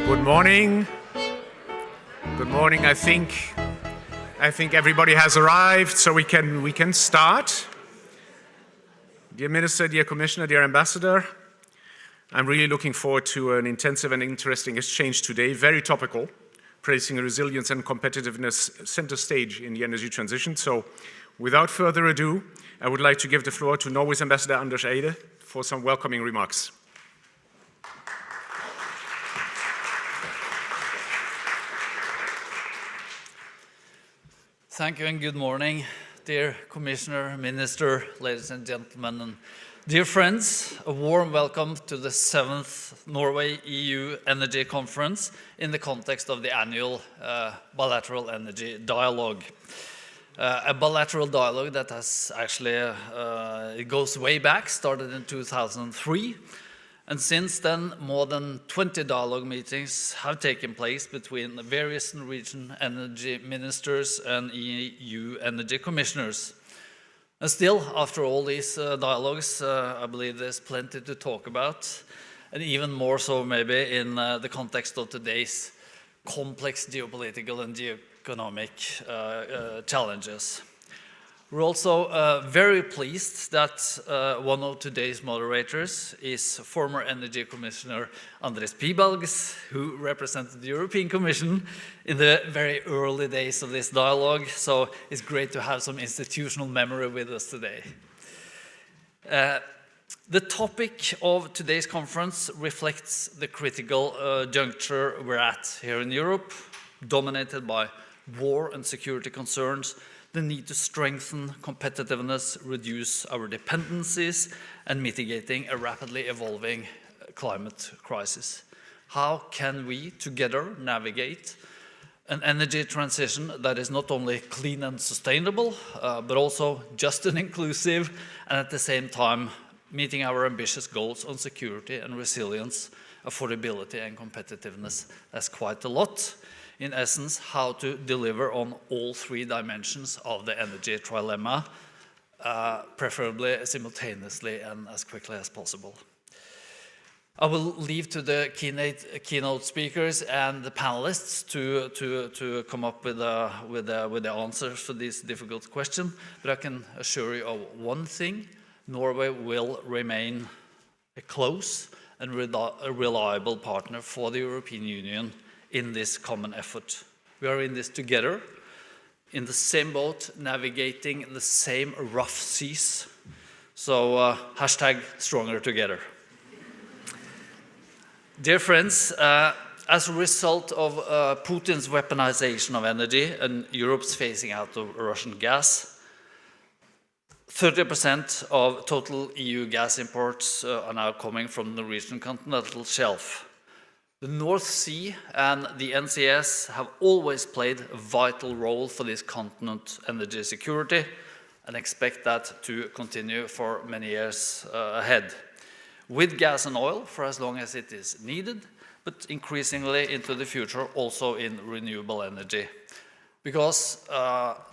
Good morning. Good morning. I think everybody has arrived, so we can start. Dear Minister, dear Commissioner, dear Ambassador, I'm really looking forward to an intensive and interesting exchange today, very topical, placing resilience and competitiveness center stage in the energy transition. So without further ado, I would like to give the floor to Norway's Ambassador Anders Eide for some welcoming remarks. Thank you and good morning, dear Commissioner, Minister, ladies and gentlemen, and dear friends. A warm welcome to the 7th Norway EU Energy Conference in the context of the annual bilateral energy dialogue. A bilateral dialogue that has actually, it goes way back, started in 2003. And since then, more than 20 dialogue meetings have taken place between the various Norwegian energy ministers and EU energy commissioners. And still, after all these dialogues, I believe there's plenty to talk about, and even more so maybe in the context of today's complex geopolitical and geoeconomic challenges. We're also very pleased that one of today's moderators is former Energy Commissioner Andris Piebalgs, who represented the European Commission in the very early days of this dialogue. So it's great to have some institutional memory with us today. The topic of today's conference reflects the critical juncture we're at here in Europe, dominated by war and security concerns, the need to strengthen competitiveness, reduce our dependencies, and mitigating a rapidly evolving climate crisis. How can we together navigate an energy transition that is not only clean and sustainable, but also just and inclusive, and at the same time meeting our ambitious goals on security and resilience, affordability and competitiveness? That's quite a lot. In essence, how to deliver on all three dimensions of the energy trilemma, preferably simultaneously and as quickly as possible. I will leave to the keynote speakers and the panelists to come up with the answers for this difficult question, but I can assure you of one thing: Norway will remain a close and reliable partner for the European Union in this common effort. We are in this together, in the same boat, navigating the same rough seas. So hashtag stronger together. Dear friends, as a result of Putin's weaponization of energy and Europe's phasing out of Russian gas, 30% of total EU gas imports are now coming from the Norwegian continental shelf. The North Sea and the NCS have always played a vital role for this continent's energy security, and expect that to continue for many years ahead, with gas and oil for as long as it is needed, but increasingly into the future also in renewable energy. Because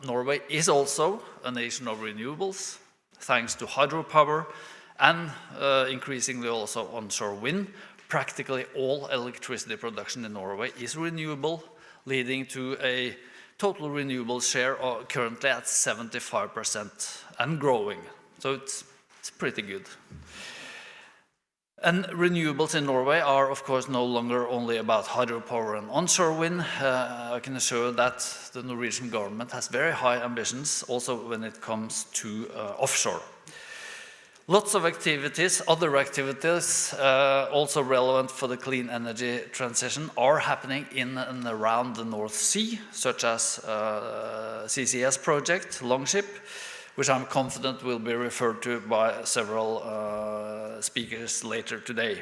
Norway is also a nation of renewables, thanks to hydropower and increasingly also onshore wind. Practically all electricity production in Norway is renewable, leading to a total renewable share currently at 75% and growing. So it's pretty good. And renewables in Norway are, of course, no longer only about hydropower and onshore wind. I can assure that the Norwegian government has very high ambitions also when it comes to offshore. Lots of activities, other activities, also relevant for the clean energy transition, are happening in and around the North Sea, such as CCS project, Longship, which I'm confident will be referred to by several speakers later today.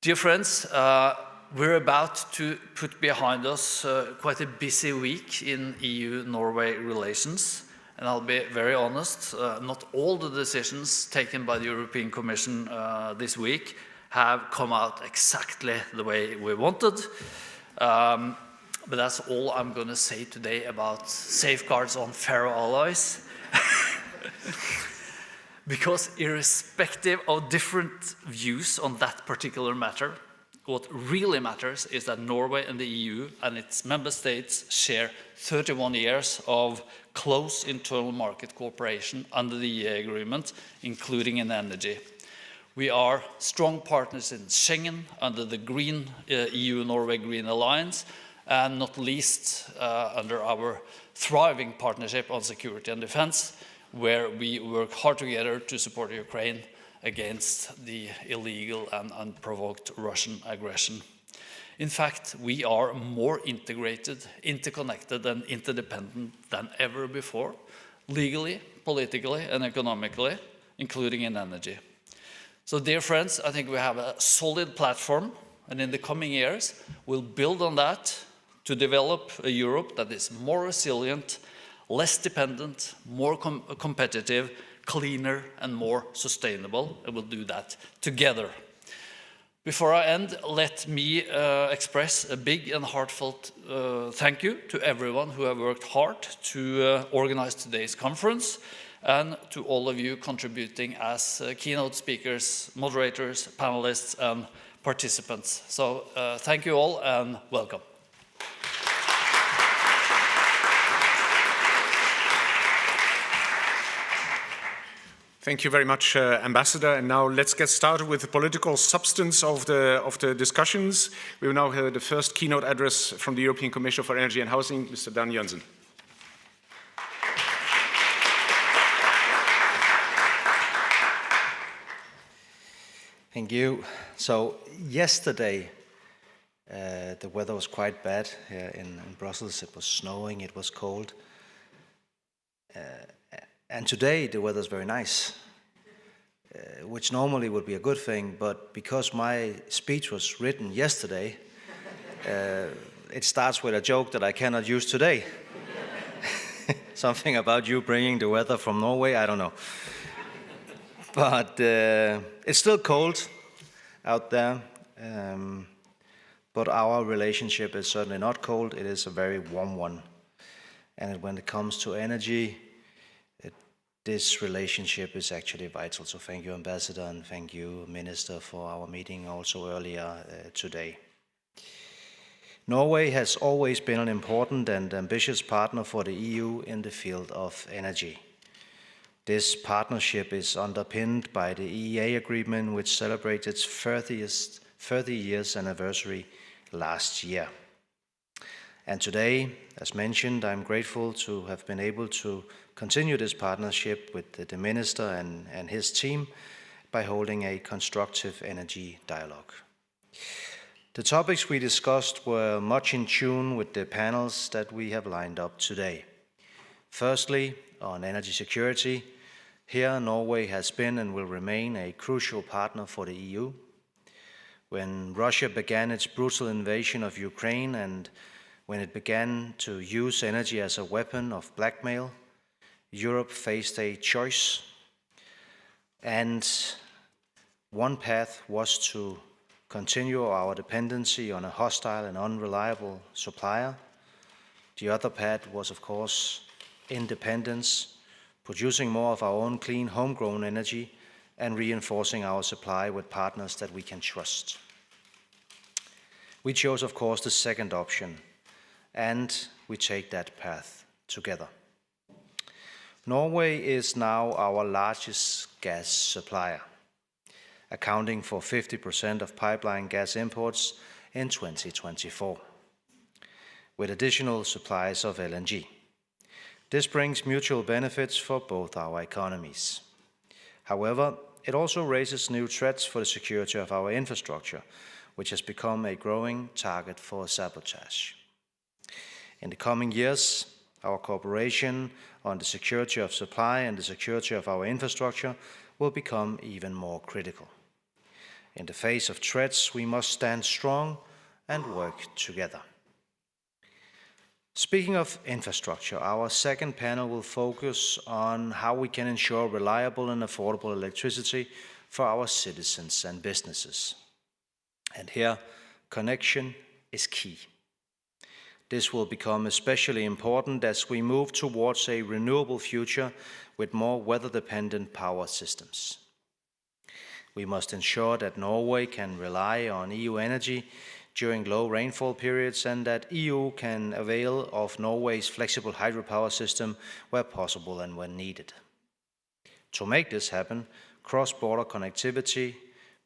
Dear friends, we're about to put behind us quite a busy week in EU-Norway relations. And I'll be very honest, not all the decisions taken by the European Commission this week have come out exactly the way we wanted. But that's all I'm going to say today about safeguards on Faroe Allies. Because irrespective of different views on that particular matter, what really matters is that Norway and the EU and its member states share 31 years of close internal market cooperation under the EEA agreement, including in energy. We are strong partners in Schengen under the Green EU-Norway Green Alliance, and not least under our thriving partnership on security and defense, where we work hard together to support Ukraine against the illegal and unprovoked Russian aggression. In fact, we are more integrated, interconnected, and interdependent than ever before, legally, politically, and economically, including in energy. So, dear friends, I think we have a solid platform, and in the coming years, we'll build on that to develop a Europe that is more resilient, less dependent, more competitive, cleaner, and more sustainable, and we'll do that together. Before I end, let me express a big and heartfelt thank you to everyone who have worked hard to organize today's conference, and to all of you contributing as keynote speakers, moderators, panelists, and participants. So thank you all and welcome. Thank you very much, Ambassador. And now let's get started with the political substance of the discussions. We will now hear the first keynote address from the European Commissioner for Energy and Housing, Mr. Jørgensen. Thank you. So yesterday, the weather was quite bad here in Brussels. It was snowing, it was cold. And today the weather is very nice, which normally would be a good thing, but because my speech was written yesterday, it starts with a joke that I cannot use today. Something about you bringing the weather from Norway, I don't know. But it's still cold out there, but our relationship is certainly not cold, it is a very warm one. And when it comes to energy, this relationship is actually vital. So thank you, Ambassador, and thank you, Minister, for our meeting also earlier today. Norway has always been an important and ambitious partner for the EU in the field of energy. This partnership is underpinned by the EEA agreement, which celebrated its 30 years anniversary last year. And today, as mentioned, I'm grateful to have been able to continue this partnership with the Minister and his team by holding a constructive energy dialogue. The topics we discussed were much in tune with the panels that we have lined up today. Firstly, on energy security, here Norway has been and will remain a crucial partner for the EU. When Russia began its brutal invasion of Ukraine and when it began to use energy as a weapon of blackmail, Europe faced a choice, and one path was to continue our dependency on a hostile and unreliable supplier. The other path was, of course, independence, producing more of our own clean, homegrown energy, and reinforcing our supply with partners that we can trust. We chose, of course, the second option, and we take that path together. Norway is now our largest gas supplier, accounting for 50% of pipeline gas imports in 2024, with additional supplies of LNG. This brings mutual benefits for both our economies. However, it also raises new threats for the security of our infrastructure, which has become a growing target for sabotage. In the coming years, our cooperation on the security of supply and the security of our infrastructure will become even more critical. In the face of threats, we must stand strong and work together. Speaking of infrastructure, our second panel will focus on how we can ensure reliable and affordable electricity for our citizens and businesses. And here, connection is key. This will become especially important as we move towards a renewable future with more weather-dependent power systems. We must ensure that Norway can rely on EU energy during low rainfall periods and that EU can avail of Norway's flexible hydropower system where possible and when needed. To make this happen, cross-border connectivity,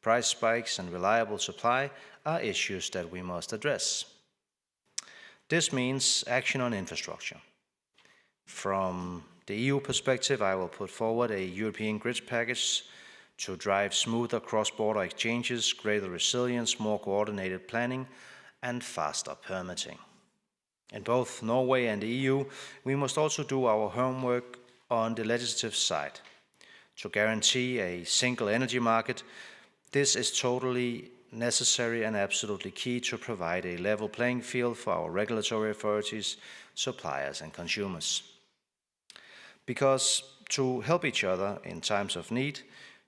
price spikes, and reliable supply are issues that we must address. This means action on infrastructure. From the EU perspective, I will put forward a European grids package to drive smoother cross-border exchanges, greater resilience, more coordinated planning, and faster permitting. In both Norway and the EU, we must also do our homework on the legislative side. To guarantee a single energy market, this is totally necessary and absolutely key to provide a level playing field for our regulatory authorities, suppliers and consumers. Because to help each other in times of need,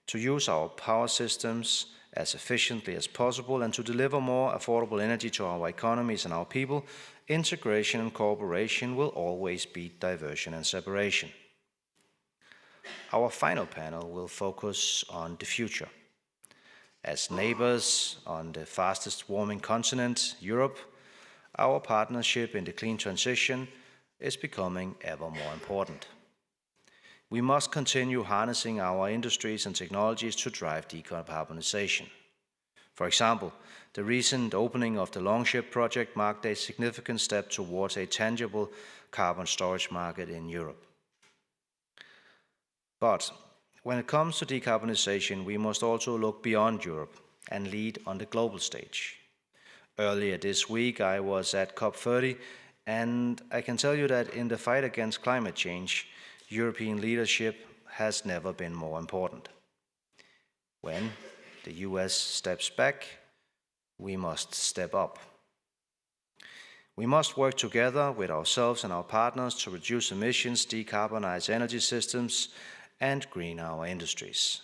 to use our power systems as efficiently as possible and to deliver more affordable energy to our economies and our people, integration and cooperation will always beat diversion and separation. Our final panel will focus on the future. As neighbors on the fastest warming continent, Europe, our partnership in the clean transition is becoming ever more important. We must continue harnessing our industries and technologies to drive decarbonization. For example, the recent opening of the Longship project marked a significant step towards a tangible carbon storage market in Europe. But when it comes to decarbonization, we must also look beyond Europe and lead on the global stage. Earlier this week, I was at COP30, and I can tell you that in the fight against climate change, European leadership has never been more important. When the US steps back, we must step up. We must work together with ourselves and our partners to reduce emissions, decarbonize energy systems, and green our industries.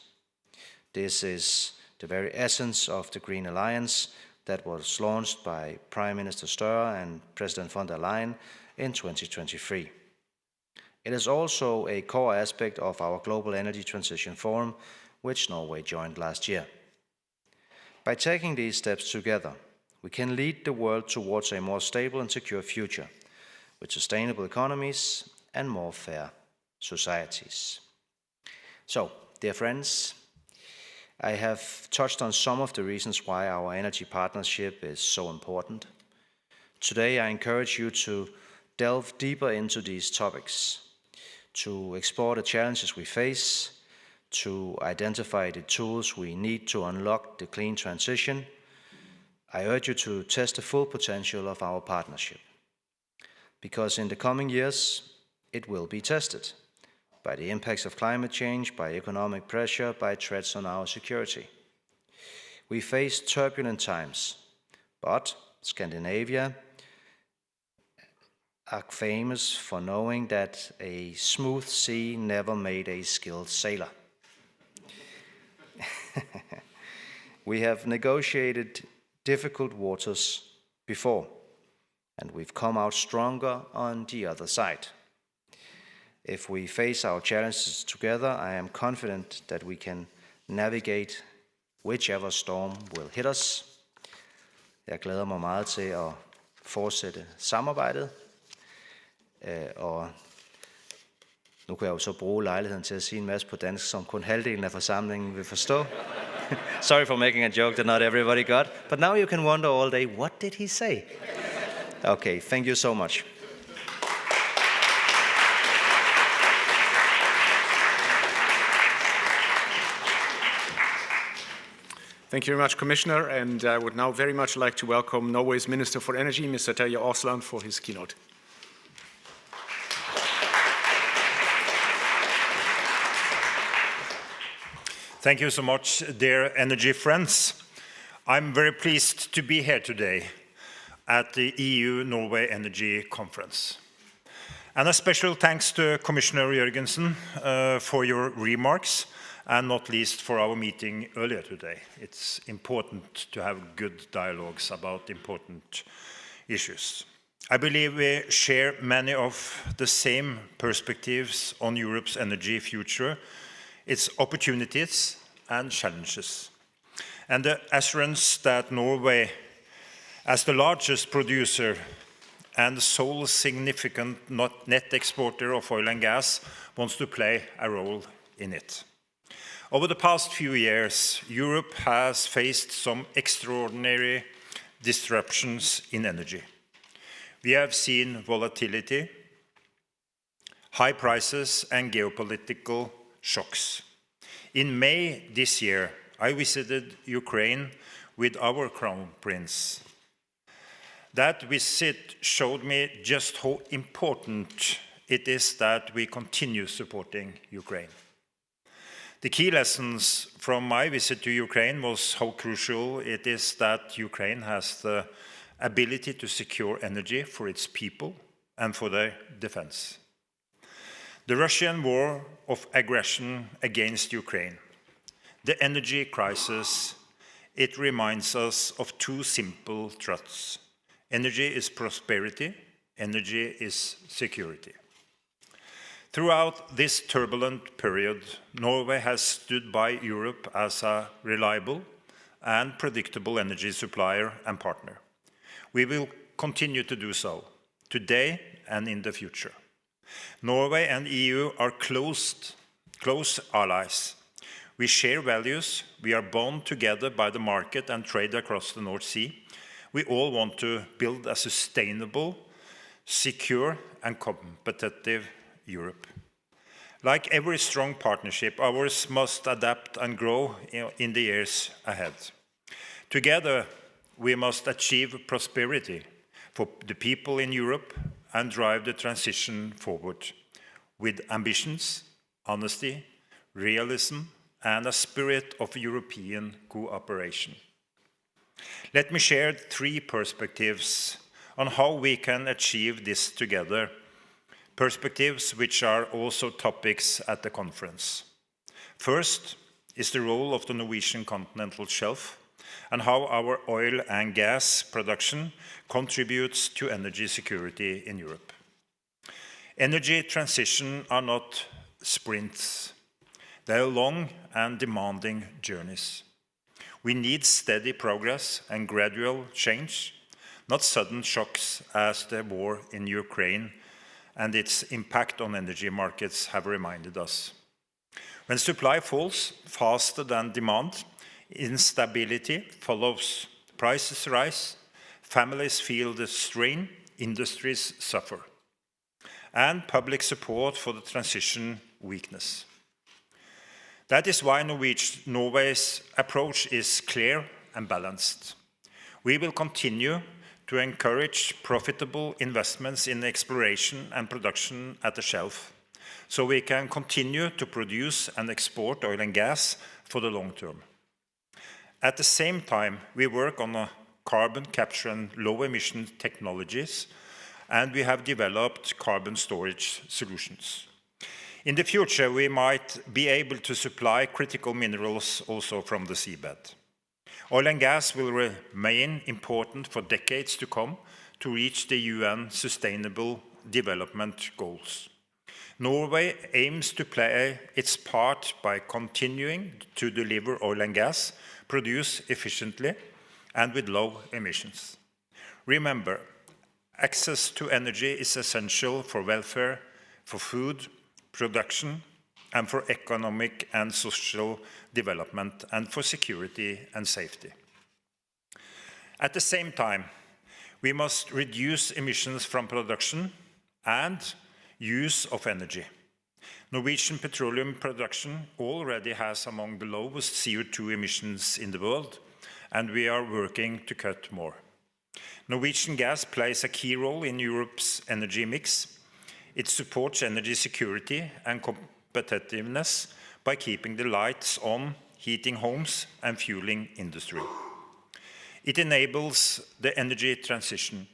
This is the very essence of the Green Alliance that was launched by Prime Minister Støre and President von der Leyen in 2023. It is also a core aspect of our Global Energy Transition Forum, which Norway joined last year. By taking these steps together, we can lead the world towards a more stable and secure future, with sustainable economies and more fair societies. So, dear friends, I have touched on some of the reasons why our energy partnership is so important. Today, I encourage you to delve deeper into these topics, to explore the challenges we face, to identify the tools we need to unlock the clean transition. I urge you to test the full potential of our partnership, because in the coming years, it will be tested by the impacts of climate change, by economic pressure, by threats on our security. We face turbulent times, but Scandinavia are famous for knowing that a smooth sea never made a skilled sailor. We have negotiated difficult waters before, and we've come out stronger on the other side. If we face our challenges together, I am confident that we can navigate whichever storm will hit us. Jeg glæder mig meget til at fortsætte samarbejdet. Og nu kan jeg jo så bruge lejligheden til at sige en masse på dansk, som kun halvdelen af forsamlingen vil forstå. Sorry for making a joke that not everybody got, but now you can wonder all day, what did he say? Okay, thank you so much. Thank you very much, Commissioner, and I would now very much like to welcome Norway's Minister for Energy, Mr. Terje Aasland, for his keynote. Thank you so much, dear energy friends. I'm very pleased to be here today at the EU-Norway Energy Conference. And a special thanks to Commissioner Jørgensen for your remarks, and not least for our meeting earlier today. It's important to have good dialogues about important issues. I believe we share many of the same perspectives on Europe's energy future, its opportunities and challenges, and the assurance that Norway, as the largest producer and sole significant net exporter of oil and gas, wants to play a role in it. Over the past few years, Europe has faced some extraordinary disruptions in energy. We have seen volatility, high prices, and geopolitical shocks. In May this year, I visited Ukraine with our Crown Prince. That visit showed me just how important it is that we continue supporting Ukraine. The key lessons from my visit to Ukraine was how crucial it is that Ukraine has the ability to secure energy for its people and for their defense. The Russian war of aggression against Ukraine, the energy crisis, it reminds us of two simple truths. Energy is prosperity, energy is security. Throughout this turbulent period, Norway has stood by Europe as a reliable and predictable energy supplier and partner. We will continue to do so, today and in the future. Norway and EU are close allies. We share values, we are bound together by the market and trade across the North Sea. We all want to build a sustainable, secure and competitive Europe. Like every strong partnership, ours must adapt and grow in the years ahead. Together, we must achieve prosperity for the people in Europe and drive the transition forward with ambitions, honesty, realism, and a spirit of European cooperation. Let me share three perspectives on how we can achieve this together, perspectives which are also topics at the conference. First is the role of the Norwegian continental shelf and how our oil and gas production contributes to energy security in Europe. Energy transition are not sprints. They are long and demanding journeys. We need steady progress and gradual change, not sudden shocks as the war in Ukraine and its impact on energy markets have reminded us. When supply falls faster than demand, instability follows, prices rise, families feel the strain, industries suffer, and public support for the transition weakness. That is why Norway's approach is clear and balanced. We will continue to encourage profitable investments in exploration and production at the shelf, so we can continue to produce and export oil and gas for the long term. At the same time, we work on a carbon capture and low-emission technologies, and we have developed carbon storage solutions. In the future, we might be able to supply critical minerals also from the seabed. Oil and gas will remain important for decades to come to reach the UN Sustainable Development Goals. Norway aims to play its part by continuing to deliver oil and gas produced efficiently and with low emissions. Remember, access to energy is essential for welfare, for food production, and for economic and social development, and for security and safety. At the same time, we must reduce emissions from production and use of energy. Norwegian petroleum production already has among the lowest CO2 emissions in the world, and we are working to cut more. Norwegian gas plays a key role in Europe's energy mix. It supports energy security and competitiveness by keeping the lights on, heating homes, and fueling industry. It enables the energy transition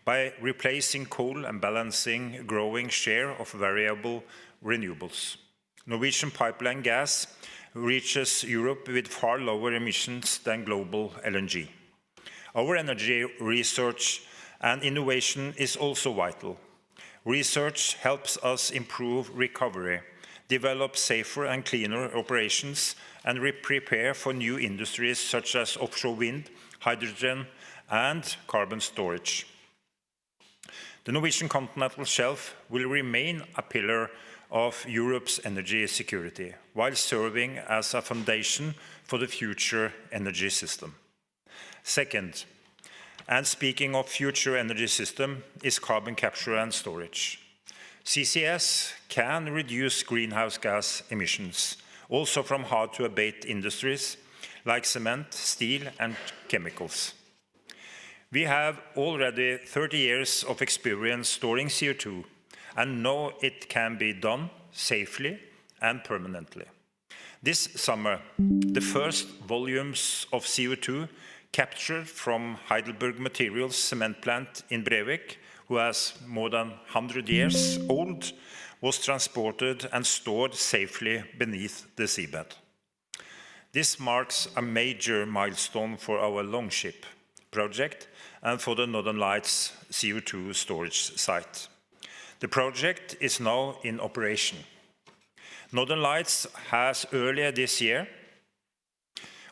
by replacing coal and balancing a growing share of variable renewables. Norwegian pipeline gas reaches Europe with far lower emissions than global LNG. Our energy research and innovation is also vital. Research helps us improve recovery, develop safer and cleaner operations, and prepare for new industries such as offshore wind, hydrogen, and carbon storage. The Norwegian continental shelf will remain a pillar of Europe's energy security, while serving as a foundation for the future energy system. Second, and speaking of future energy system, is carbon capture and storage. CCS can reduce greenhouse gas emissions, also from hard-to-abate industries like cement, steel, and chemicals. We have already 30 years of experience storing CO2 and know it can be done safely and permanently. This summer, the first volumes of CO2 captured from Heidelberg Materials cement plant in Brevik, who is more than 100 years old, was transported and stored safely beneath the seabed. This marks a major milestone for our Longship project and for the Northern Lights CO2 storage site. The project is now in operation. Northern Lights has earlier this year,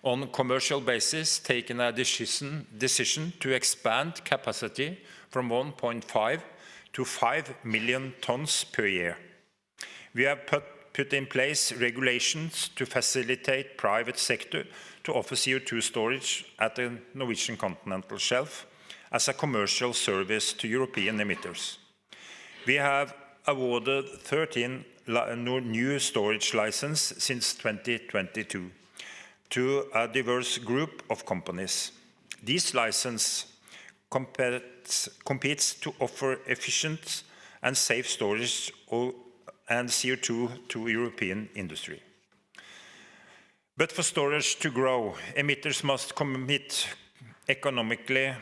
on commercial basis, taken a decision to expand capacity from 1.5 to 5 million tons per year. We have put in place regulations to facilitate private sector to offer CO2 storage at the Norwegian continental shelf as a commercial service to European emitters. We have awarded 13 new storage licenses since 2022 to a diverse group of companies. These licenses competes to offer efficient and safe storage and CO2 to European industry. But for storage to grow, emitters must commit economically.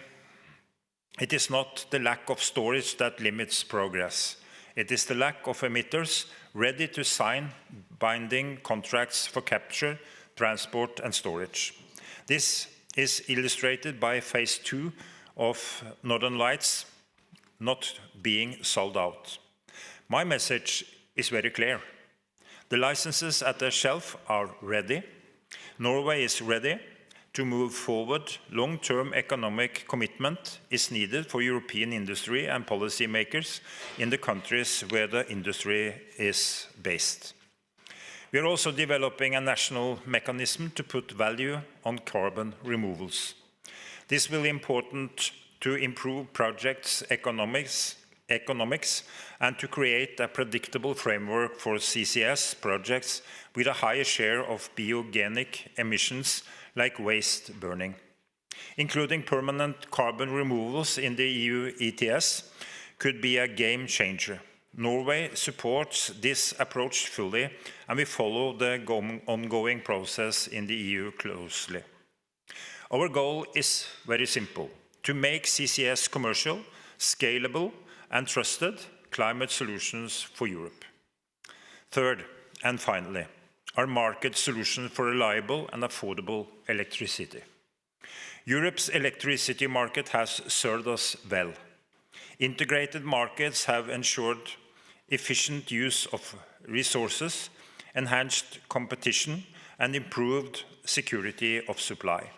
It is not the lack of storage that limits progress. It is the lack of emitters ready to sign binding contracts for capture, transport and storage. This is illustrated by phase 2 of Northern Lights not being sold out. My message is very clear. The licenses at the shelf are ready. Norway is ready to move forward. Long-term economic commitment is needed for European industry and policymakers in the countries where the industry is based. We are also developing a national mechanism to put value on carbon removals. This will be important to improve projects' economics and to create a predictable framework for CCS projects with a higher share of biogenic emissions like waste burning. Including permanent carbon removals in the EU ETS could be a game changer. Norway supports this approach fully, and we follow the ongoing process in the EU closely. Our goal is very simple: to make CCS commercial, scalable, and trusted climate solutions for Europe. Third, and finally, our market solution for reliable and affordable electricity. Europe's electricity market has served us well. Integrated markets have ensured efficient use of resources, enhanced competition, and improved security of supply.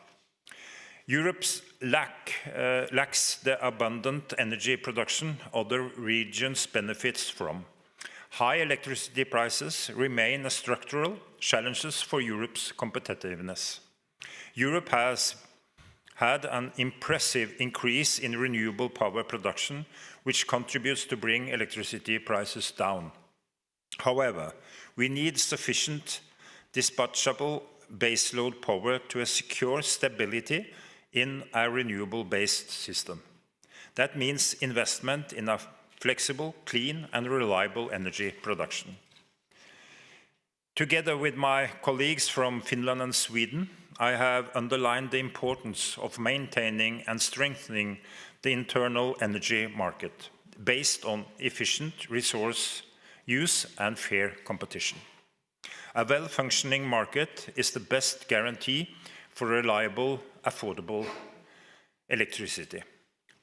Europe lacks the abundant energy production other regions benefit from. High electricity prices remain a structural challenge for Europe's competitiveness. Europe has had an impressive increase in renewable power production, which contributes to bring electricity prices down. However, we need sufficient dispatchable baseload power to secure stability in a renewable-based system. That means investment in a flexible, clean, and reliable energy production. Together with my colleagues from Finland and Sweden, I have underlined the importance of maintaining and strengthening the internal energy market based on efficient resource use and fair competition. A well-functioning market is the best guarantee for reliable, affordable electricity.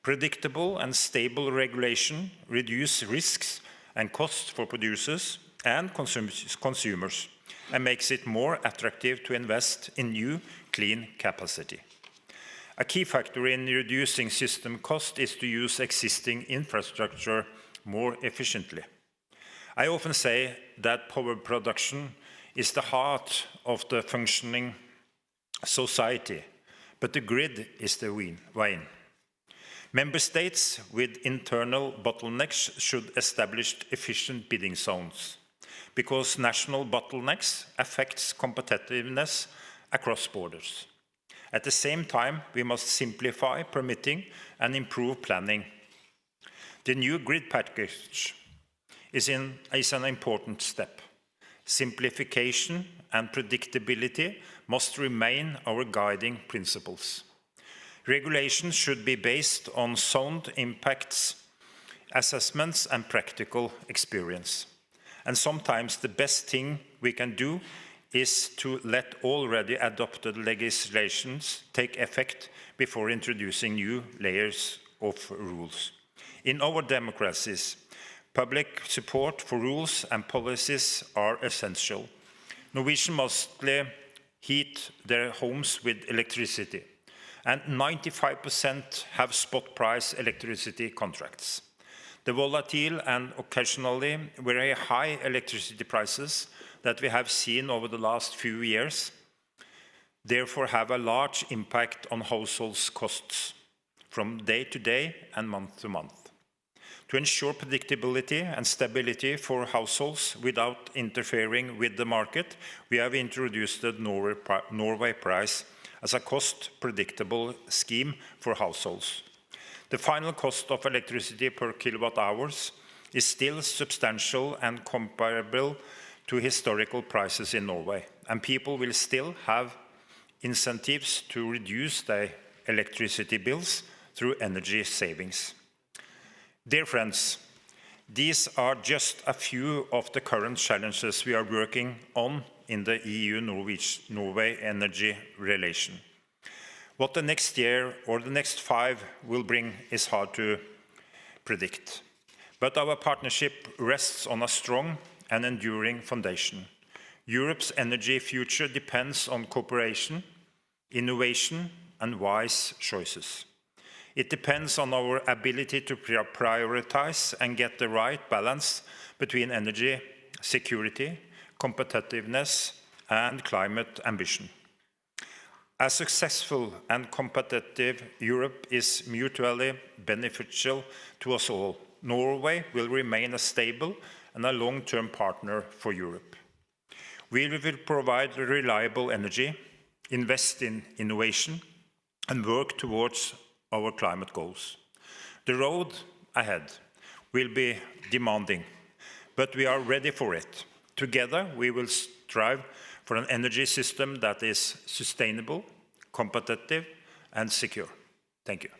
Predictable and stable regulation reduce risks and costs for producers and consumers and makes it more attractive to invest in new, clean capacity. A key factor in reducing system cost is to use existing infrastructure more efficiently. I often say that power production is the heart of the functioning society, but the grid is the vein. Member states with internal bottlenecks should establish efficient bidding zones, because national bottlenecks affects competitiveness across borders. At the same time, we must simplify permitting and improve planning. The new grid package is an important step. Simplification and predictability must remain our guiding principles. Regulations should be based on sound impacts, assessments, and practical experience. And sometimes the best thing we can do is to let already adopted legislations take effect before introducing new layers of rules. In our democracies, public support for rules and policies are essential. Norwegians mostly heat their homes with electricity, and 95% have spot price electricity contracts. The volatile and occasionally very high electricity prices that we have seen over the last few years therefore have a large impact on households' costs from day to day and month to month. To ensure predictability and stability for households without interfering with the market, we have introduced the Norway price as a cost-predictable scheme for households. The final cost of electricity per kilowatt hours is still substantial and comparable to historical prices in Norway, and people will still have incentives to reduce their electricity bills through energy savings. Dear friends, these are just a few of the current challenges we are working on in the EU-Norway energy relation. What the next year or the next 5 will bring is hard to predict. But our partnership rests on a strong and enduring foundation. Europe's energy future depends on cooperation, innovation, and wise choices. It depends on our ability to prioritize and get the right balance between energy, security, competitiveness, and climate ambition. A successful and competitive Europe is mutually beneficial to us all. Norway will remain a stable and a long-term partner for Europe. We will provide reliable energy, invest in innovation, and work towards our climate goals. The road ahead will be demanding, but we are ready for it. Together, we will strive for an energy system that is sustainable, competitive, and secure. Thank you.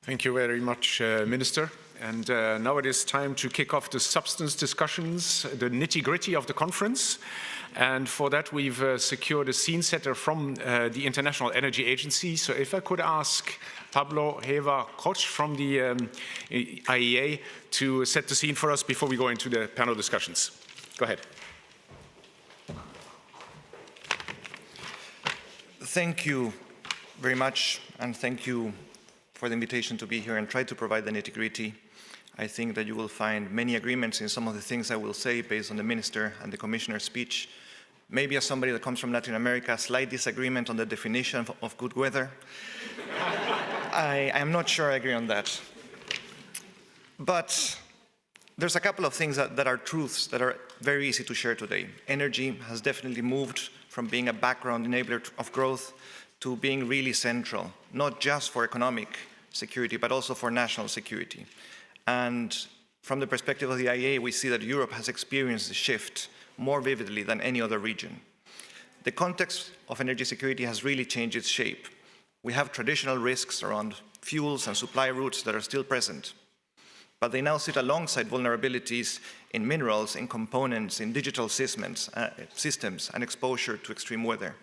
Thank you very much, Minister. And now it is time to kick off the substance discussions, the nitty-gritty of the conference. And for that, we've secured a scene setter from the International Energy Agency. So if I could ask Pablo Heva-Koch from the IEA to set the scene for us before we go into the panel discussions. Go ahead. Thank you very much, and thank you for the invitation to be here and try to provide the nitty-gritty. I think that you will find many agreements in some of the things I will say based on the Minister and the Commissioner's speech. Maybe as somebody that comes from Latin America, a slight disagreement on the definition of good weather. I am not sure I agree on that. But there's a couple of things that are truths that are very easy to share today. Energy has definitely moved from being a background enabler of growth to being really central, not just for economic security, but also for national security. And from the perspective of the IEA, we see that Europe has experienced the shift more vividly than any other region. The context of energy security has really changed its shape. We have traditional risks around fuels and supply routes that are still present, but they now sit alongside vulnerabilities in minerals, in components, in digital systems, and exposure to extreme weather.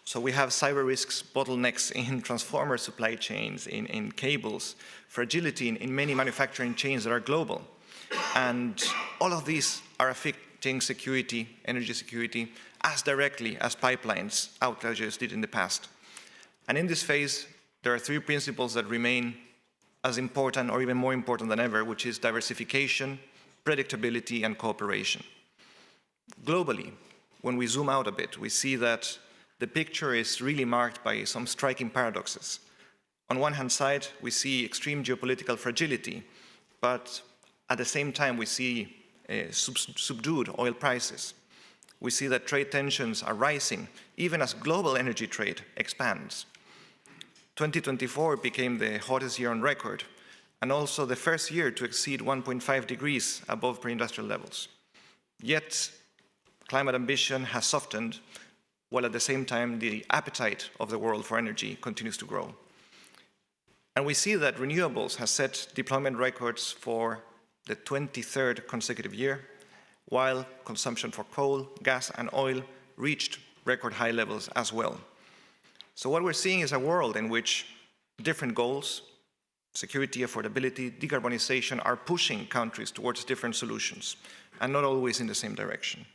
So we have cyber risks, bottlenecks in transformer supply chains, in cables, fragility in many manufacturing chains that are global. And all of these are affecting security, energy security, as directly as pipelines outages did in the past. And in this phase, there are 3 principles that remain as important or even more important than ever, which is diversification, predictability, and cooperation. Globally, when we zoom out a bit, we see that the picture is really marked by some striking paradoxes. On one hand side, we see extreme geopolitical fragility, but At the same time, we see subdued oil prices. We see that trade tensions are rising, even as global energy trade expands. 2024 became the hottest year on record, and also the first year to exceed 1.5 degrees above pre-industrial levels. Yet, climate ambition has softened, while at the same time the appetite of the world for energy continues to grow. And we see that renewables has set deployment records for the 23rd consecutive year, while consumption for coal, gas, and oil reached record high levels as well. So what we're seeing is a world in which different goals, security, affordability, decarbonization, are pushing countries towards different solutions, and not always in the same direction.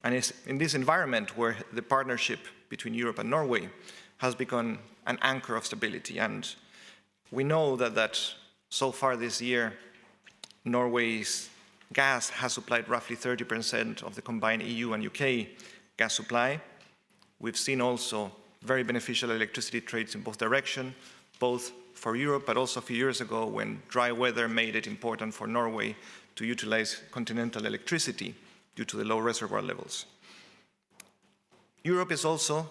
And it's in this environment where the partnership between Europe and Norway has become an anchor of stability. And we know that so far this year, Norway's gas has supplied roughly 30% of the combined EU and UK gas supply. We've seen also very beneficial electricity trades in both directions, both for Europe, but also a few years ago when dry weather made it important for Norway to utilize continental electricity due to the low reservoir levels. Europe is also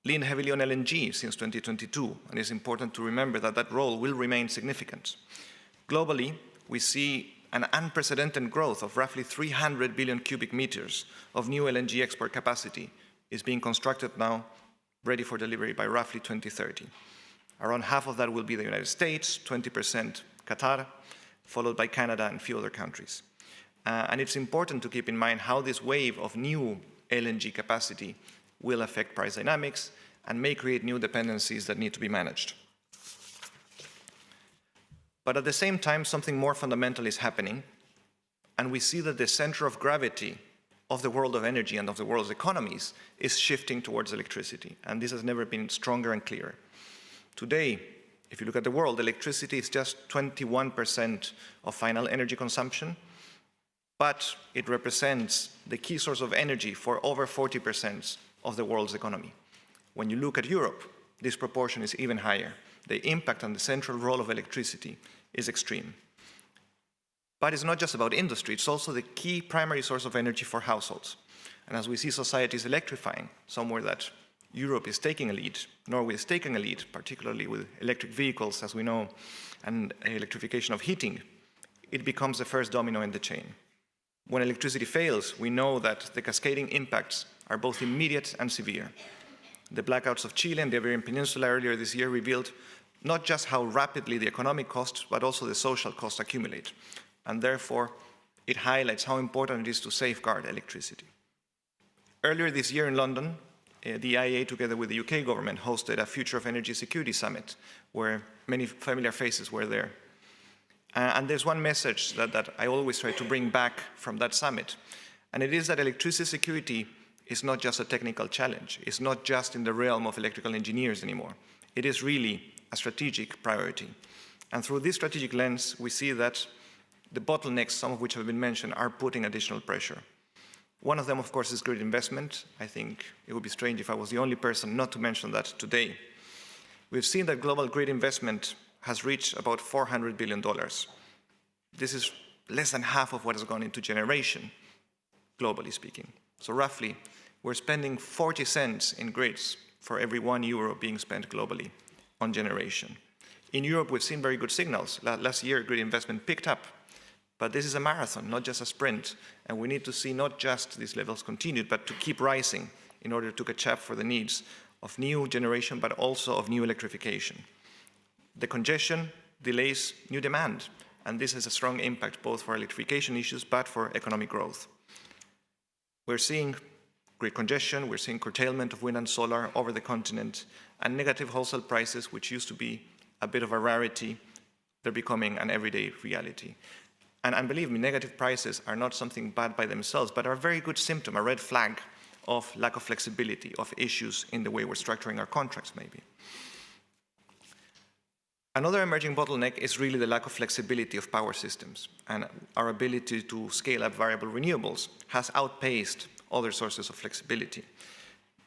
leaned heavily on LNG since 2022, and it's important to remember that that role will remain significant. Globally, we see an unprecedented growth of roughly 300 billion cubic meters of new LNG export capacity is being constructed now, ready for delivery by roughly 2030. Around half of that will be the United States, 20% Qatar, followed by Canada and a few other countries. And it's important to keep in mind how this wave of new LNG capacity will affect price dynamics and may create new dependencies that need to be managed. But at the same time, something more fundamental is happening, and we see that the center of gravity of the world of energy and of the world's economies is shifting towards electricity, and this has never been stronger and clearer. Today, if you look at the world, electricity is just 21% of final energy consumption, but it represents the key source of energy for over 40% of the world's economy. When you look at Europe, this proportion is even higher. The impact on the central role of electricity is extreme. But it's not just about industry, it's also the key primary source of energy for households. And as we see societies electrifying, somewhere that Europe is taking a lead, Norway is taking a lead, particularly with electric vehicles, as we know, and electrification of heating, it becomes the first domino in the chain. When electricity fails, we know that the cascading impacts are both immediate and severe. The blackouts of Chile and the Iberian Peninsula earlier this year revealed not just how rapidly the economic costs, but also the social costs accumulate. And therefore, it highlights how important it is to safeguard electricity. Earlier this year in London, the IEA, together with the UK government, hosted a Future of Energy Security Summit, where many familiar faces were there. And there's one message that I always try to bring back from that summit, and it is that electricity security is not just a technical challenge. It's not just in the realm of electrical engineers anymore. It is really a strategic priority. And through this strategic lens, we see that the bottlenecks, some of which have been mentioned, are putting additional pressure. One of them, of course, is grid investment. I think it would be strange if I was the only person not to mention that today. We've seen that global grid investment has reached about $400 billion. This is less than half of what has gone into generation, globally speaking. So roughly, we're spending 40 cents in grids for every €1 being spent globally on generation. In Europe, we've seen very good signals. Last year, grid investment picked up. But this is a marathon, not just a sprint. And we need to see not just these levels continued, but to keep rising in order to catch up for the needs of new generation, but also of new electrification. The congestion delays new demand, and this has a strong impact both for electrification issues, but for economic growth. We're seeing grid congestion, we're seeing curtailment of wind and solar over the continent, and negative wholesale prices, which used to be a bit of a rarity, they're becoming an everyday reality. And believe me, negative prices are not something bad by themselves, but are a very good symptom, a red flag of lack of flexibility, of issues in the way we're structuring our contracts, maybe. Another emerging bottleneck is really the lack of flexibility of power systems, and our ability to scale up variable renewables has outpaced other sources of flexibility.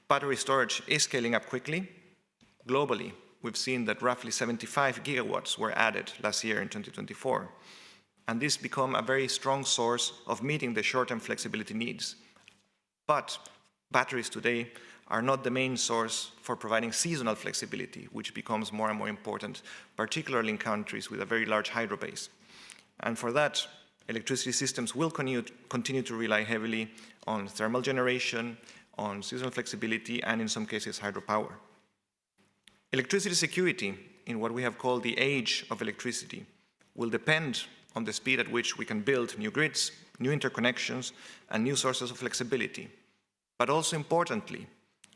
Battery storage is scaling up quickly. Globally, we've seen that roughly 75 gigawatts were added last year in 2024. and this become a very strong source of meeting the short-term flexibility needs. But batteries today are not the main source for providing seasonal flexibility, which becomes more and more important, particularly in countries with a very large hydro base. And for that, electricity systems will continue to rely heavily on thermal generation, on seasonal flexibility, and in some cases, hydropower. Electricity security, in what we have called the age of electricity, will depend on the speed at which we can build new grids, new interconnections, and new sources of flexibility, but also importantly,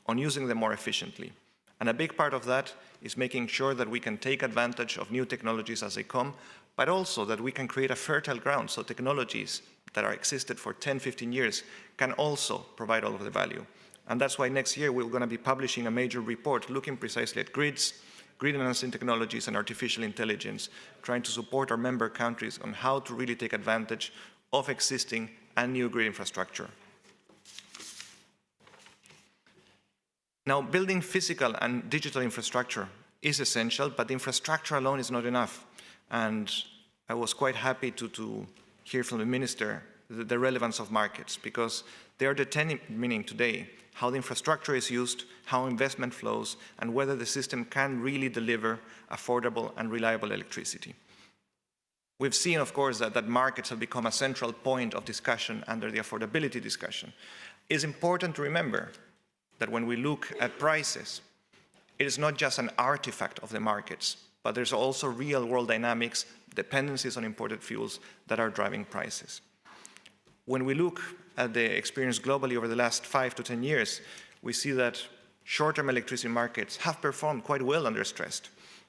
on using them more efficiently. And a big part of that is making sure that we can take advantage of new technologies as they come, but also that we can create a fertile ground so technologies that are existed for 10, 15 years can also provide all of the value. And that's why next year we're going to be publishing a major report looking precisely at grids, grid enhancing technologies, and artificial intelligence, trying to support our member countries on how to really take advantage of existing and new grid infrastructure. Now, building physical and digital infrastructure is essential, but the infrastructure alone is not enough. And I was quite happy to hear from the Minister the relevance of markets, because they are determining today how the infrastructure is used, how investment flows, and whether the system can really deliver affordable and reliable electricity. We've seen, of course, that markets have become a central point of discussion under the affordability discussion. It is important to remember that when we look at prices, it is not just an artifact of the markets, but there's also real-world dynamics, dependencies on imported fuels that are driving prices. When we look at the experience globally over the last 5 to 10 years, we see that short-term electricity markets have performed quite well under stress.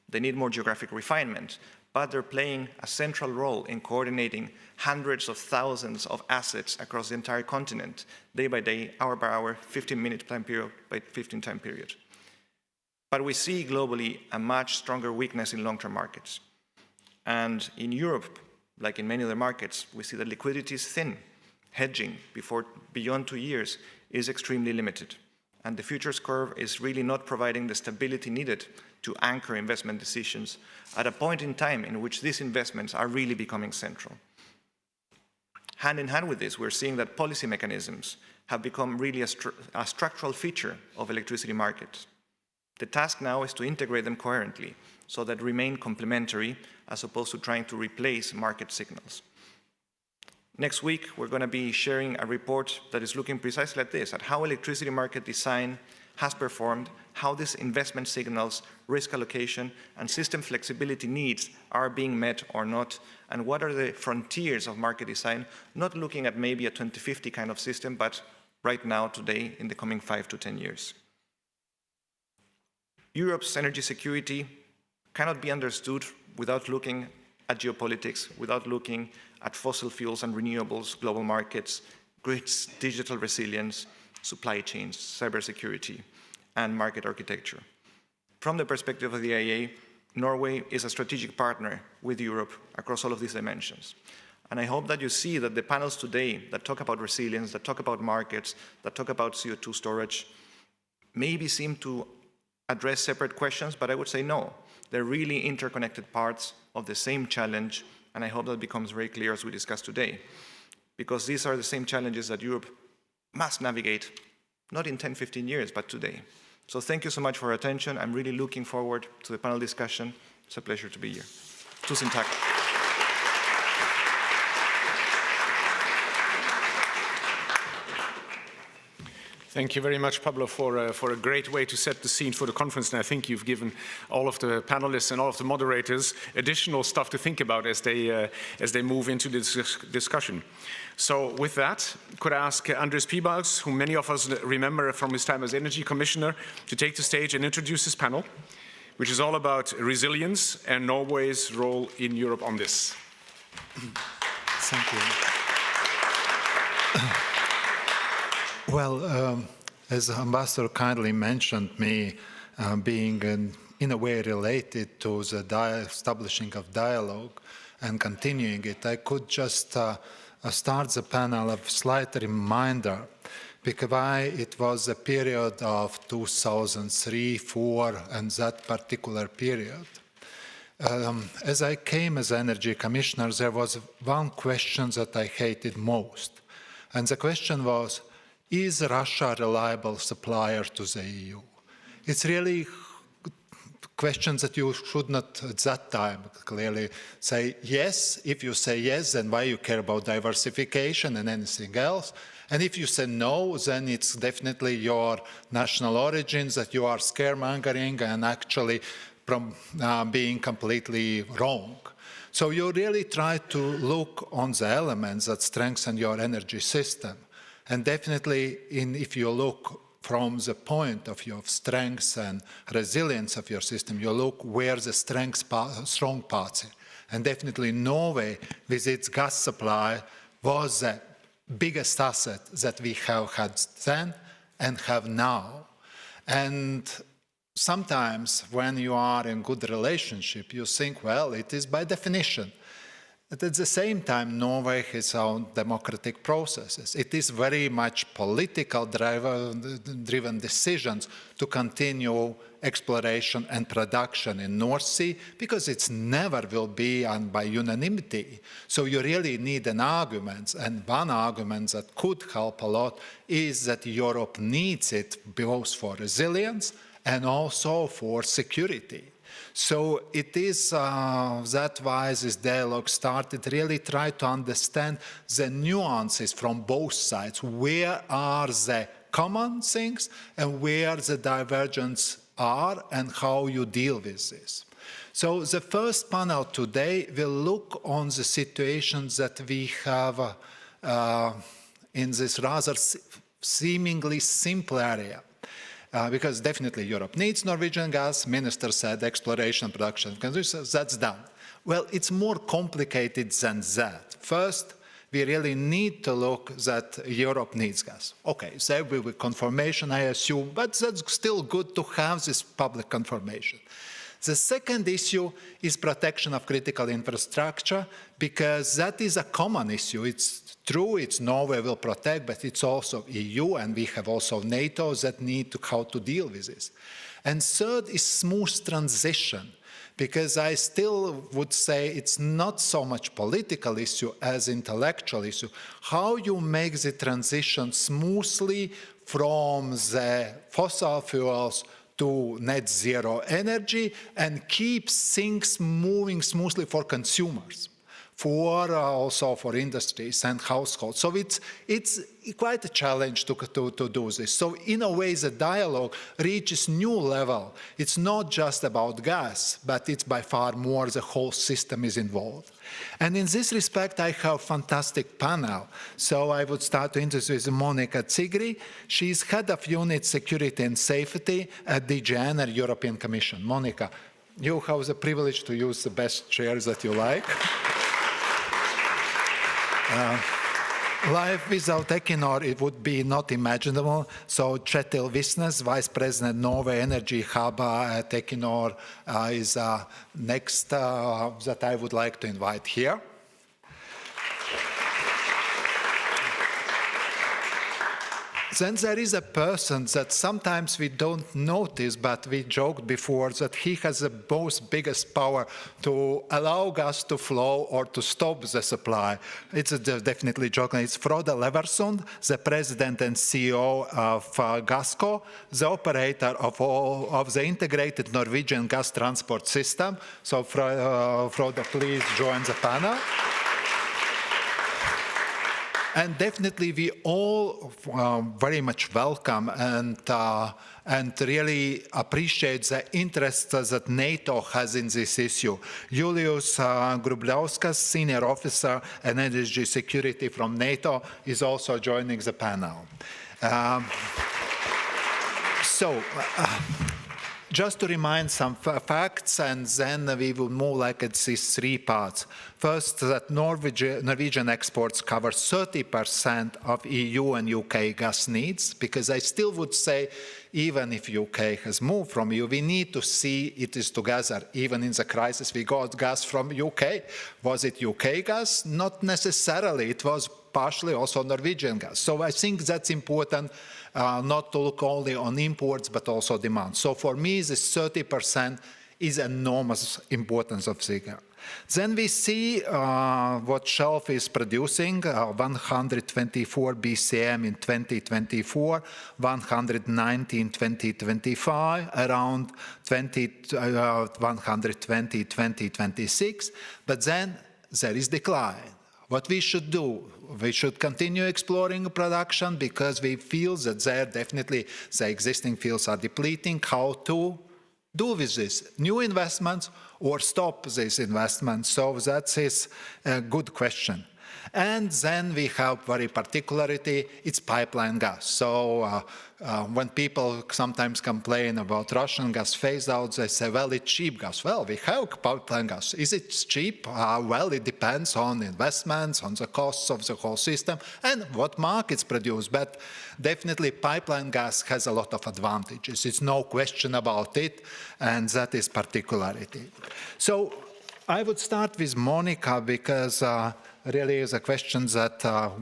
They need more geographic refinement, but they're playing a central role in coordinating hundreds of thousands of assets across the entire continent, day by day, hour by hour, 15-minute time period by 15 time period. But we see globally a much stronger weakness in long-term markets. And in Europe, like in many other markets, we see that liquidity is thin. Hedging beyond 2 years is extremely limited. And the futures curve is really not providing the stability needed to anchor investment decisions at a point in time in which these investments are really becoming central. Hand in hand with this, we're seeing that policy mechanisms have become really a structural feature of electricity markets. The task now is to integrate them coherently so that remain complementary as opposed to trying to replace market signals. Next week, we're going to be sharing a report that is looking precisely at this, at how electricity market design has performed, how these investment signals, risk allocation, and system flexibility needs are being met or not, and what are the frontiers of market design, not looking at maybe a 2050 kind of system, but right now, today, in the coming 5 to 10 years. Europe's energy security cannot be understood without looking at geopolitics, without looking at fossil fuels and renewables, global markets, grids, digital resilience, supply chains, cybersecurity, and market architecture. From the perspective of the IEA, Norway is a strategic partner with Europe across all of these dimensions. And I hope that you see that the panels today that talk about resilience, that talk about markets, that talk about CO2 storage, maybe seem to address separate questions, but I would say no. They're really interconnected parts of the same challenge, and I hope that becomes very clear as we discuss today, because these are the same challenges that Europe must navigate, not in 10, 15 years, but today. So thank you so much for your attention. I'm really looking forward to the panel discussion. It's a pleasure to be here. Tusen takk. Thank you very much, Pablo, for a great way to set the scene for the conference. And I think you've given all of the panelists and all of the moderators additional stuff to think about as they move into this discussion. So with that, could I ask Andris Piebalgs, whom many of us remember from his time as Energy Commissioner, to take the stage and introduce this panel, which is all about resilience and Norway's role in Europe on this. Thank you. Well, as Ambassador kindly mentioned, me being in a way related to the establishing of dialogue and continuing it, I could just start the panel of slight reminder, because it was a period of 2003, 2004, and that particular period. As I came as Energy Commissioner, there was one question that I hated most. And the question was, is Russia a reliable supplier to the EU? It's really questions that you should not at that time clearly say yes. If you say yes, then why you care about diversification and anything else? And if you say no, then it's definitely your national origins that you are scaremongering and actually from being completely wrong. So you really try to look on the elements that strengthen your energy system. And definitely if you look from the point of view of strength and resilience of your system, you look where the strong parts are. And definitely Norway, with its gas supply, was the biggest asset that we have had then and have now. And sometimes when you are in good relationship, you think, well, it is by definition. But at the same time, Norway has its own democratic processes. It is very much political driven decisions to continue exploration and production in North Sea because it never will be by unanimity. So you really need an argument, and one argument that could help a lot is that Europe needs it both for resilience and also for security. So it is that why this dialogue started, really try to understand the nuances from both sides. Where are the common things and where the divergence are and how you deal with this. So the first panel today will look on the situations that we have in this rather seemingly simple area. Because definitely Europe needs Norwegian gas. Minister said exploration and production. That's done. Well, it's more complicated than that. First, we really need to look that Europe needs gas. Okay, there will be confirmation, I assume, but that's still good to have this public confirmation. The second issue is protection of critical infrastructure, because that is a common issue. It's true, it's Norway will protect, but it's also EU, and we have also NATO that need to how to deal with this. And third is smooth transition, because I still would say it's not so much political issue as intellectual issue. How you make the transition smoothly from the fossil fuels to net zero energy and keep things moving smoothly for consumers, for also for industries and households. So it's quite a challenge to do this. So in a way, the dialogue reaches new level. It's not just about gas, but it's by far more, the whole system is involved. And in this respect, I have a fantastic panel. So I would start to introduce Monika Zigri. She's head of unit security and safety at DG Energy, European Commission. Monika, you have the privilege to use the best chairs that you like. Life without Equinor, it would be not imaginable. So Kjetil Visnes, Vice President Norway Energy Hub at Equinor, is next that I would like to invite here. Then there is a person that sometimes we don't notice, but we joked before that he has the both biggest power to allow gas to flow or to stop the supply. It's definitely joking. It's Frode Leversund, the president and CEO of Gassco, the operator of the integrated Norwegian gas transport system. So Frode, please join the panel. And definitely we all very much welcome and really appreciate the interest that NATO has in this issue. Julius Grublauskas, Senior Officer and Energy Security from NATO, is also joining the panel. Just to remind some facts, and then we will move like at these three parts. First, that Norwegian exports cover 30% of EU and UK gas needs, because I still would say, even if UK has moved from EU, we need to see it is together. Even in the crisis, we got gas from UK. Was it UK gas? Not necessarily. It was partially also Norwegian gas. So I think that's important. Not to look only on imports, but also demand. So for me, this 30% is enormous importance of Sigma. Then we see what shelf is producing, 124 BCM in 2024, 190 in 2025, around 120 2026, but then there is decline. What we should do, we should continue exploring production because we feel that there definitely the existing fields are depleting. How to do with this? New investments or stop this investment? So that is a good question. And then we have very particularity, it's pipeline gas. So when people sometimes complain about Russian gas phase out, they say, well, it's cheap gas. Well, we have pipeline gas. Is it cheap? Well, it depends on investments, on the costs of the whole system, and what markets produce. But definitely pipeline gas has a lot of advantages. It's no question about it, and that is particularity. So I would start with Monica because really is a question that how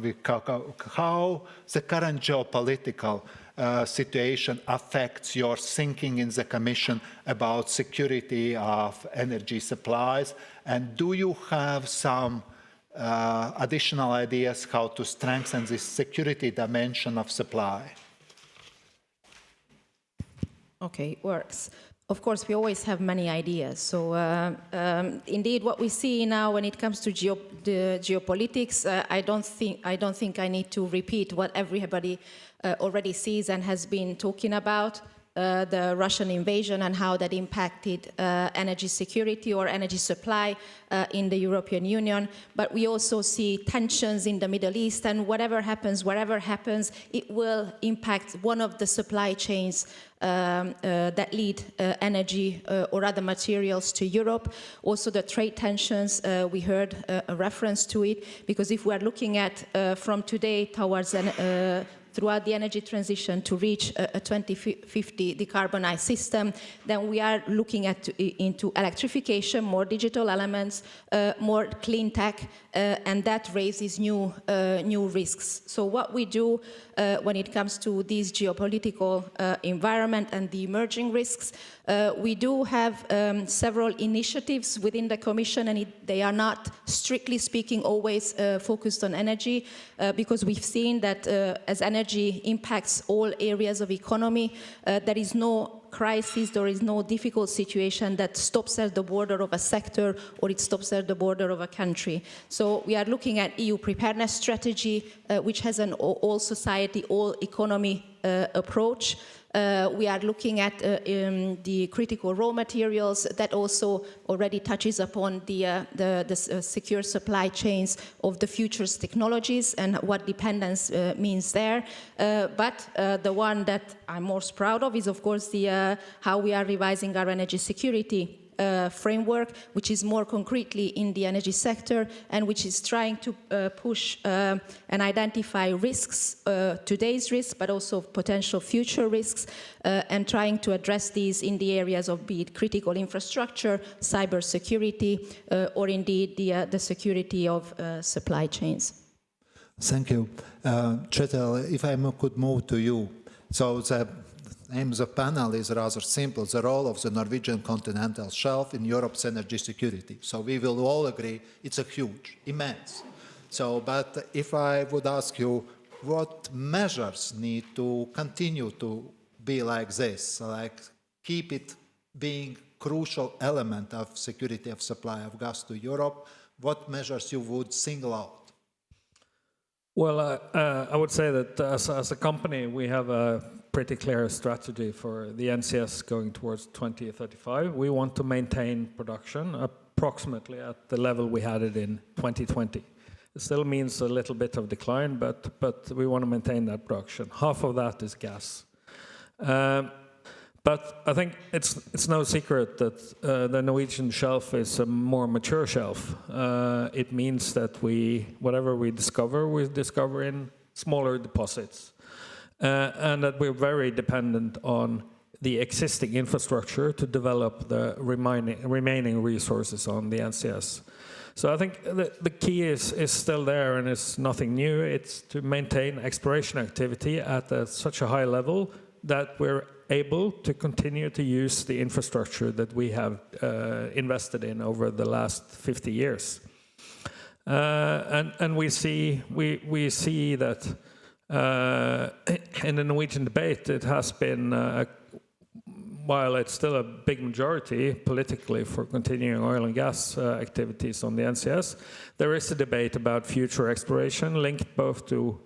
the current geopolitical situation affects your thinking in the Commission about security of energy supplies, and do you have some additional ideas how to strengthen this security dimension of supply? Okay, works. Of course, we always have many ideas. So indeed, what we see now when it comes to the geopolitics, I don't think I need to repeat what everybody already sees and has been talking about. The Russian invasion and how that impacted energy security or energy supply in the European Union. But we also see tensions in the Middle East, and whatever happens, wherever happens, it will impact one of the supply chains that lead energy or other materials to Europe. Also the trade tensions, we heard a reference to it, because if we are looking at from today towards throughout the energy transition to reach a 2050 decarbonized system, then we are looking into electrification, more digital elements, more clean tech, and that raises new risks. So what we do when it comes to this geopolitical environment and the emerging risks, we do have several initiatives within the Commission, and they are not, strictly speaking, always focused on energy, because we've seen that as energy impacts all areas of economy, there is no crisis, there is no difficult situation that stops at the border of a sector or it stops at the border of a country. So we are looking at EU preparedness strategy, which has an all society, all economy approach. We are looking at the critical raw materials that also already touches upon the secure supply chains of the future's technologies and what dependence means there. But the one that I'm most proud of is, of course, how we are revising our energy security framework, which is more concretely in the energy sector and which is trying to push and identify risks, today's risks, but also potential future risks, and trying to address these in the areas of be it critical infrastructure, cyber security, or indeed the security of supply chains. Thank you. Chetel, if I could move to you. So the name of the panel is rather simple, the role of the Norwegian continental shelf in Europe's energy security. So we will all agree it's a huge, immense. So, but if I would ask you, what measures need to continue to be like this, like keep it being crucial element of security of supply of gas to Europe, what measures you would single out? Well, I would say that as a company, we have a pretty clear strategy for the NCS going towards 2035. We want to maintain production approximately at the level we had it in 2020. It still means a little bit of decline, but we want to maintain that production. Half of that is gas. But I think it's no secret that the Norwegian shelf is a more mature shelf. It means that whatever we discover in smaller deposits. And that we're very dependent on the existing infrastructure to develop the remaining resources on the NCS. So I think the key is still there, and it's nothing new. It's to maintain exploration activity at such a high level that we're able to continue to use the infrastructure that we have invested in over the last 50 years. And we see that in the Norwegian debate, it has been, while it's still a big majority politically for continuing oil and gas activities on the NCS, there is a debate about future exploration linked both to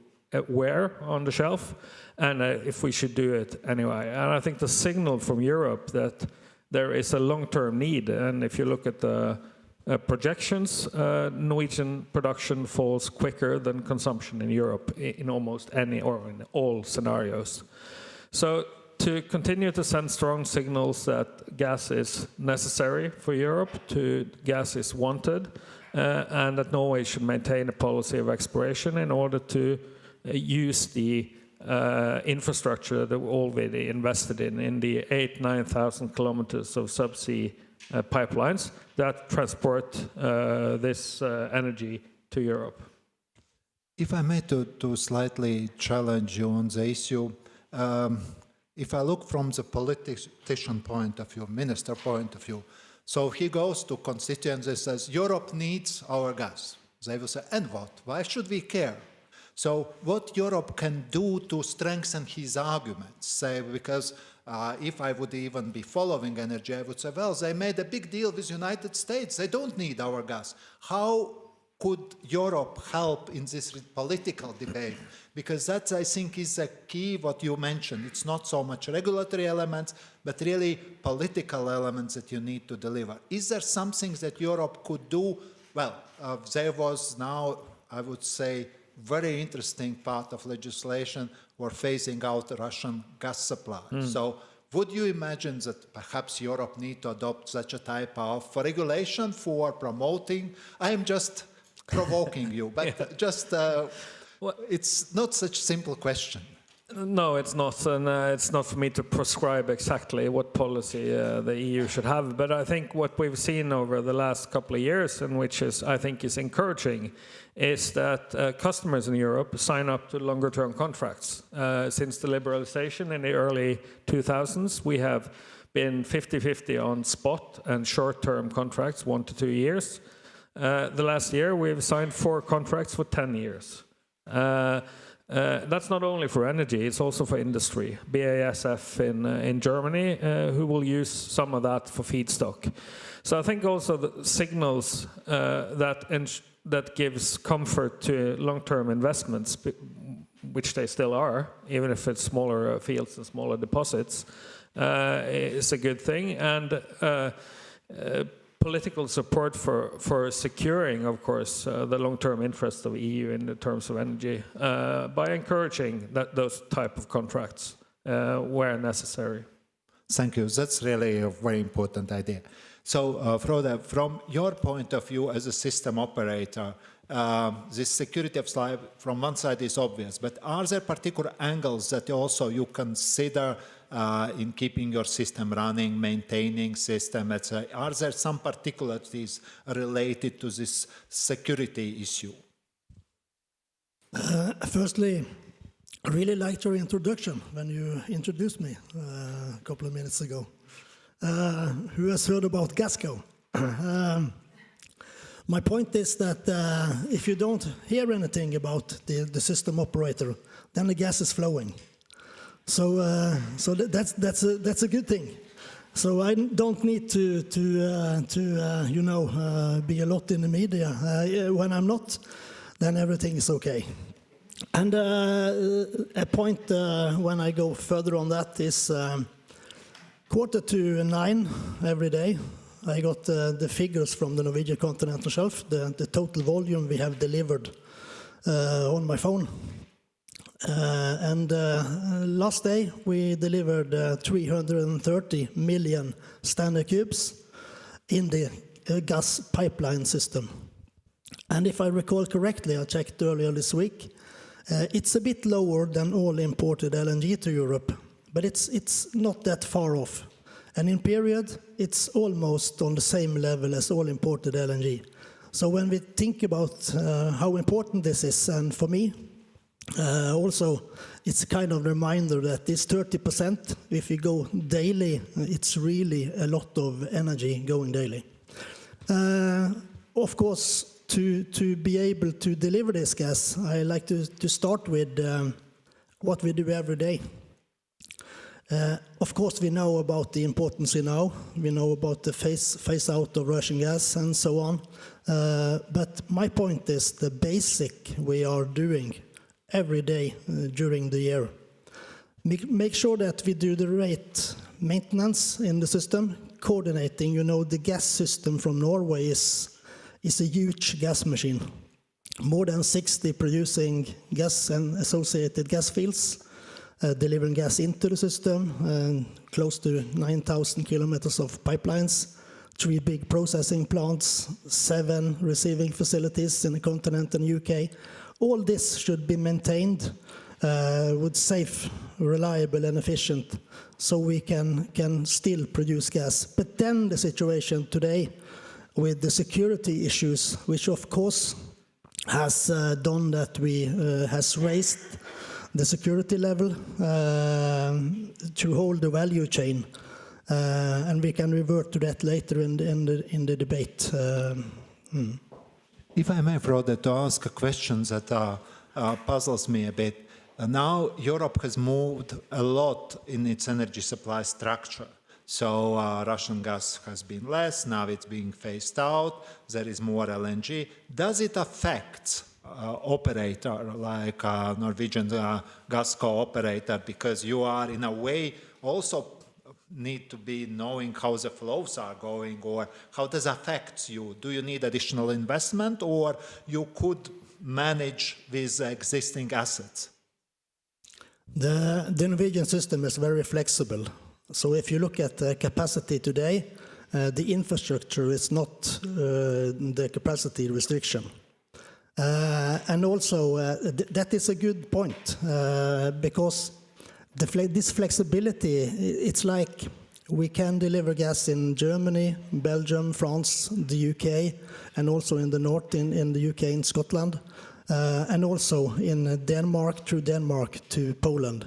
where on the shelf and if we should do it anyway. And I think the signal from Europe that there is a long-term need, and if you look at the projections, Norwegian production falls quicker than consumption in Europe in almost any or in all scenarios. So to continue to send strong signals that gas is necessary for Europe, gas is wanted, and that Norway should maintain a policy of exploration in order to use the infrastructure that we already invested in the 9,000 kilometers of subsea pipelines that transport this energy to Europe. If I may to slightly challenge you on the issue, if I look from the politician point of view, minister point of view, so he goes to constituents and says, Europe needs our gas. They will say, and what? Why should we care? So what Europe can do to strengthen his arguments, say, because if I would even be following energy, I would say, well, they made a big deal with the United States. They don't need our gas. How could Europe help in this political debate? Because that, I think, is a key, what you mentioned. It's not so much regulatory elements, but really political elements that you need to deliver. Is there something that Europe could do? Well, there was now, I would say, very interesting part of legislation were phasing out Russian gas supply. So would you imagine that perhaps Europe need to adopt such a type of regulation for promoting? I am just provoking you, but just, it's not such a simple question. No, it's not, and it's not for me to prescribe exactly what policy the EU should have. But I think what we've seen over the last couple of years, and which is, I think, is encouraging, is that customers in Europe sign up to longer-term contracts. Since the liberalization in the early 2000s, we have been 50-50 on spot and short-term contracts, 1 to 2 years. The last year, we've signed 4 contracts for 10 years. That's not only for energy, it's also for industry. BASF in Germany, who will use some of that for feedstock. So I think also the signals that gives comfort to long-term investments, which they still are, even if it's smaller fields and smaller deposits, is a good thing. And political support for securing, of course, the long-term interests of the EU in the terms of energy by encouraging those type of contracts where necessary. Thank you. That's really a very important idea. So, Frode, from your point of view as a system operator, this security of supply from one side is obvious, but are there particular angles that also you consider in keeping your system running, maintaining system, etc.? Are there some particularities related to this security issue? Firstly, I really liked your introduction when you introduced me a couple of minutes ago. Who has heard about Gasco? My point is that if you don't hear anything about the system operator, then the gas is flowing. So that's a good thing. So I don't need to be a lot in the media. When I'm not, then everything is okay. And a point when I go further on that is 8:45 every day. I got the figures from the Norwegian continental shelf, the total volume we have delivered on my phone. And last day we delivered 330 million standard cubes in the gas pipeline system. And if I recall correctly, I checked earlier this week, it's a bit lower than all imported LNG to Europe, but it's not that far off. And in period, it's almost on the same level as all imported LNG. So when we think about how important this is, and for me, Also, it's kind of a reminder that this 30%, if you go daily, it's really a lot of energy going daily. Of course, to be able to deliver this gas, I like to start with what we do every day. Of course, we know about the importance now. We know about the phase out of Russian gas and so on. But my point is the basic we are doing every day during the year. Make sure that we do the right maintenance in the system, coordinating. You know, the gas system from Norway is a huge gas machine. More than 60 producing gas and associated gas fields, delivering gas into the system, and close to 9,000 kilometers of pipelines, 3 big processing plants, 7 receiving facilities in the continent and UK. All this should be maintained with safe, reliable and efficient, so we can still produce gas. But then the situation today with the security issues, which of course has done that we has raised the security level to hold the value chain, and we can revert to that later in the debate. If I may, Frode, to ask a question that puzzles me a bit. Now Europe has moved a lot in its energy supply structure. So Russian gas has been less, now it's being phased out, there is more LNG. Does it affect operator like Norwegian gas co-operator, because you are in a way also need to be knowing how the flows are going, or how does it affect you? Do you need additional investment, or you could manage with existing assets? The Norwegian system is very flexible. So if you look at the capacity today, the infrastructure is not the capacity restriction. And also, that is a good point, because this flexibility, it's like we can deliver gas in Germany, Belgium, France, the UK, and also in the north, in the UK and Scotland, and also in Denmark, through Denmark to Poland.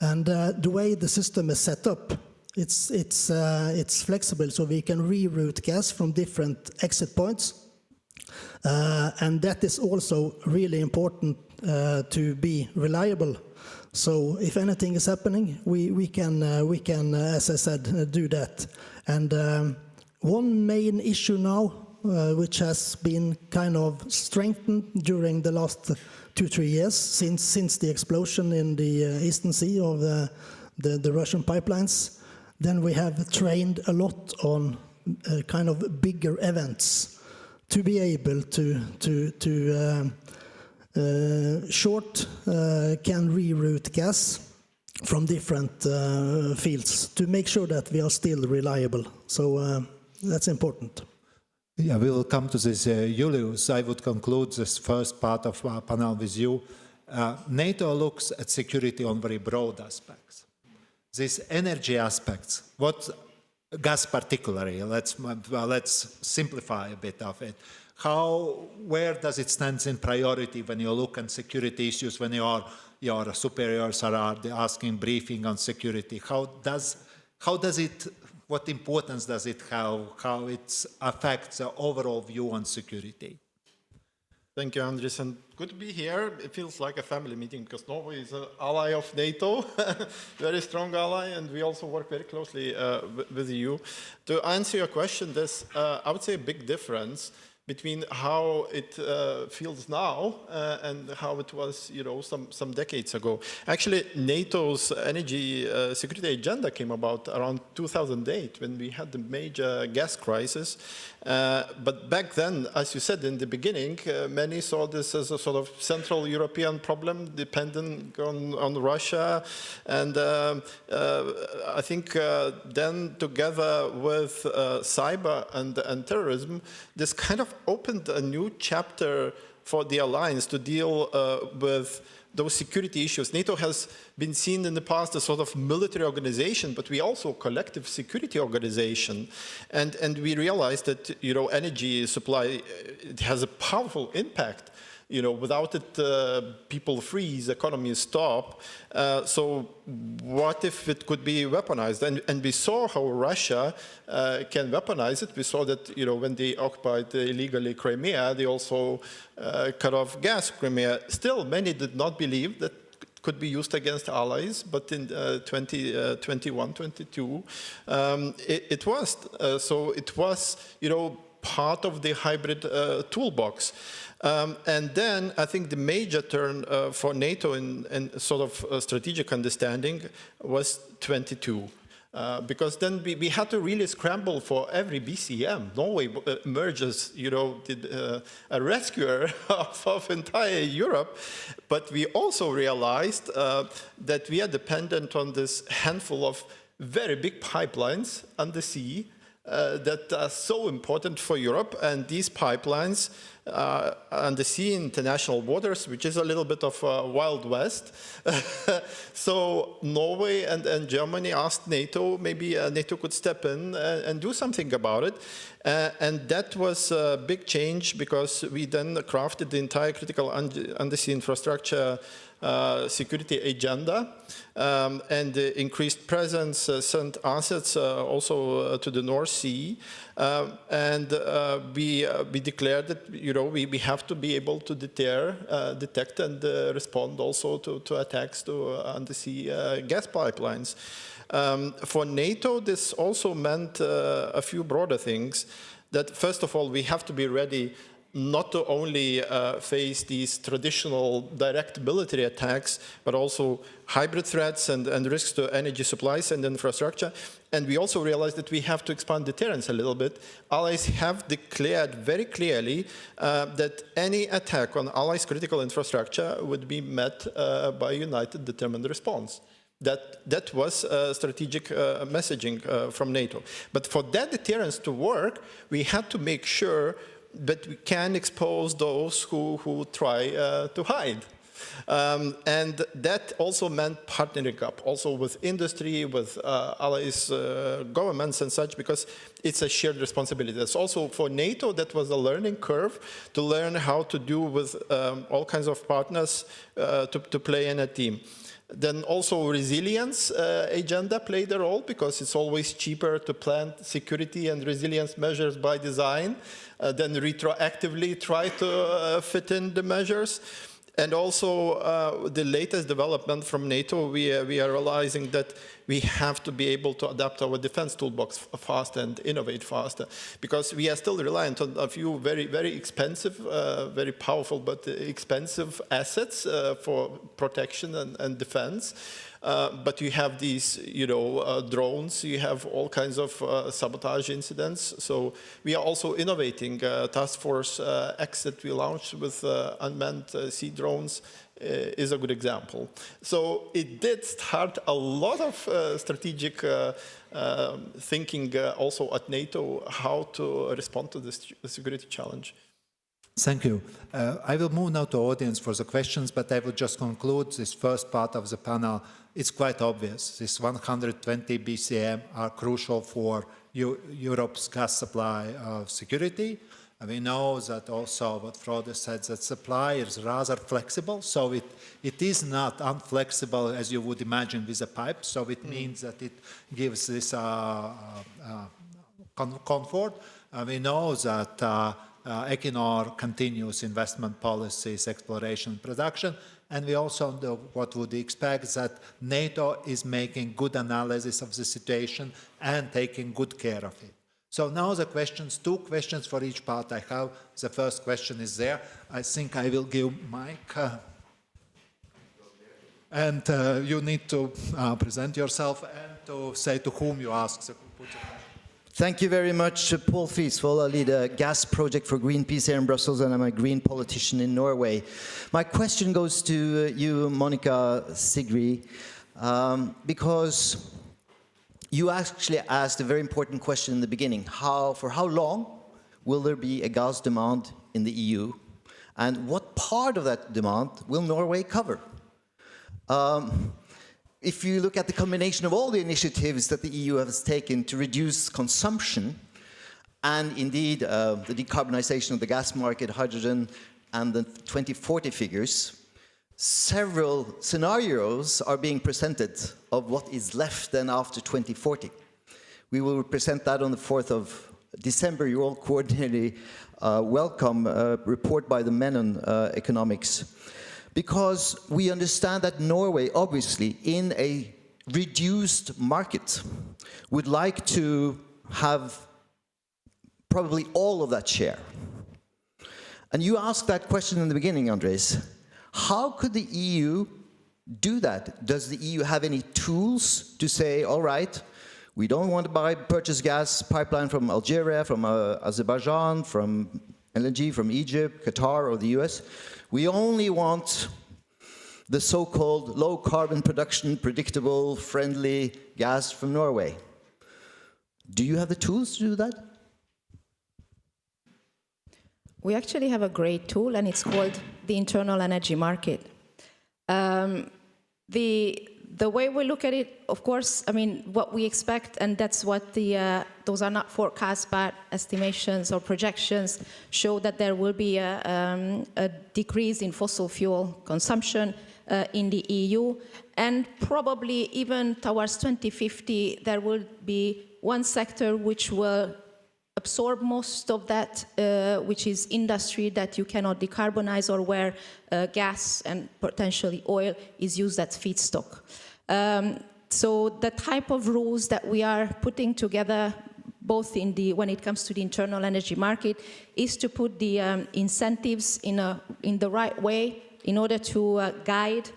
And the way the system is set up, it's flexible, so we can reroute gas from different exit points. And that is also really important to be reliable. So if anything is happening, we can, as I said, do that. And one main issue now, which has been kind of strengthened during the last 2-3 years, since the explosion in the Eastern Sea of the Russian pipelines, then we have trained a lot on kind of bigger events to be able to short can reroute gas from different fields to make sure that we are still reliable. So that's important. Yeah, we will come to this, Julius. I would conclude this first part of our panel with you. NATO looks at security on very broad aspects. These energy aspects, what gas particularly, let's simplify a bit of it. Where does it stand in priority when you look at security issues, when your superiors are asking briefing on security? How does it, what importance does it have, how it affects the overall view on security? Thank you, Andres, and good to be here. It feels like a family meeting because Norway is an ally of NATO, very strong ally, and we also work very closely with the EU. To answer your question, there's, I would say, a big difference between how it feels now and how it was, some decades ago. Actually, NATO's energy security agenda came about around 2008 when we had the major gas crisis. But back then, as you said in the beginning, many saw this as a sort of Central European problem dependent on Russia. And I think then together with cyber and terrorism, this kind of opened a new chapter for the alliance to deal with those security issues. NATO has been seen in the past as sort of military organization, but we also a collective security organization. And we realized that, energy supply, it has a powerful impact You know, without it, people freeze, economies stop. So what if it could be weaponized? And we saw how Russia can weaponize it. We saw that, you know, when they occupied illegally Crimea, they also cut off gas Crimea. Still, many did not believe that it could be used against allies, but in 2021, 22, it was. So it was, you know, part of the hybrid toolbox. And then I think the major turn for NATO in sort of strategic understanding was 22. Because then we had to really scramble for every BCM. Norway emerges, you know, a rescuer of entire Europe. But we also realized that we are dependent on this handful of very big pipelines under sea that are so important for Europe. And these pipelines under sea international waters, which is a little bit of a Wild West. So Norway and Germany asked NATO, maybe NATO could step in and do something about it. And that was a big change, because we then crafted the entire critical undersea infrastructure security agenda, and increased presence, sent assets also to the North Sea, and we declared that, you know, we have to be able to detect and respond also to attacks to undersea gas pipelines. For NATO, this also meant a few broader things. That first of all, we have to be ready not to only face these traditional direct military attacks, but also hybrid threats and risks to energy supplies and infrastructure. And we also realized that we have to expand deterrence a little bit. Allies have declared very clearly that any attack on allies' critical infrastructure would be met by a united, determined response. That was strategic messaging from NATO. But for that deterrence to work, we had to make sure that we can expose those who try to hide. And that also meant partnering up, also with industry, with allies, governments and such, because it's a shared responsibility. That's also for NATO, that was a learning curve to learn how to do with all kinds of partners to play in a team. Then also resilience agenda played a role, because it's always cheaper to plan security and resilience measures by design than retroactively try to fit in the measures. And also the latest development from NATO, we are realizing that we have to be able to adapt our defense toolbox faster and innovate faster, because we are still reliant on a few very, very expensive, very powerful but expensive assets for protection and defense. But you have these, you know, drones, you have all kinds of sabotage incidents. So we are also innovating. Task Force X that we launched with unmanned sea drones is a good example. So it did start a lot of strategic thinking also at NATO, how to respond to this security challenge. Thank you. I will move now to audience for the questions, but I will just conclude this first part of the panel. It's quite obvious. This 120 BCM are crucial for Europe's gas supply security. And we know that also what Frode said, that supply is rather flexible. So it is not unflexible as you would imagine with a pipe. So it means that it gives this comfort. We know that Equinor continues investment policies, exploration, production, and we also know what would expect, that NATO is making good analysis of the situation and taking good care of it. So now the questions, 2 questions for each part I have. The first question is there. I think I will give Mike. And you need to present yourself and to say to whom you ask. Thank you very much, Paul Frisvold. I lead a gas project for Greenpeace here in Brussels, and I'm a green politician in Norway. My question goes to you, Monica Sigri, because you actually asked a very important question in the beginning. For how long will there be a gas demand in the EU? And what part of that demand will Norway cover? If you look at the combination of all the initiatives that the EU has taken to reduce consumption, and indeed the decarbonization of the gas market, hydrogen, and the 2040 figures, several scenarios are being presented of what is left then after 2040. We will present that on the 4th of December. You're all cordially welcome. Report by the Menon Economics. Because we understand that Norway, obviously, in a reduced market, would like to have probably all of that share. And you asked that question in the beginning, Andres. How could the EU do that? Does the EU have any tools to say, all right, we don't want to purchase gas pipeline from Algeria, from Azerbaijan, from LNG, from Egypt, Qatar, or the US. We only want the so-called low-carbon production, predictable, friendly gas from Norway. Do you have the tools to do that? We actually have a great tool, and it's called the internal energy market. The way we look at it, of course, I mean, what we expect, and that's what those are not forecasts, but estimations or projections, show that there will be a decrease in fossil fuel consumption in the EU, and probably even towards 2050, there will be one sector which will absorb most of that, which is industry that you cannot decarbonize, or where gas and potentially oil is used as feedstock. So the type of rules that we are putting together, both when it comes to the internal energy market, is to put the incentives in the right way in order to guide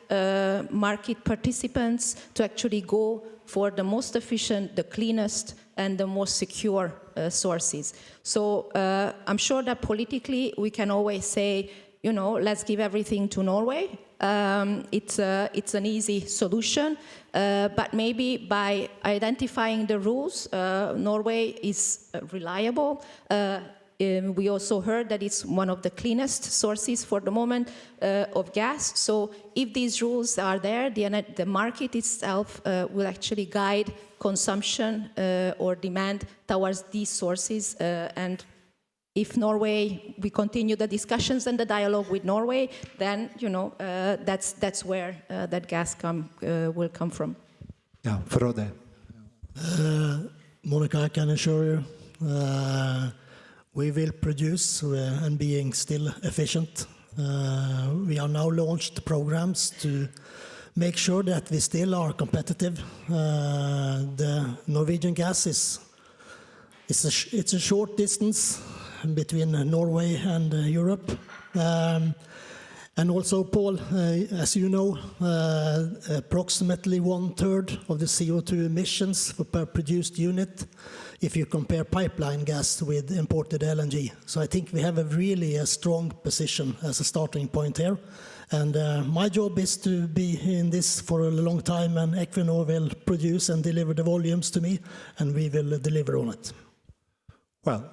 market participants to actually go for the most efficient, the cleanest, and the most secure sources. So I'm sure that politically we can always say, you know, let's give everything to Norway. It's an easy solution, but maybe by identifying the rules, Norway is reliable. We also heard that it's one of the cleanest sources for the moment of gas. So if these rules are there, the market itself will actually guide consumption or demand towards these sources. And if Norway, we continue the discussions and the dialogue with Norway, then, you know, that's where that gas will come from. Yeah, Frode. Monica, I can assure you, we will produce and being still efficient. We are now launched programs to make sure that we still are competitive. The Norwegian gas it's a short distance between Norway and Europe. And also, Paul, as you know, approximately 1/3 of the CO2 emissions per produced unit if you compare pipeline gas with imported LNG. So I think we have a strong position as a starting point here. And my job is to be in this for a long time, and Equinor will produce and deliver the volumes to me, and we will deliver on it. Well,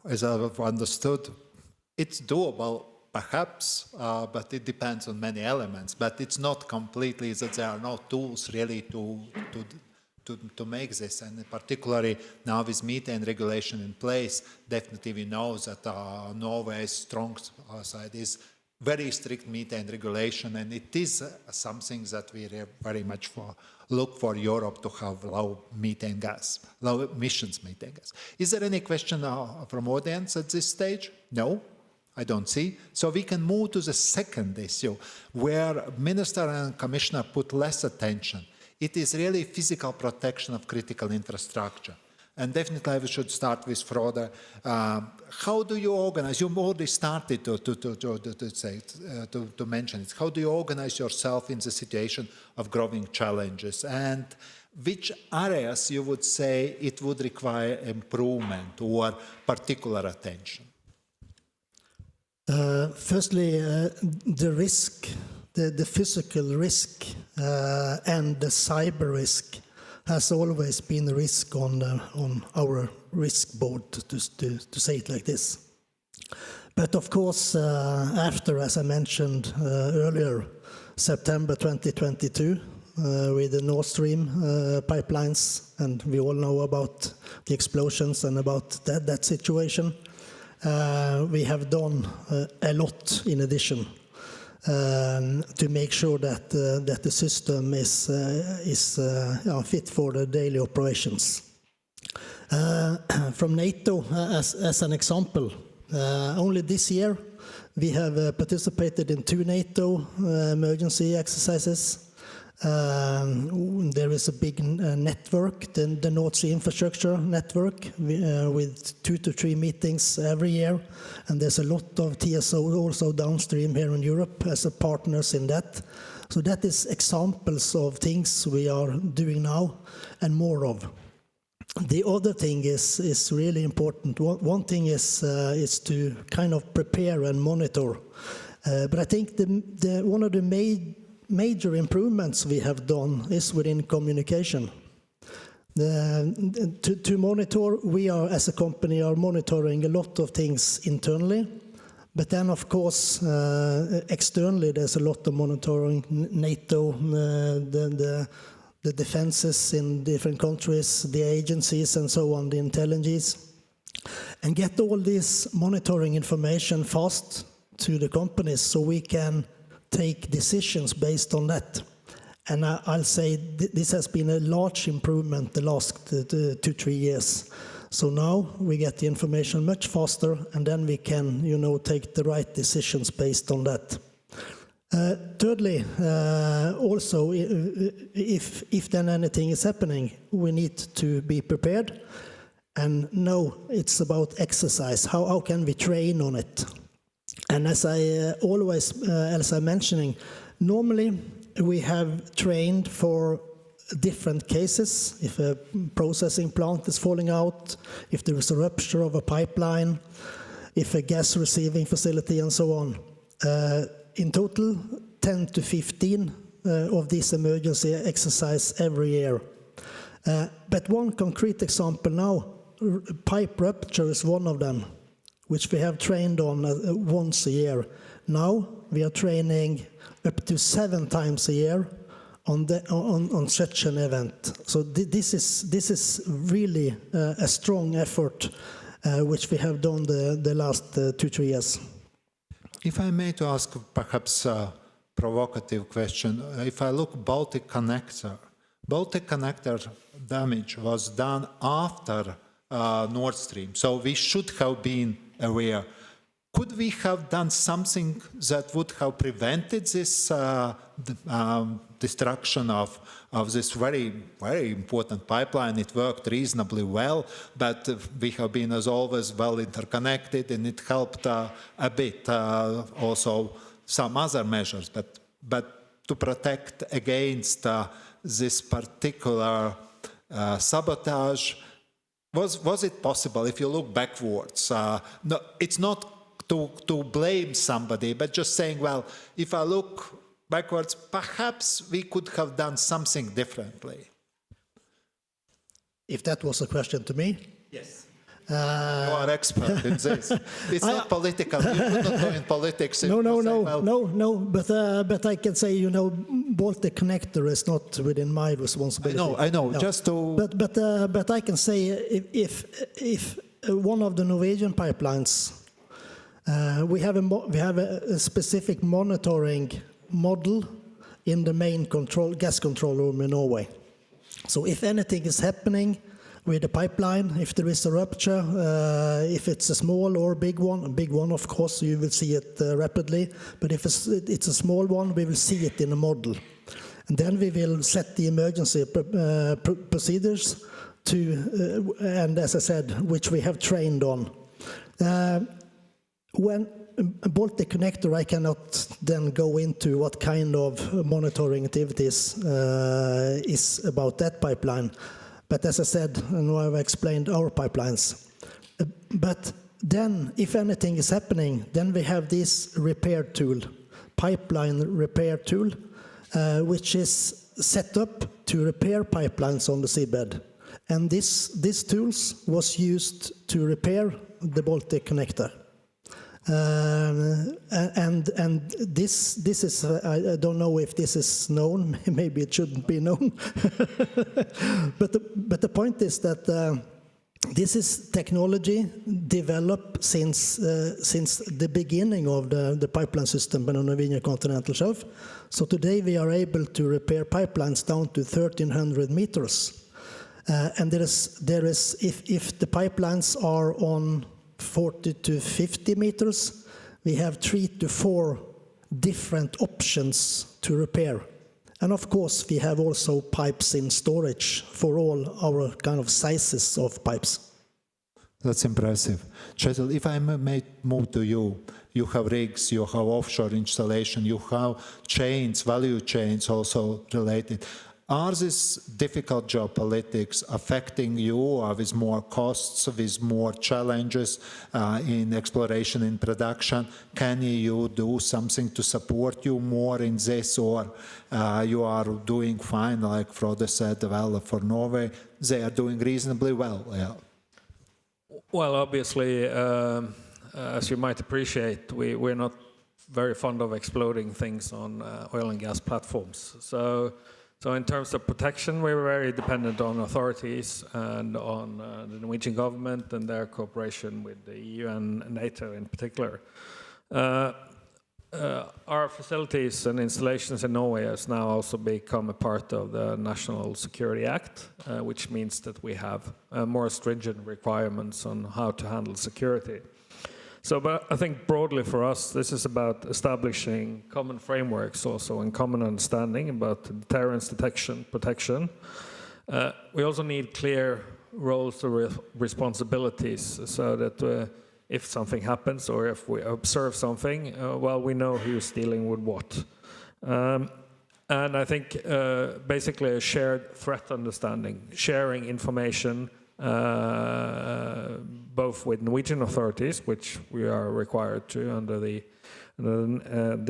as I've understood, it's doable, perhaps, but it depends on many elements. But it's not completely that there are no tools really to make this, and particularly now with methane regulation in place, definitely we know that Norway's strong side is very strict methane regulation, and it is something that we very much look for Europe to have low emissions methane gas. Is there any question from audience at this stage? No, I don't see. So we can move to the second issue, where Minister and Commissioner put less attention. It is really physical protection of critical infrastructure. And definitely we should start with Frode. How do you organize? You've already started to mention it. How do you organize yourself in the situation of growing challenges? And which areas you would say it would require improvement or particular attention? Firstly, the risk, the physical risk and the cyber risk has always been a risk on our risk board, to say it like this. But of course, after, as I mentioned earlier, September 2022, with the Nord Stream pipelines, and we all know about the explosions and about that situation, we have done a lot in addition to make sure that that the system is fit for the daily operations. From NATO, as an example, only this year we have participated in 2 NATO emergency exercises. There is a big network, the North Sea Infrastructure Network, with 2 to 3 meetings every year, and there's a lot of TSO also downstream here in Europe as a partners in that. So that is examples of things we are doing now and more of. The other thing is really important. One thing is to kind of prepare and monitor, but I think one of the major improvements we have done is within communication. To monitor, we are, as a company, are monitoring a lot of things internally, but then of course externally there's a lot of monitoring. NATO, the defenses in different countries, the agencies and so on, the intelligence, and get all this monitoring information fast to the companies so we can take decisions based on that. And I'll say this has been a large improvement the last 2-3 years. So now we get the information much faster, and then we can, take the right decisions based on that. Thirdly, also, if then anything is happening, we need to be prepared. And now it's about exercise. How can we train on it? And as I'm mentioning, normally we have trained for different cases. If a processing plant is falling out, if there is a rupture of a pipeline, if a gas receiving facility, and so on. In total, 10 to 15 of these emergency exercises every year. But one concrete example now, pipe rupture is one of them, which we have trained on once a year. Now we are training up to 7 times a year on such an event. So this is really a strong effort which we have done the last 2-3 years. If I may to ask perhaps a provocative question, if I look Baltic Connector damage was done after Nord Stream, so we should have been aware. Could we have done something that would have prevented this destruction of this very, very important pipeline? It worked reasonably well, but we have been, as always, well interconnected, and it helped a bit. Also, some other measures, but to protect against this particular sabotage, was it possible? If you look backwards, no, it's not to blame somebody, but just saying, well, if I look backwards, perhaps we could have done something differently. If that was a question to me? Yes. You are expert in this. It's not political. You could not go in politics. No. But I can say, Baltic Connector is not within my responsibility. I know. No. Just to. But I can say if one of the Norwegian pipelines, we have a specific monitoring model in the main gas control room in Norway. So if anything is happening with the pipeline, if there is a rupture, if it's a small or big one, of course, you will see it rapidly. But if it's a small one, we will see it in a model. And then we will set the emergency procedures and as I said, which we have trained on. When a Baltic Connector, I cannot then go into what kind of monitoring activities is about that pipeline. But as I said, and I've explained our pipelines. But then, if anything is happening, then we have this repair tool, pipeline repair tool, which is set up to repair pipelines on the seabed. And this tools was used to repair the Baltic Connector. And this is, I don't know if this is known, maybe it shouldn't be known. but the point is that This is technology developed since the beginning of the pipeline system on the Norwegian continental shelf. So today we are able to repair pipelines down to 1,300 meters. And there is if the pipelines are on 40 to 50 meters, we have 3 to 4 different options to repair. And of course, we have also pipes in storage for all our kind of sizes of pipes. That's impressive. Kjetil, if I may move to you, you have rigs, you have offshore installation, you have chains, value chains also related. Are these difficult geopolitics affecting you with more costs, with more challenges in exploration and production? Can you do something to support you more in this, or you are doing fine, like Frode said, well, for Norway, they are doing reasonably well? Yeah. Well, obviously, as you might appreciate, we're not very fond of exploding things on oil and gas platforms. So in terms of protection, we're very dependent on authorities and on the Norwegian government and their cooperation with the EU and NATO in particular. Our facilities and installations in Norway has now also become a part of the National Security Act, which means that we have more stringent requirements on how to handle security. So, but I think broadly for us, this is about establishing common frameworks also and common understanding about deterrence, detection, protection. We also need clear roles or responsibilities so that if something happens or if we observe something, well, we know who's dealing with what. And I think basically a shared threat understanding, sharing information, both with Norwegian authorities, which we are required to under the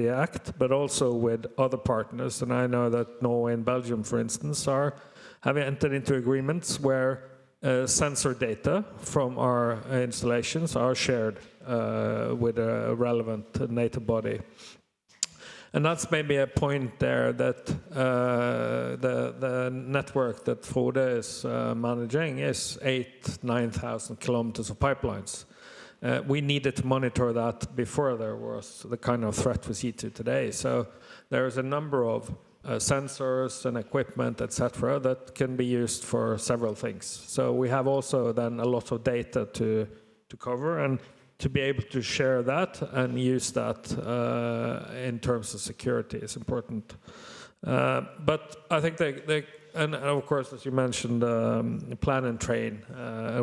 Act, but also with other partners. And I know that Norway and Belgium, for instance, have entered into agreements where sensor data from our installations are shared with a relevant NATO body. And that's maybe a point there that the network that Frode is managing is 8,000–9,000 kilometers of pipelines. We needed to monitor that before there was the kind of threat we see today. So there's a number of sensors and equipment, etc., that can be used for several things. So we have also then a lot of data to cover, and to be able to share that and use that in terms of security is important. But I think and of course, as you mentioned, plan and train.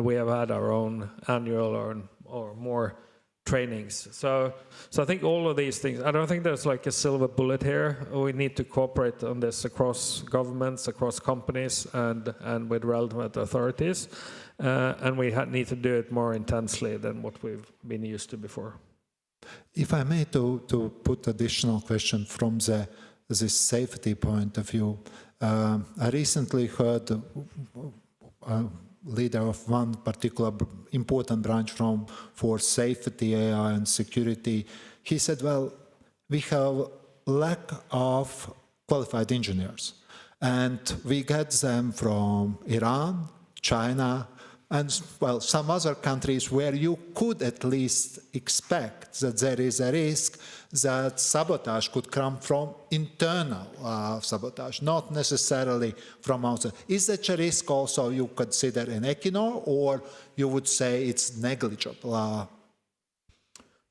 We have had our own annual or more trainings. So I think all of these things, I don't think there's like a silver bullet here. We need to cooperate on this across governments, across companies, and with relevant authorities. And we need to do it more intensely than what we've been used to before. If I may to put additional question from the safety point of view, I recently heard leader of one particular important branch for safety, AI and security. He said, well, we have lack of qualified engineers, and we get them from Iran, China, and well, some other countries where you could at least expect that there is a risk that sabotage could come from internal sabotage, not necessarily from outside. Is that a risk also you consider in Equinor, or you would say it's negligible?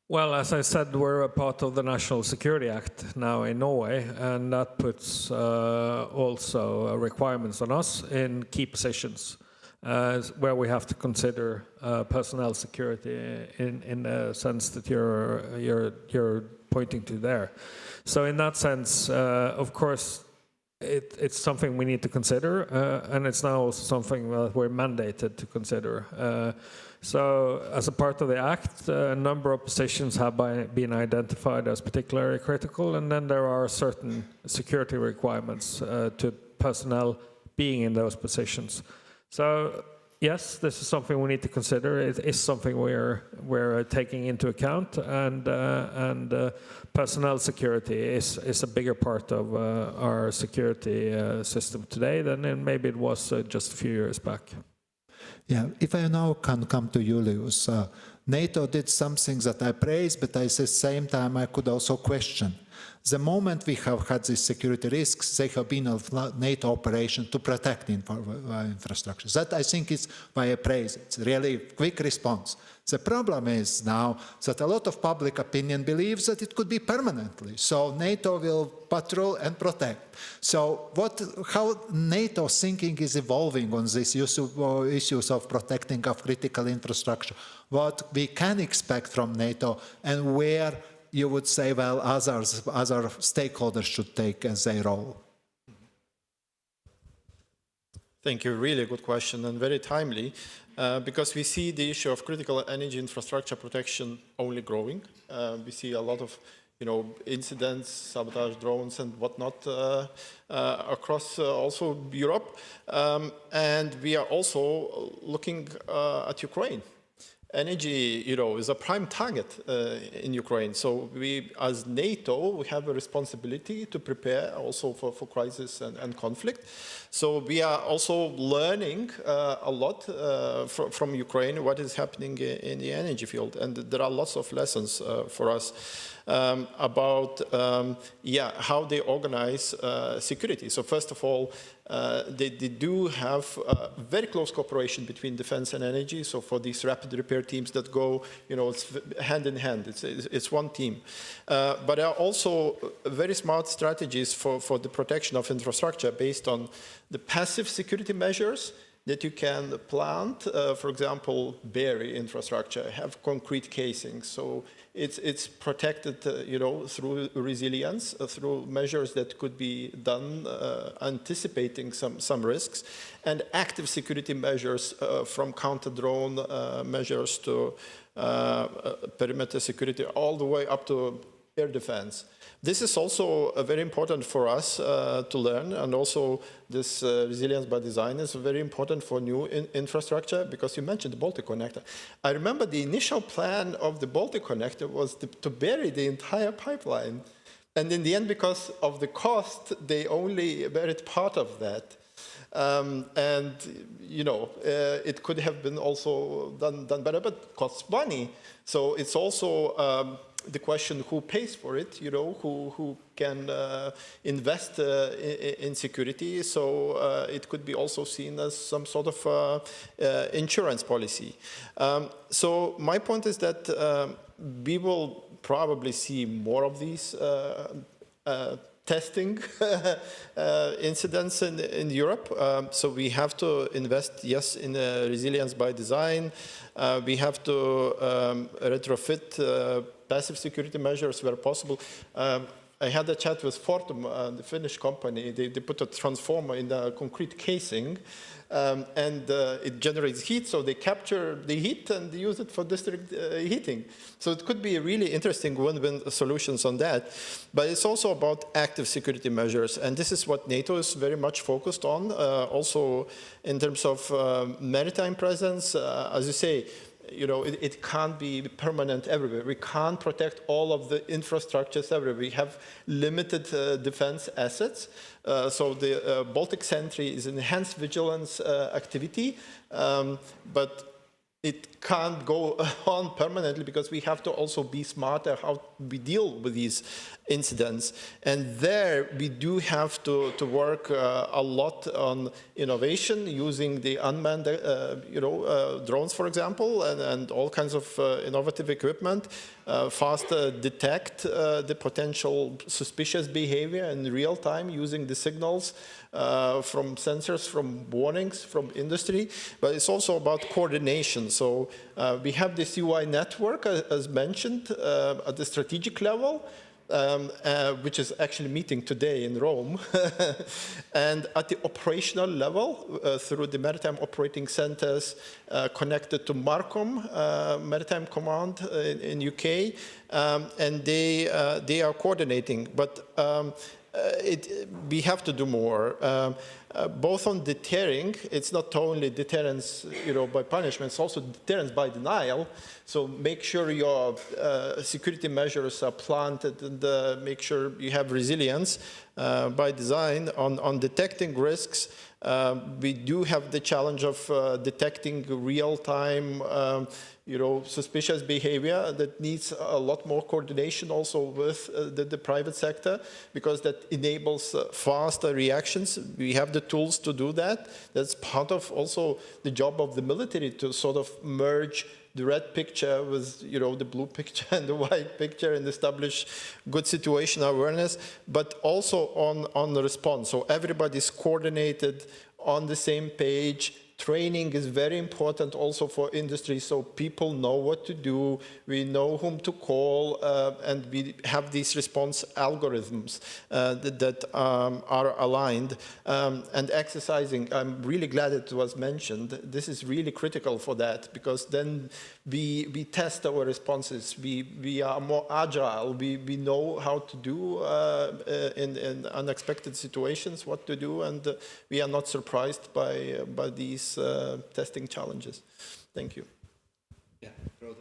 Well, as I said, we're a part of the National Security Act now in Norway, and that puts also requirements on us in key positions. Where we have to consider personnel security in the sense that you're pointing to there. So in that sense, of course, it's something we need to consider, and it's now also something that we're mandated to consider. So as a part of the Act, a number of positions have been identified as particularly critical, and then there are certain security requirements to personnel being in those positions. So yes, this is something we need to consider. It is something we're taking into account, and personnel security is a bigger part of our security system today than maybe it was just a few years back. Yeah, if I now can come to Julius, NATO did some things that I praise, but at the same time I could also question. The moment we have had these security risks, they have been of NATO operation to protect infrastructure. That I think is why I praise it. It's really quick response. The problem is now that a lot of public opinion believes that it could be permanently. So NATO will patrol and protect. So how NATO thinking is evolving on these issues of protecting of critical infrastructure, what we can expect from NATO, and where you would say, well, other stakeholders should take their role? Thank you. Really good question and very timely, because we see the issue of critical energy infrastructure protection only growing. We see a lot of incidents, sabotage drones and whatnot across also Europe. And we are also looking at Ukraine. Energy, is a prime target in Ukraine. So we, as NATO, we have a responsibility to prepare also for crisis and conflict. So we are also learning a lot from Ukraine, what is happening in the energy field. And there are lots of lessons for us about how they organize security. So first of all, they do have very close cooperation between defense and energy. So for these rapid repair teams that go, it's hand in hand. It's one team. But there are also very smart strategies for the protection of infrastructure based on the passive security measures that you can plant. For example, bury infrastructure, have concrete casings. So it's protected, through resilience, through measures that could be done anticipating some risks, and active security measures from counter-drone measures to perimeter security, all the way up to air defense. This is also very important for us to learn, and also this resilience by design is very important for new infrastructure, because you mentioned the Baltic Connector. I remember the initial plan of the Baltic Connector was to bury the entire pipeline. And in the end, because of the cost, they only buried part of that. It could have been also done better, but costs money. So it's also the question who pays for it, who can invest in security. So it could be also seen as some sort of insurance policy. So my point is that we will probably see more of these testing incidents in Europe. So we have to invest, yes, in resilience by design. We have to retrofit passive security measures where possible. I had a chat with Fortum, the Finnish company. They put a transformer in a concrete casing, and it generates heat, so they capture the heat and use it for district heating. So it could be really interesting win-win solutions on that. But it's also about active security measures, and this is what NATO is very much focused on, also in terms of maritime presence. As you say, it can't be permanent everywhere. We can't protect all of the infrastructures everywhere. We have limited defense assets. So the Baltic Sentry is an enhanced vigilance activity, but it can't go on permanently, because we have to also be smarter how we deal with these incidents. And there we do have to work a lot on innovation, using the unmanned drones, for example, and all kinds of innovative equipment, faster detect the potential suspicious behavior in real time, using the signals from sensors, from warnings from industry. But it's also about coordination. So we have this UI network, as mentioned, at the strategic level, which is actually meeting today in Rome, and at the operational level, through the maritime operating centers connected to MARCOM, Maritime Command in UK, and they are coordinating. But we have to do more. both on deterring. It's not only deterrence, by punishment, it's also deterrence by denial. So make sure your security measures are planted and make sure you have resilience by design. On detecting risks, we do have the challenge of detecting real-time suspicious behavior that needs a lot more coordination also with the private sector, because that enables faster reactions. We have the tools to do that. That's part of also the job of the military, to sort of merge the red picture with the blue picture and the white picture and establish good situational awareness, but also on the response. So everybody's coordinated on the same page. Training is very important also for industry, so people know what to do, we know whom to call, and we have these response algorithms that are aligned. And exercising, I'm really glad it was mentioned. This is really critical for that, because then we test our responses, we are more agile, we know how to do in unexpected situations, what to do, and we are not surprised by these testing challenges. Thank you. Yeah, Frode.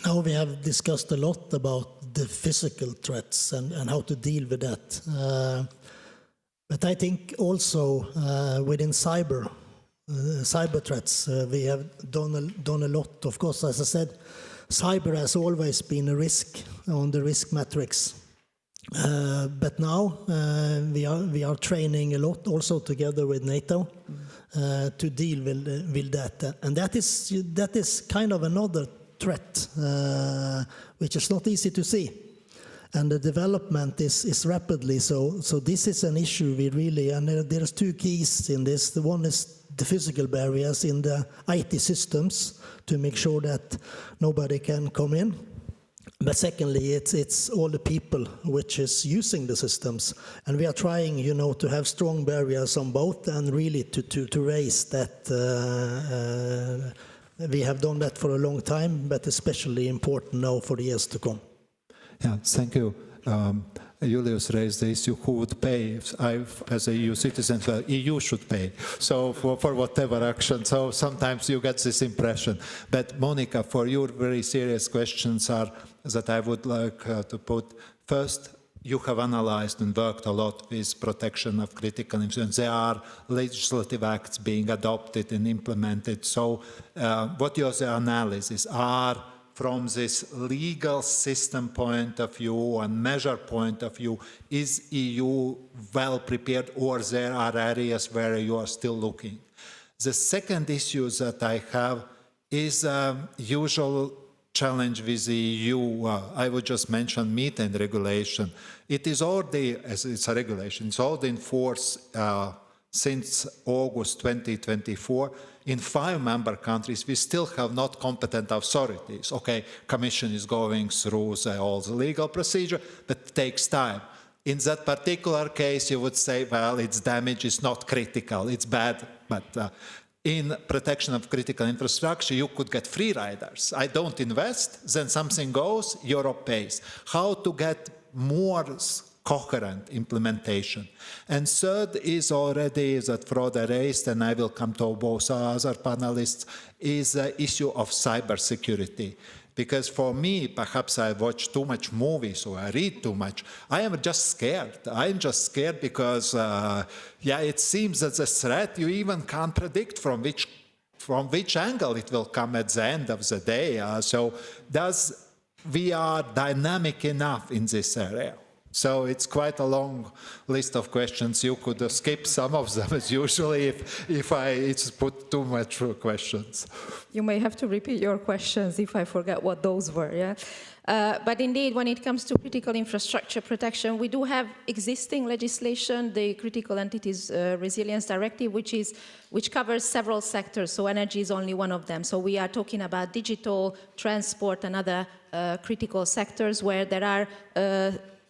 Now we have discussed a lot about the physical threats and how to deal with that. But I think also within cyber threats, we have done a lot. Of course, as I said, cyber has always been a risk on the risk matrix. But now we are training a lot also together with NATO to deal with that, and that is kind of another threat which is not easy to see, and the development is rapidly so this is an issue we really, and there's two keys in this. The one is the physical barriers in the IT systems to make sure that nobody can come in. But secondly, it's all the people which is using the systems, and we are trying, to have strong barriers on both, and really to raise that. We have done that for a long time, but especially important now for the years to come. Yeah, thank you. Julius raised the issue, who would pay? As a EU citizen, well, EU should pay. So for whatever action. So sometimes you get this impression. But Monica, for your very serious questions are that I would like to put. First, you have analyzed and worked a lot with protection of critical infrastructure. There are legislative acts being adopted and implemented. So what is your analysis? Are, from this legal system point of view and measure point of view, is EU well prepared, or there are areas where you are still looking? The second issue that I have is usual challenge with the EU. I would just mention methane regulation. It is already, as it's a regulation, it's already in force since August 2024. In 5 member countries, we still have not competent authorities. Okay, Commission is going through all the legal procedure, but it takes time. In that particular case, you would say, well, its damage is not critical, it's bad, but in protection of critical infrastructure, you could get free riders. I don't invest, then something goes, Europe pays. How to get more coherent implementation? And third is already that Frode raised, and I will come to both other panelists, is the issue of cybersecurity. Because for me, perhaps I watch too much movies or I read too much. I am just scared. I'm just scared because, it seems that the threat you even can't predict from which angle it will come at the end of the day. We are dynamic enough in this area? So it's quite a long list of questions. You could skip some of them, as usually, if I put too much questions. You may have to repeat your questions if I forget what those were, yeah? But indeed, when it comes to critical infrastructure protection, we do have existing legislation, the Critical Entities Resilience Directive, which covers several sectors, so energy is only one of them. So we are talking about digital, transport, and other critical sectors where there are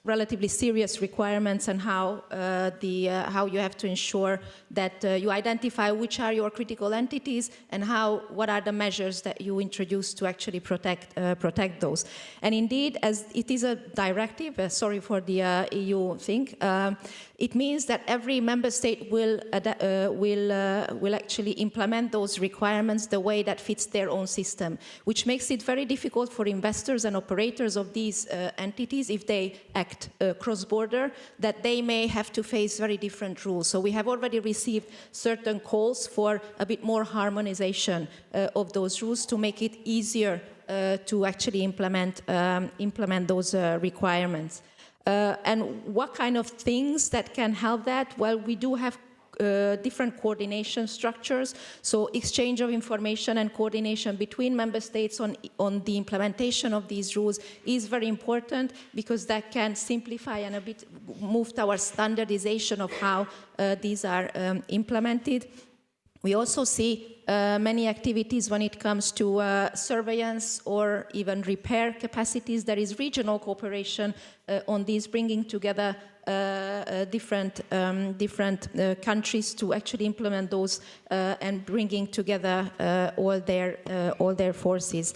relatively serious requirements and how you have to ensure that you identify which are your critical entities and what are the measures that you introduce to actually protect those. And indeed, as it is a directive, sorry for the EU thing, it means that every member state will actually implement those requirements the way that fits their own system, which makes it very difficult for investors and operators of these entities, if they act cross-border, that they may have to face very different rules. So we have already received certain calls for a bit more harmonization of those rules to make it easier to actually implement those requirements. And what kind of things that can help that? Well, we do have different coordination structures, so exchange of information and coordination between member states on the implementation of these rules is very important, because that can simplify and a bit move towards standardization of how these are implemented. We also see many activities when it comes to surveillance or even repair capacities. There is regional cooperation on these, bringing together different countries to actually implement those and bringing together all their forces.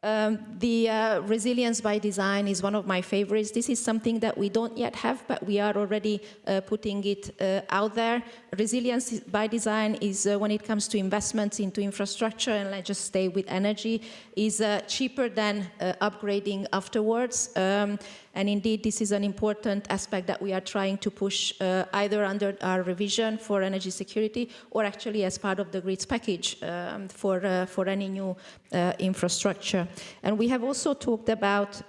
The resilience by design is one of my favorites. This is something that we don't yet have, but we are already putting it out there. Resilience by design is, when it comes to investments into infrastructure, and let's just stay with energy, is cheaper than upgrading afterwards. And indeed, this is an important aspect that we are trying to push either under our revision for energy security or actually as part of the grids package for any new infrastructure. And we have also talked about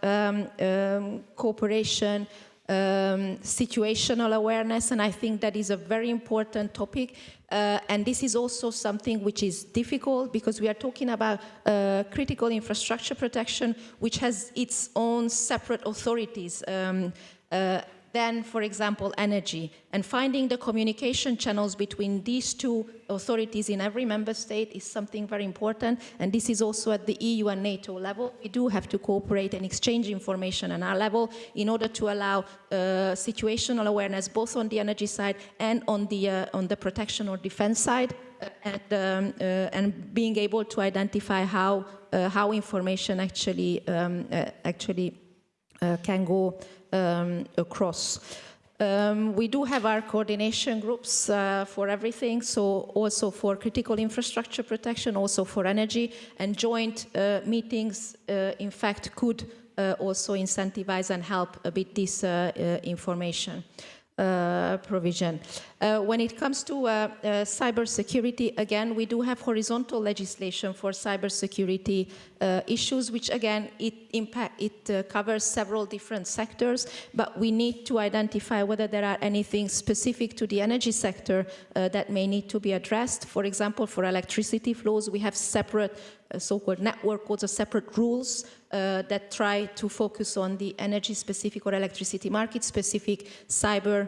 cooperation, situational awareness, and I think that is a very important topic. And this is also something which is difficult, because we are talking about critical infrastructure protection, which has its own separate authorities than, for example, energy. And finding the communication channels between these two authorities in every member state is something very important. And this is also at the EU and NATO level. We do have to cooperate and exchange information on our level in order to allow situational awareness, both on the energy side and on the protection or defense side, and being able to identify how information actually can go across. We do have our coordination groups for everything, so also for critical infrastructure protection, also for energy, and joint meetings, in fact, could also incentivize and help a bit this information provision. When it comes to cybersecurity, again, we do have horizontal legislation for cybersecurity issues, which again, it covers several different sectors, but we need to identify whether there are anything specific to the energy sector that may need to be addressed. For example, for electricity flows, we have separate so-called network codes or separate rules that try to focus on the energy-specific or electricity market-specific cyber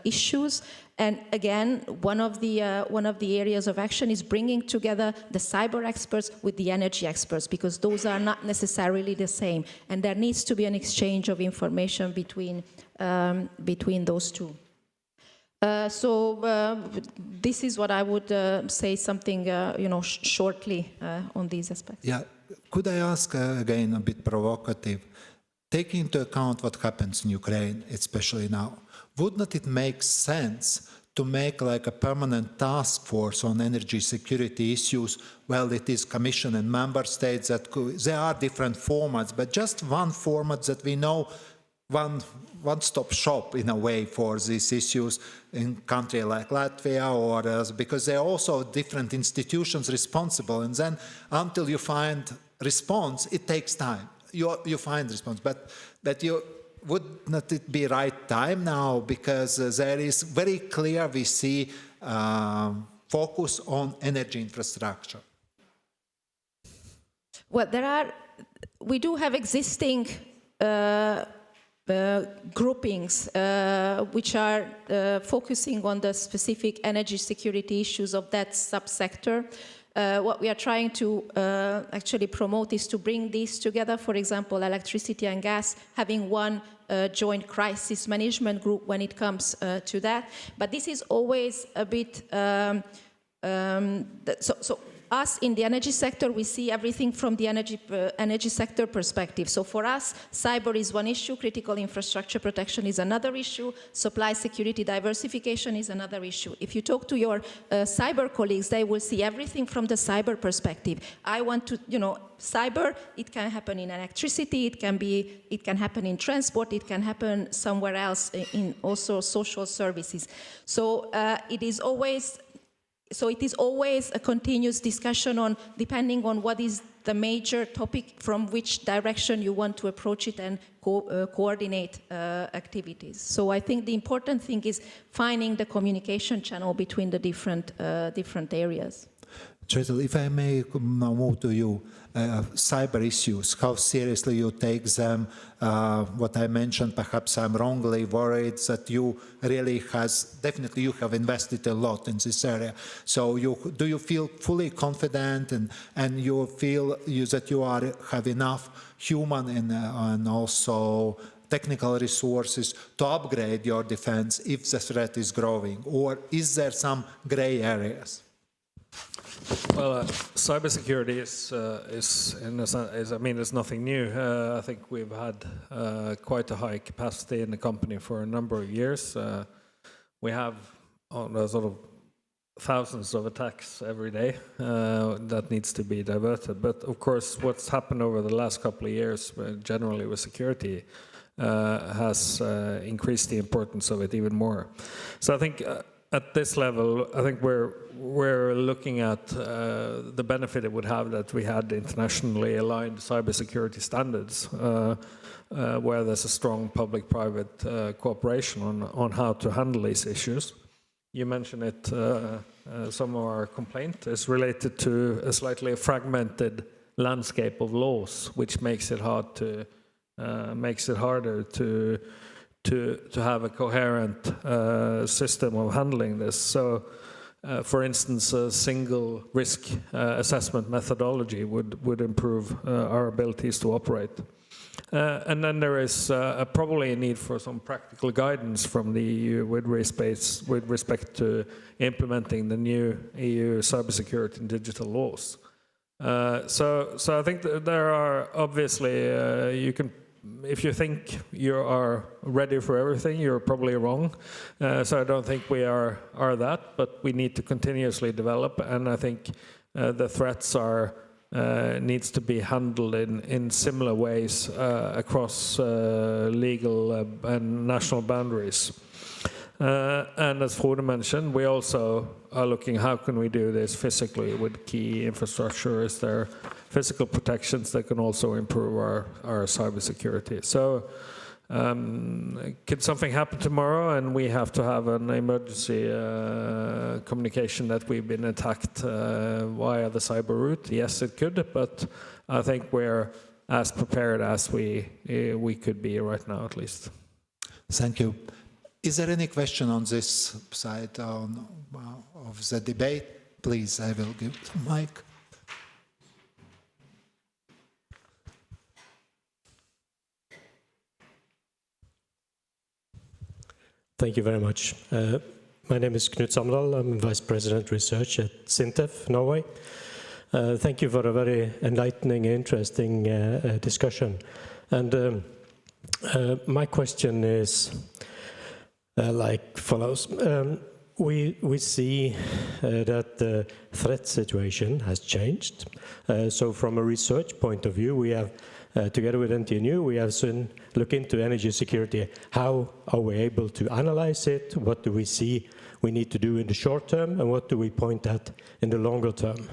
issues. And again, one of the areas of action is bringing together the cyber experts with the energy experts, because those are not necessarily the same, and there needs to be an exchange of information between those two. So this is what I would say, something shortly on these aspects. Yeah, could I ask again, a bit provocative, taking into account what happens in Ukraine, especially now, would not it make sense to make like a permanent task force on energy security issues? Well, it is Commission and member states that there are different formats, but just one format that we know, one-stop shop in a way for these issues in country like Latvia, or because there are also different institutions responsible, and then until you find response, it takes time. You find response, but that you would not it be right time now, because there is very clear we see focus on energy infrastructure. Well, we do have existing groupings which are focusing on the specific energy security issues of that subsector. What we are trying to actually promote is to bring these together, for example, electricity and gas, having one joint crisis management group when it comes to that. But this is always a bit, so us in the energy sector, we see everything from the energy sector perspective. So for us, cyber is one issue, critical infrastructure protection is another issue, supply security diversification is another issue. If you talk to your cyber colleagues, they will see everything from the cyber perspective. I want to, cyber, it can happen in electricity, it can happen in transport, it can happen somewhere else in also social services. So it is always a continuous discussion on, depending on what is the major topic, from which direction you want to approach it and coordinate activities. So I think the important thing is finding the communication channel between the different areas. Cheryl, if I may now move to you, cyber issues, how seriously you take them, what I mentioned, perhaps I'm wrongly worried that you really definitely you have invested a lot in this area. So do you feel fully confident and you feel that you have enough human and also technical resources to upgrade your defense if the threat is growing? Or is there some gray areas? Well, cybersecurity is nothing new. I think we've had quite a high capacity in the company for a number of years. We have sort of thousands of attacks every day that needs to be diverted. But of course, what's happened over the last couple of years, generally with security, has increased the importance of it even more. So I think at this level, I think we're looking at the benefit it would have that we had internationally aligned cybersecurity standards, where there's a strong public-private cooperation on how to handle these issues. You mentioned it, some of our complaint is related to a slightly fragmented landscape of laws, which makes it harder to have a coherent system of handling this. So, for instance, a single risk assessment methodology would improve our abilities to operate. And then there is probably a need for some practical guidance from the EU with respect to implementing the new EU cybersecurity and digital laws. So I think that there are obviously, if you think you are ready for everything, you're probably wrong. So I don't think we are that, but we need to continuously develop, and I think the threats needs to be handled in similar ways across legal and national boundaries. And as Frode mentioned, we also are looking how can we do this physically with key infrastructure. Is there physical protections that can also improve our cybersecurity? So could something happen tomorrow and we have to have an emergency communication that we've been attacked via the cyber route? Yes, it could, but I think we're as prepared as we could be right now, at least. Thank you. Is there any question on this side of the debate? Please, I will give the mic. Thank you very much. My name is Knut Samdal. I'm Vice President Research at SINTEF, Norway. Thank you for a very enlightening, interesting discussion. And my question is like follows. We see that the threat situation has changed. So from a research point of view, we have, together with NTNU, we have soon looked into energy security. How are we able to analyze it? What do we see we need to do in the short term? And what do we point at in the longer term?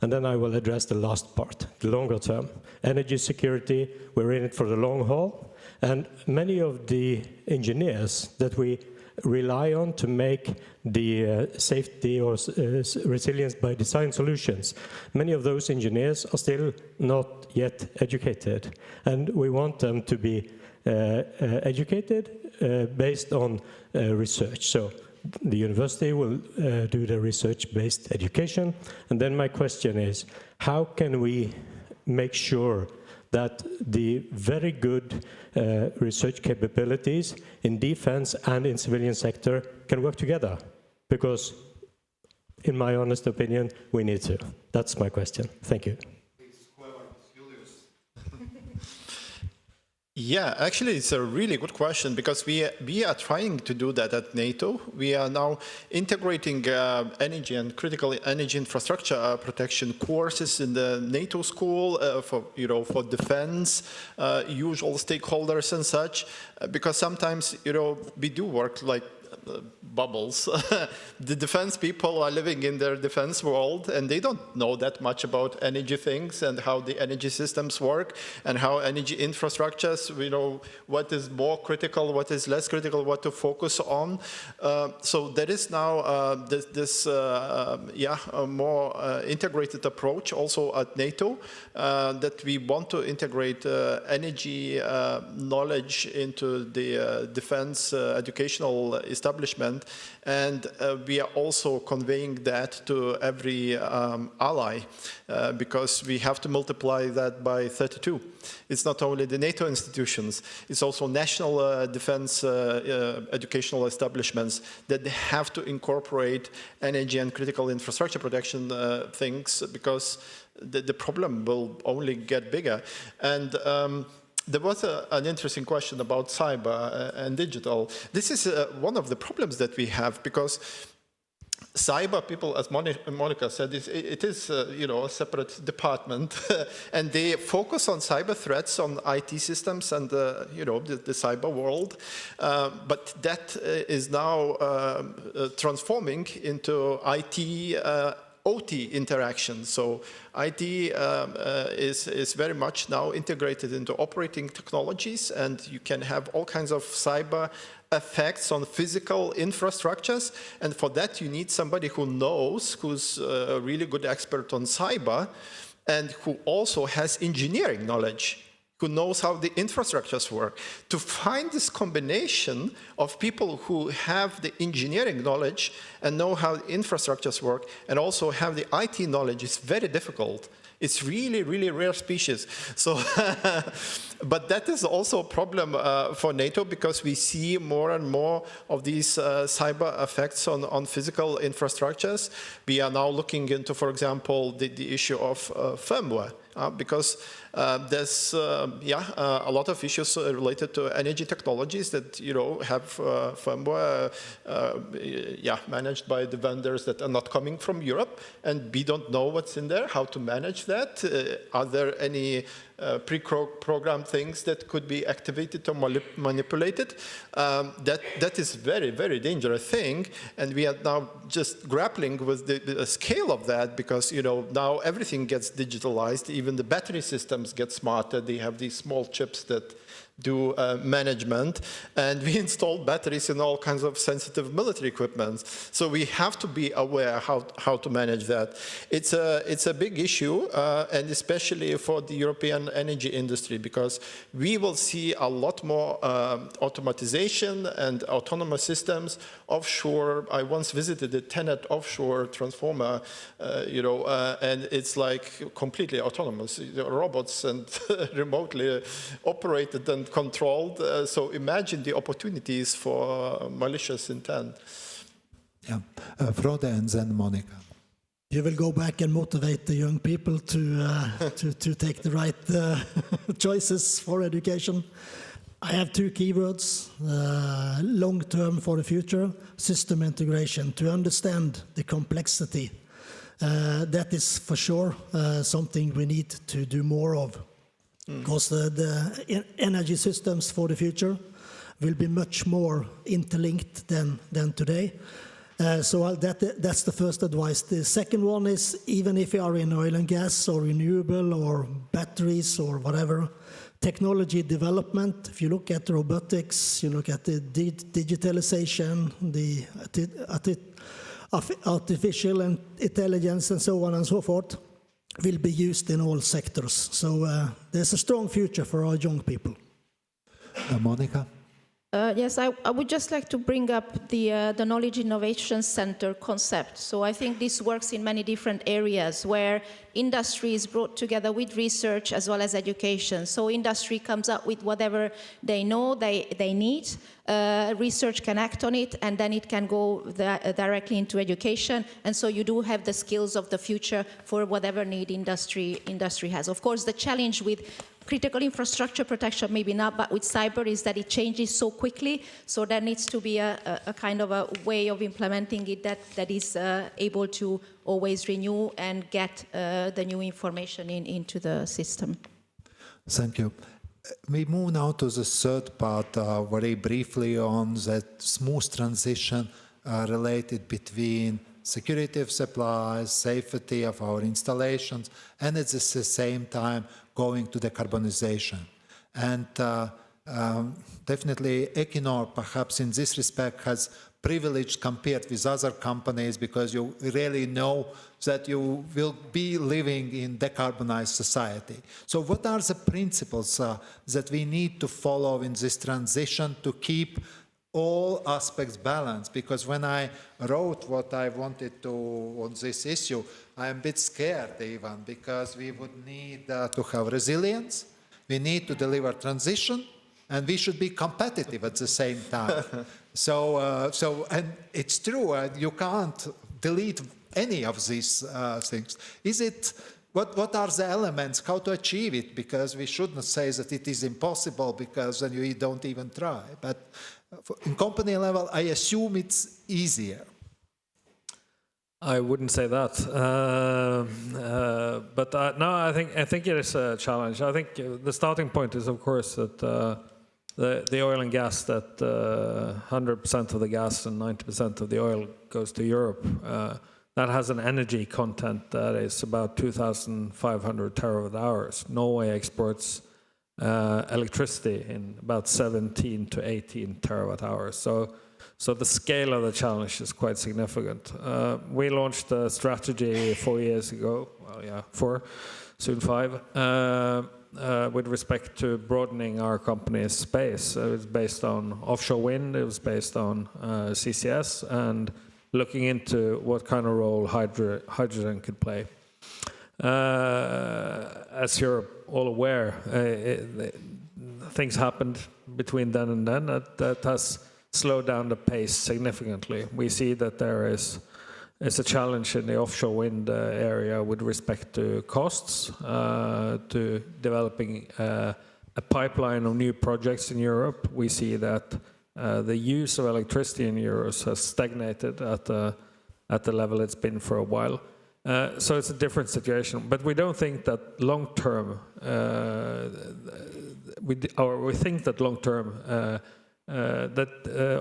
And then I will address the last part, the longer term. Energy security, we're in it for the long haul. And many of the engineers that we rely on to make the safety or resilience by design solutions, many of those engineers are still not yet educated. And we want them to be educated based on research. So the university will do the research-based education. And then my question is, how can we make sure that the very good research capabilities in defense and in civilian sector can work together? Because, in my honest opinion, we need to. That's my question. Thank you. Yeah, actually, it's a really good question because we are trying to do that at NATO. We are now integrating energy and critical energy infrastructure protection courses in the NATO school for defense, usual stakeholders and such. Because sometimes we do work like bubbles. The defense people are living in their defense world and they don't know that much about energy things and how the energy systems work and how energy infrastructures, what is more critical, what is less critical, what to focus on. So there is now this more integrated approach also at NATO that we want to integrate energy knowledge into the defense educational establishment, and we are also conveying that to every ally because we have to multiply that by 32. It's not only the NATO institutions, it's also national defense educational establishments that have to incorporate energy and critical infrastructure protection things because the problem will only get bigger. And there was an interesting question about cyber and digital. This is one of the problems that we have because cyber people, as Monica said, it is a separate department, and they focus on cyber threats on IT systems and the cyber world. But that is now transforming into IT OT interaction. So IT is very much now integrated into operating technologies, and you can have all kinds of cyber effects on physical infrastructures. And for that, you need somebody who knows, who's a really good expert on cyber, and who also has engineering knowledge, who knows how the infrastructures work. To find this combination of people who have the engineering knowledge and know how the infrastructures work and also have the IT knowledge is very difficult. It's really, really rare species. So, but that is also a problem for NATO because we see more and more of these cyber effects on physical infrastructures. We are now looking into, for example, the issue of firmware. Because there's a lot of issues related to energy technologies that have firmware managed by the vendors that are not coming from Europe, and we don't know what's in there, how to manage that. Are there any pre-programmed things that could be activated or manipulated? That is very, very dangerous thing, and we are now just grappling with the scale of that because now everything gets digitalized. Even the battery systems get smarter. They have these small chips that do management, and we install batteries in all kinds of sensitive military equipment. So we have to be aware how to manage that. It's a big issue, and especially for the European energy industry, because we will see a lot more automatization and autonomous systems offshore. I once visited the TenneT offshore transformer, and it's like completely autonomous. Robots and remotely operated and controlled. So imagine the opportunities for malicious intent. Yeah, Frode and then Monica. You will go back and motivate the young people to take the right choices for education. I have two keywords, long-term for the future, system integration, to understand the complexity. That is for sure something we need to do more of. Because the energy systems for the future will be much more interlinked than today. So that's the first advice. The second one is, even if you are in oil and gas or renewable or batteries or whatever, technology development, if you look at robotics, you look at the digitalization, the artificial intelligence and so on and so forth, will be used in all sectors. So there's a strong future for our young people. Monica? Yes, I would just like to bring up the Knowledge Innovation Center concept. So I think this works in many different areas where industry is brought together with research as well as education. So industry comes up with whatever they know they need, research can act on it, and then it can go directly into education. And so you do have the skills of the future for whatever need industry has. Of course, the challenge with critical infrastructure protection, maybe not, but with cyber is that it changes so quickly. So there needs to be a kind of a way of implementing it that is able to always renew and get the new information into the system. Thank you. We move now to the third part, very briefly on that smooth transition related between security of supplies, safety of our installations, and at the same time going to decarbonization. And definitely Equinor, perhaps in this respect, has privilege compared with other companies because you really know that you will be living in decarbonized society. So what are the principles that we need to follow in this transition to keep all aspects balanced? Because when I wrote what I wanted to on this issue, I'm a bit scared even, because we would need to have resilience, we need to deliver transition, and we should be competitive at the same time. And it's true, you can't delete any of these things. What are the elements, how to achieve it? Because we shouldn't say that it is impossible, because then you don't even try. But in company level, I assume it's easier. I wouldn't say that, but no, I think it is a challenge. I think the starting point is, of course, that the oil and gas, that 100% of the gas and 90% of the oil goes to Europe. That has an energy content that is about 2,500 terawatt hours. Norway exports electricity in about 17 to 18 terawatt hours. So the scale of the challenge is quite significant. We launched a strategy 4 years ago, well, yeah, 4, soon 5, with respect to broadening our company's space. It was based on offshore wind, it was based on CCS, and looking into what kind of role hydrogen could play. As you're all aware, things happened between then and then that has slowed down the pace significantly. We see that there is a challenge in the offshore wind area with respect to costs, to developing a pipeline of new projects in Europe. We see that the use of electricity in Europe has stagnated at the level it's been for a while. So it's a different situation, but we don't think that long term. We think that long term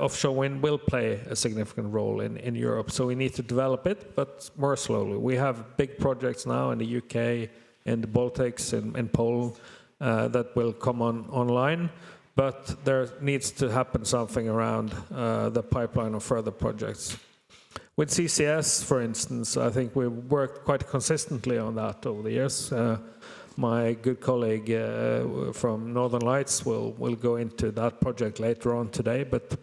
offshore wind will play a significant role in Europe. So we need to develop it, but more slowly. We have big projects now in the UK, in the Baltics, in Poland that will come online. But there needs to happen something around the pipeline of further projects. With CCS, for instance, I think we've worked quite consistently on that over the years. My good colleague from Northern Lights will go into that project later on today, but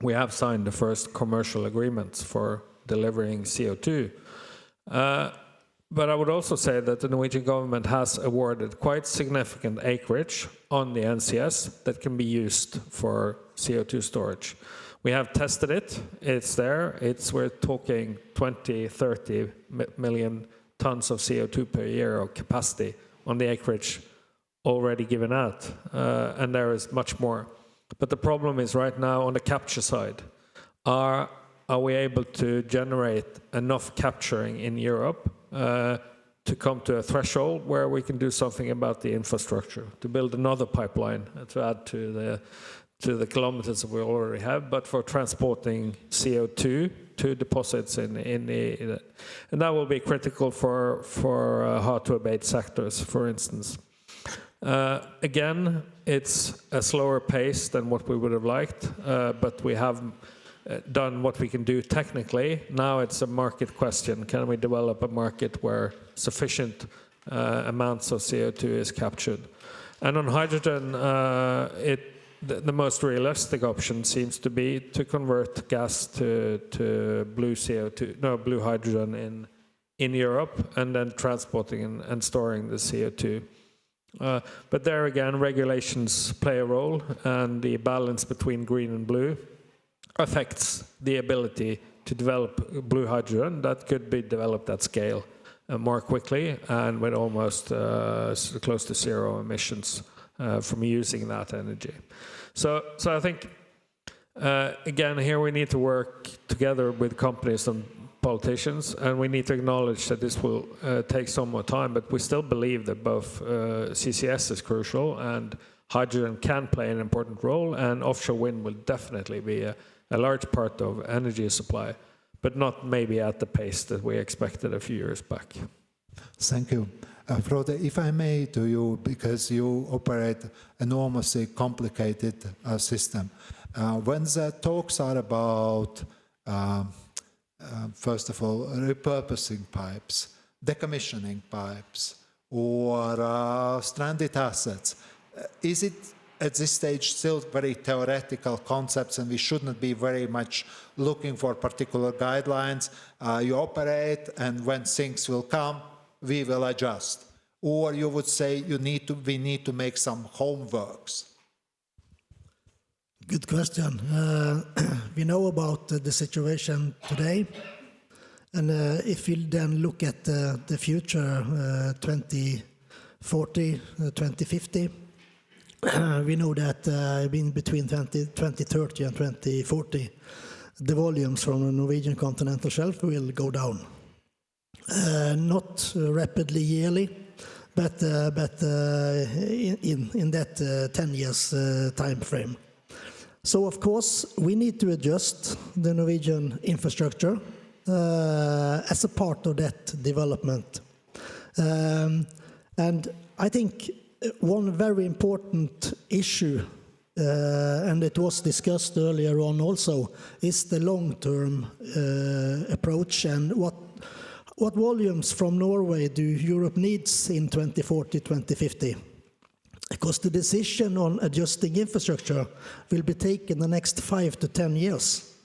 we have signed the first commercial agreements for delivering CO2. But I would also say that the Norwegian government has awarded quite significant acreage on the NCS that can be used for CO2 storage. We have tested it, it's there, we're talking 20, 30 million tons of CO2 per year of capacity on the acreage already given out, and there is much more. But the problem is right now on the capture side. Are we able to generate enough capturing in Europe to come to a threshold where we can do something about the infrastructure, to build another pipeline to add to the kilometers that we already have, but for transporting CO2 to deposits in the and that will be critical for hard to abate sectors, for instance. Again, it's a slower pace than what we would have liked, but we have done what we can do technically. Now it's a market question. Can we develop a market where sufficient amounts of CO2 is captured? And on hydrogen, the most realistic option seems to be to convert gas to blue CO2, no, blue hydrogen in Europe, and then transporting and storing the CO2. But there again, regulations play a role, and the balance between green and blue affects the ability to develop blue hydrogen that could be developed at scale more quickly and with almost close to zero emissions from using that energy. So I think, again, here we need to work together with companies and politicians, and we need to acknowledge that this will take some more time, but we still believe that both CCS is crucial and hydrogen can play an important role, and offshore wind will definitely be a large part of energy supply, but not maybe at the pace that we expected a few years back. Thank you. Frode, if I may to you, because you operate enormously complicated system, when the talks are about, first of all, repurposing pipes, decommissioning pipes, or stranded assets, is it at this stage still very theoretical concepts and we shouldn't be very much looking for particular guidelines? You operate, and when things will come, we will adjust. Or you would say we need to make some homeworks? Good question. We know about the situation today, and if you then look at the future, 2040, 2050, we know that in between 2030 and 2040, the volumes from the Norwegian continental shelf will go down. Not rapidly yearly, but in that 10 years time frame. So of course we need to adjust the Norwegian infrastructure as a part of that development. And I think one very important issue, and it was discussed earlier on also, is the long-term approach, and what volumes from Norway do Europe needs in 2040, 2050? Because the decision on adjusting infrastructure will be taken the next 5 to 10 years.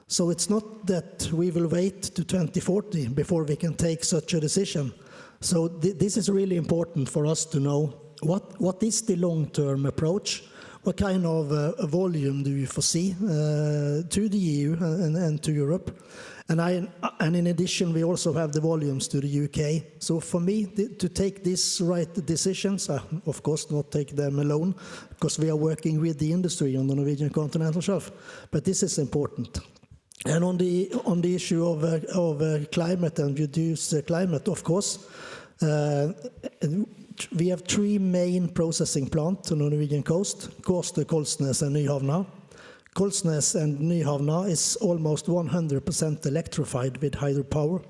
So it's not that we will wait to 2040 before we can take such a decision. So this is really important for us to know what is the long-term approach, what kind of volume do you foresee to the EU and to Europe. And in addition, we also have the volumes to the UK. So for me, to take these right decisions, of course not take them alone, because we are working with the industry on the Norwegian continental shelf. But this is important. And on the issue of climate and reduce climate, of course, we have 3 main processing plants on the Norwegian coast: Kårstø, Kolsnes, and Nyhavna. Kolsnes and Nyhavna is almost 100% electrified with hydropower.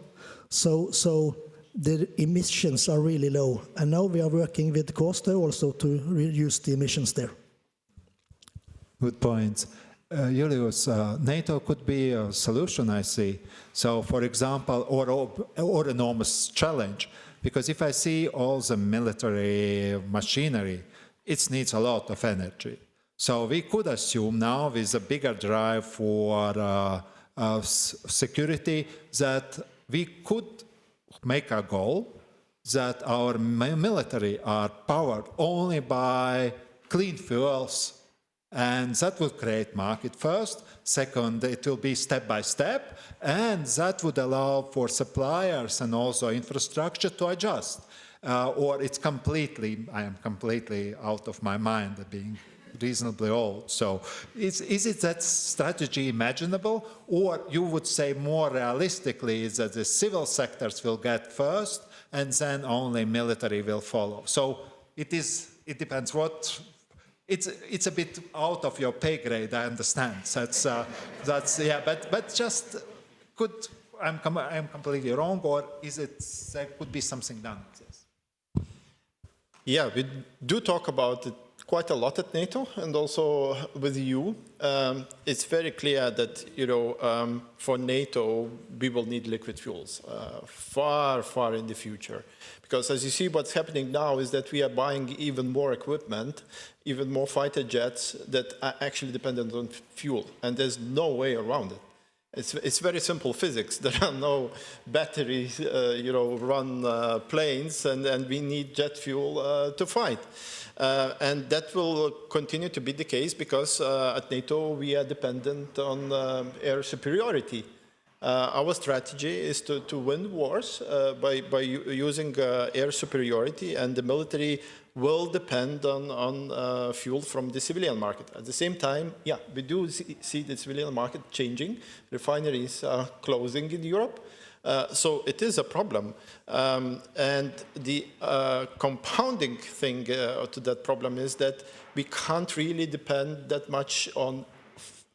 So the emissions are really low. And now we are working with Kårstø also to reduce the emissions there. Good point. Julius, NATO could be a solution, I see. So, for example, or enormous challenge. Because if I see all the military machinery, it needs a lot of energy. So we could assume now, with a bigger drive for security, that we could make a goal that our military are powered only by clean fuels. And that would create market first. Second, it will be step by step. And that would allow for suppliers and also infrastructure to adjust. Or it's completely, I am completely out of my mind, being reasonably old. So is it that strategy imaginable? Or you would say more realistically is that the civil sectors will get first and then only military will follow. So it depends what. It's a bit out of your pay grade, I understand. That's yeah, but just I'm completely wrong, or is it there could be something done? Yeah, we do talk about the quite a lot at NATO and also with the EU. It's very clear that, for NATO, we will need liquid fuels far, far in the future. Because as you see, what's happening now is that we are buying even more equipment, even more fighter jets that are actually dependent on fuel, and there's no way around it. It's very simple physics. There are no batteries, run planes, and we need jet fuel to fight. And that will continue to be the case because at NATO we are dependent on air superiority. Our strategy is to win wars by using air superiority, and the military will depend on fuel from the civilian market. At the same time, yeah, we do see the civilian market changing. Refineries are closing in Europe. So it is a problem. And the compounding thing to that problem is that we can't really depend that much on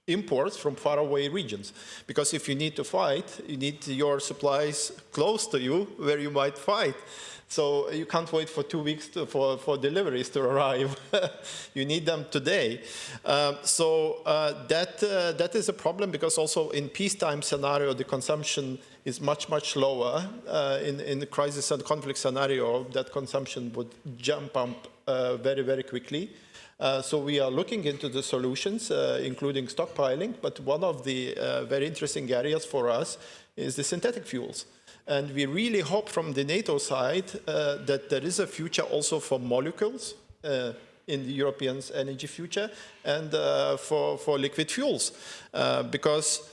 imports from faraway regions. Because if you need to fight, you need your supplies close to you where you might fight. So you can't wait for 2 weeks for deliveries to arrive. You need them today. That is a problem because also in peacetime scenario, the consumption is much, much lower. In the crisis and conflict scenario, that consumption would jump up very, very quickly. So we are looking into the solutions, including stockpiling, but one of the very interesting areas for us is the synthetic fuels. And we really hope from the NATO side that there is a future also for molecules in the European energy future and for liquid fuels. Because,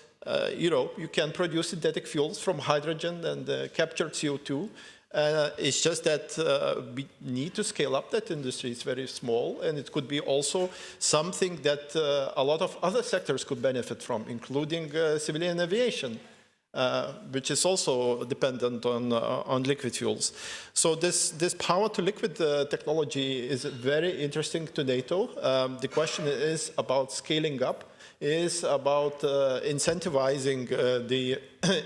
you can produce synthetic fuels from hydrogen and captured CO2. It's just that we need to scale up that industry. It's very small, and it could be also something that a lot of other sectors could benefit from, including civilian aviation. Which is also dependent on liquid fuels. So this power to liquid technology is very interesting to NATO. The question is about scaling up, is about incentivizing the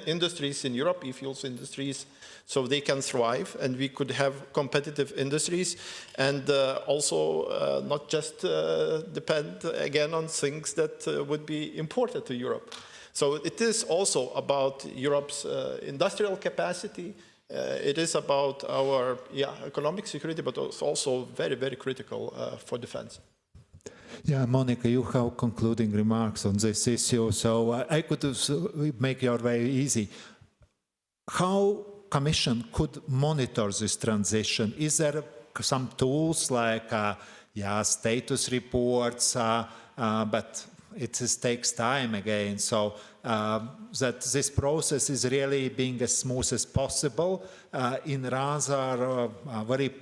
industries in Europe, e-fuels industries, so they can thrive and we could have competitive industries and also not just depend again on things that would be imported to Europe. So it is also about Europe's industrial capacity. It is about our economic security, but it's also very, very critical for defense. Yeah, Monica, you have concluding remarks on this issue, so I could make your very easy. How Commission could monitor this transition? Is there some tools like status reports, but it just takes time again, so that this process is really being as smooth as possible in rather very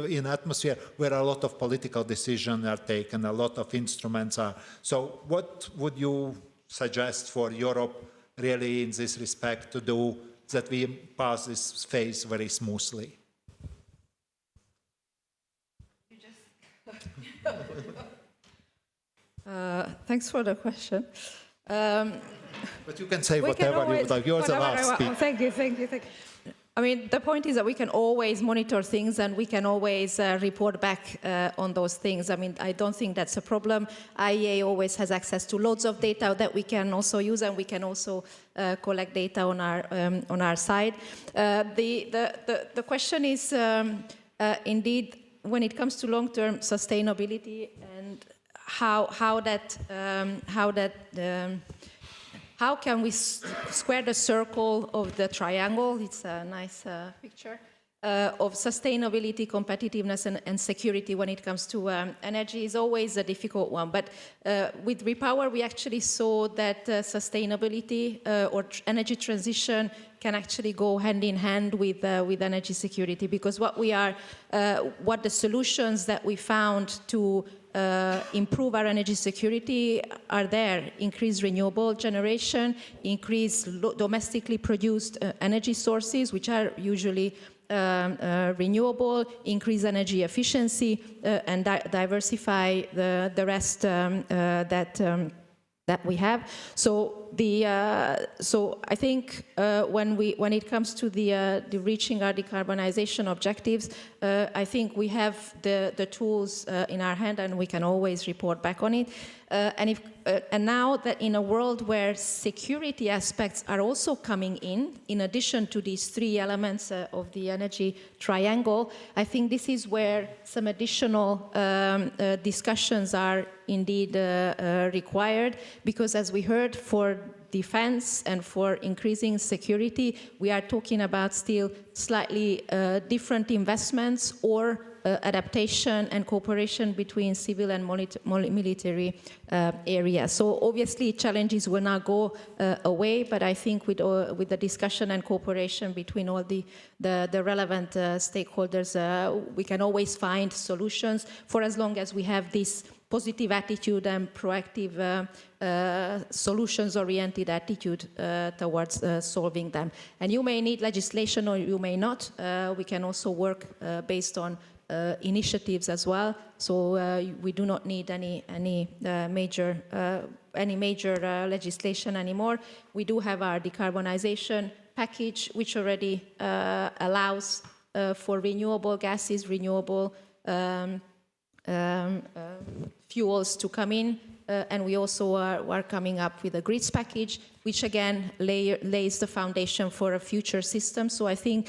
in atmosphere where a lot of political decisions are taken, a lot of instruments are. So what would you suggest for Europe really in this respect to do that we pass this phase very smoothly? Thanks for the question. But you can say whatever you would like. You're the last speaker. Thank you. I mean, the point is that we can always monitor things and we can always report back on those things. I mean, I don't think that's a problem. IEA always has access to loads of data that we can also use, and we can also collect data on our side. The question is, indeed, when it comes to long-term sustainability and how can we square the circle of the triangle? It's a nice picture of sustainability, competitiveness, and security when it comes to energy is always a difficult one. But with Repower, we actually saw that sustainability or energy transition can actually go hand in hand with energy security, because what the solutions that we found to improve our energy security are there. Increase renewable generation, increase domestically produced energy sources, which are usually renewable, increase energy efficiency, and diversify the rest that we have. So so I think when it comes to the reaching our decarbonization objectives, I think we have the tools in our hand, and we can always report back on it. And now that in a world where security aspects are also coming in addition to these three elements of the energy triangle, I think this is where some additional discussions are indeed required, because as we heard, for defense and for increasing security, we are talking about still slightly different investments or adaptation and cooperation between civil and military areas. So obviously challenges will not go away, but I think with the discussion and cooperation between all the relevant stakeholders, we can always find solutions for as long as we have this positive attitude and proactive solutions-oriented attitude towards solving them. And you may need legislation or you may not. We can also work based on initiatives as well. So we do not need any major legislation anymore. We do have our decarbonization package, which already allows for renewable gases, renewable fuels to come in, and we also are coming up with a grids package, which again lays the foundation for a future system. So I think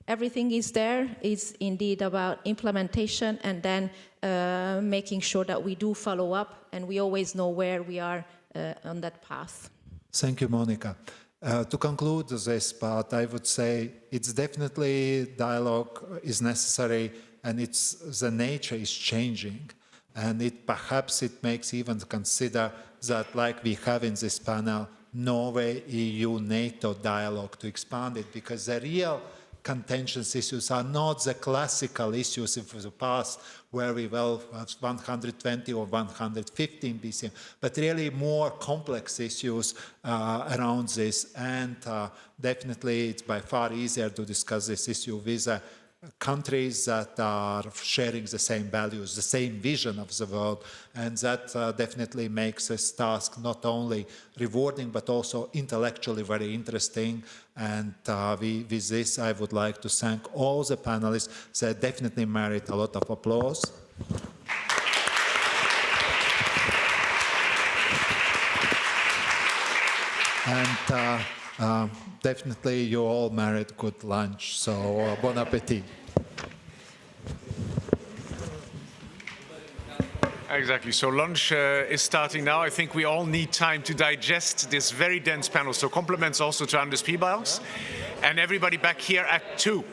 everything is there. It's indeed about implementation and then making sure that we do follow up and we always know where we are on that path. Thank you, Monica. To conclude this part, I would say it's definitely dialogue is necessary, and the nature is changing. And perhaps it makes even consider that, like we have in this panel, Norway, EU, NATO dialogue to expand it, because the real contentious issues are not the classical issues of the past where we have 120 or 115 BCM, but really more complex issues around this. And definitely it's by far easier to discuss this issue with countries that are sharing the same values, the same vision of the world, and that definitely makes this task not only rewarding but also intellectually very interesting. And with this, I would like to thank all the panelists. They definitely merit a lot of applause. And definitely you all merit good lunch, so bon appetit. Exactly, so lunch is starting now. I think we all need time to digest this very dense panel, so compliments also to Anders Piebalgs, and everybody back here at 2.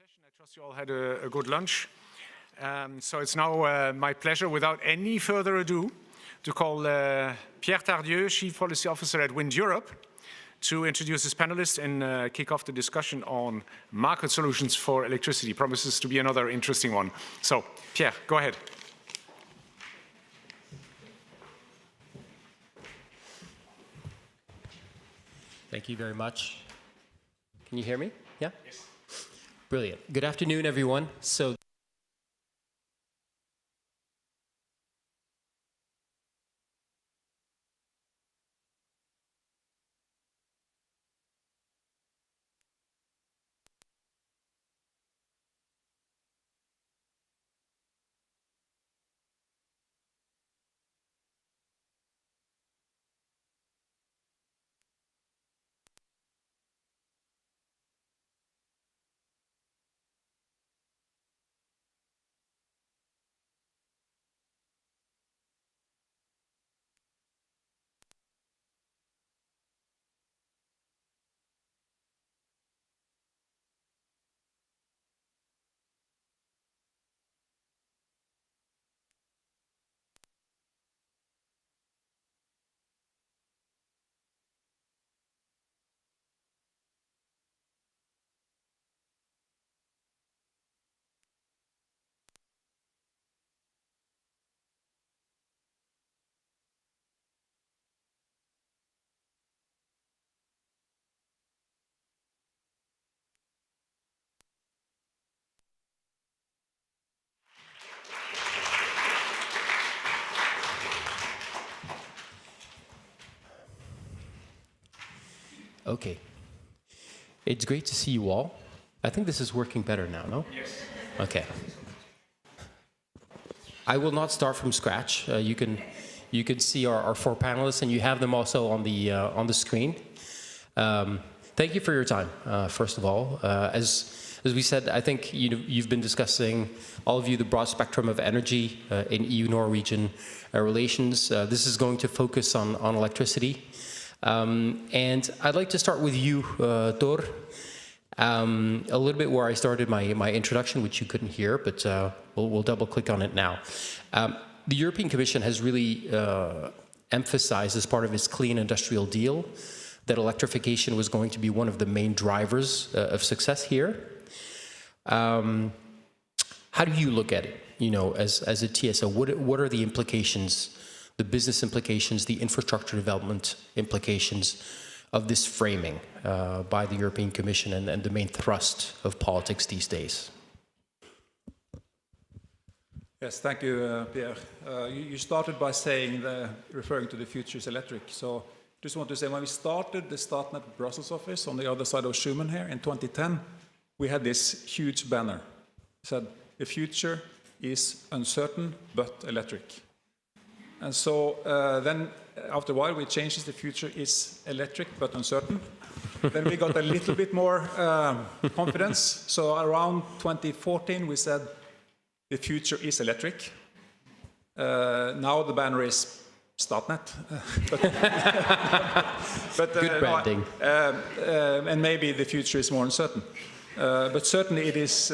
session. I trust you all had a good lunch. So it's now my pleasure, without any further ado, to call Pierre Tardieu, Chief Policy Officer at Wind Europe, to introduce his panelists and kick off the discussion on market solutions for electricity. Promises to be another interesting one. So, Pierre, go ahead. Thank you very much. Can you hear me? Yeah? Yes. Brilliant. Good afternoon, everyone. So okay. It's great to see you all. I think this is working better now, no? Yes. Okay. I will not start from scratch. You can see our four panelists, and you have them also on the screen. Thank you for your time, first of all. As we said, I think you've been discussing, all of you, the broad spectrum of energy in EU-Norwegian relations. This is going to focus on electricity. And I'd like to start with you, Tor, a little bit where I started my introduction, which you couldn't hear, but we'll double click on it now. The European Commission has really emphasized as part of its Clean Industrial Deal that electrification was going to be one of the main drivers of success here. How do you look at it, as a TSO? What are the implications, the business implications, the infrastructure development implications of this framing by the European Commission and the main thrust of politics these days? Yes, thank you, Pierre. You started by saying, referring to the future is electric. So just want to say, when we started the Statnett Brussels office on the other side of Schumann here in 2010, we had this huge banner. It said, the future is uncertain but electric. And so then after a while we changed it, the future is electric but uncertain. Then we got a little bit more confidence. So around 2014 we said the future is electric. Now the banner is Statnett. but good branding. And maybe the future is more uncertain. But certainly it is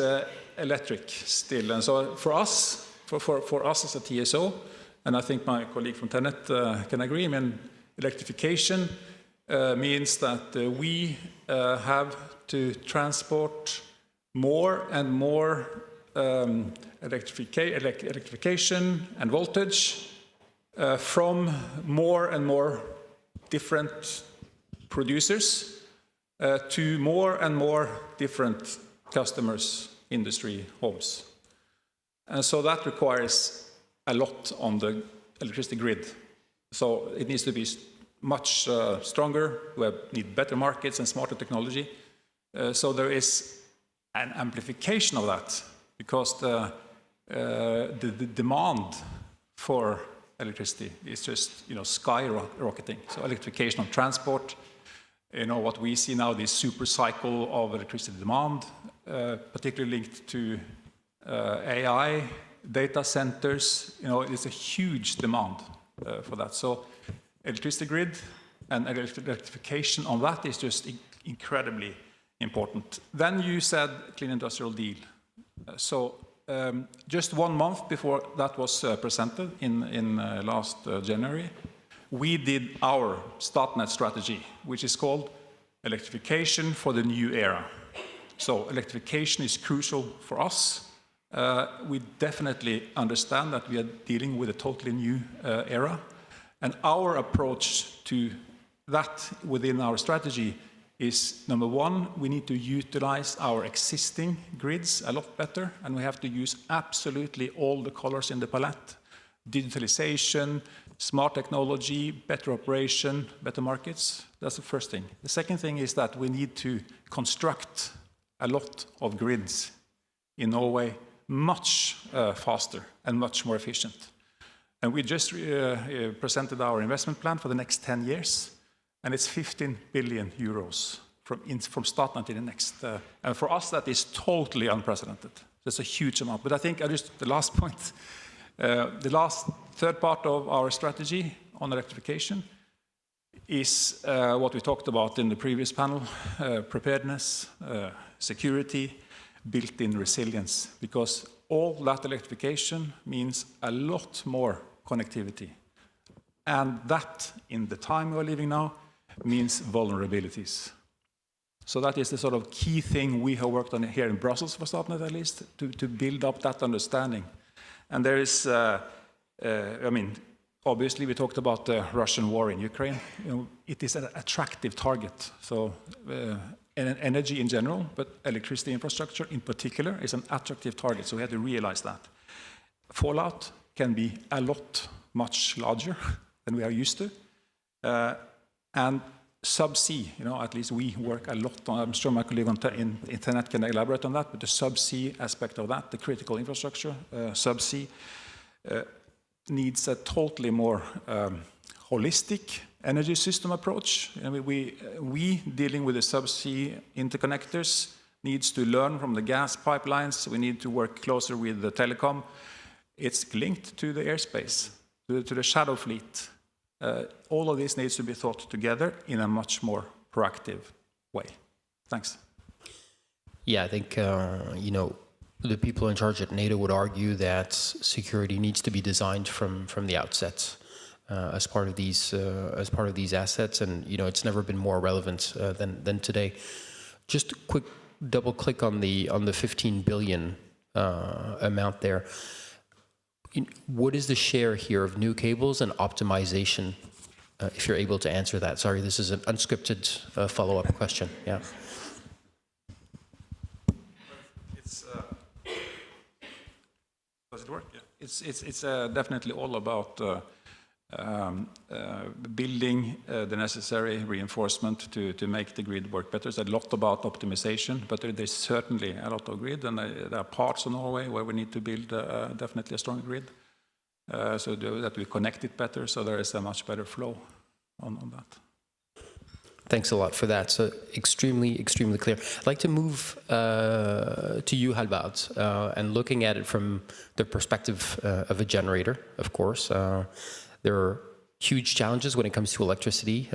electric still. And so for us, for us as a TSO, and I think my colleague from TenneT can agree, I mean, electrification means that we have to transport more and more electrification and voltage from more and more different producers to more and more different customers, industry, homes. And so that requires a lot on the electricity grid. So it needs to be much stronger. We need better markets and smarter technology. So there is an amplification of that because the demand for electricity is just skyrocketing. So electrification of transport, what we see now, this super cycle of electricity demand, particularly linked to AI, data centers, it's a huge demand for that. So electricity grid and electrification on that is just incredibly important. Then you said Clean Industrial Deal. Just 1 month before that was presented in last January, we did our Statnett strategy, which is called Electrification for the New Era. So electrification is crucial for us. We definitely understand that we are dealing with a totally new era. And our approach to that within our strategy is, number one, we need to utilize our existing grids a lot better, and we have to use absolutely all the colors in the palette. Digitalization, smart technology, better operation, better markets. That's the first thing. The second thing is that we need to construct a lot of grids in Norway much faster and much more efficient. And we just presented our investment plan for the next 10 years, and it's 15 billion euros from Statnett in the next. And for us, that is totally unprecedented. That's a huge amount. But I think the last point, the third part of our strategy on electrification is what we talked about in the previous panel, preparedness, security, built-in resilience, because all that electrification means a lot more connectivity. And that, in the time we're living now, means vulnerabilities. So that is the sort of key thing we have worked on here in Brussels, for Statnett at least, to build up that understanding. And there is, obviously we talked about the Russian war in Ukraine. It is an attractive target. So energy in general, but electricity infrastructure in particular is an attractive target. So we have to realize that. Fallout can be a lot much larger than we are used to. And subsea, at least we work a lot on, I'm sure my colleague in internet can elaborate on that, but the subsea aspect of that, the critical infrastructure, subsea, needs a totally more holistic energy system approach. We dealing with the subsea interconnectors needs to learn from the gas pipelines. We need to work closer with the telecom. It's linked to the airspace, to the shadow fleet. All of this needs to be thought together in a much more proactive way. Thanks. Yeah, I think, the people in charge at NATO would argue that security needs to be designed from the outset as part of these assets, and it's never been more relevant than today. Just a quick double click on the 15 billion amount there. What is the share here of new cables and optimization? If you're able to answer that. Sorry, this is an unscripted follow-up question. Yeah. Does it work? Yeah. It's definitely all about building the necessary reinforcement to make the grid work better. There's a lot about optimization, but there's certainly a lot of grid, and there are parts of Norway where we need to build definitely a strong grid, so that we connect it better, so there is a much better flow on that. Thanks a lot for that. So extremely clear. I'd like to move to you, Halvard, and looking at it from the perspective of a generator, of course. There are huge challenges when it comes to electricity,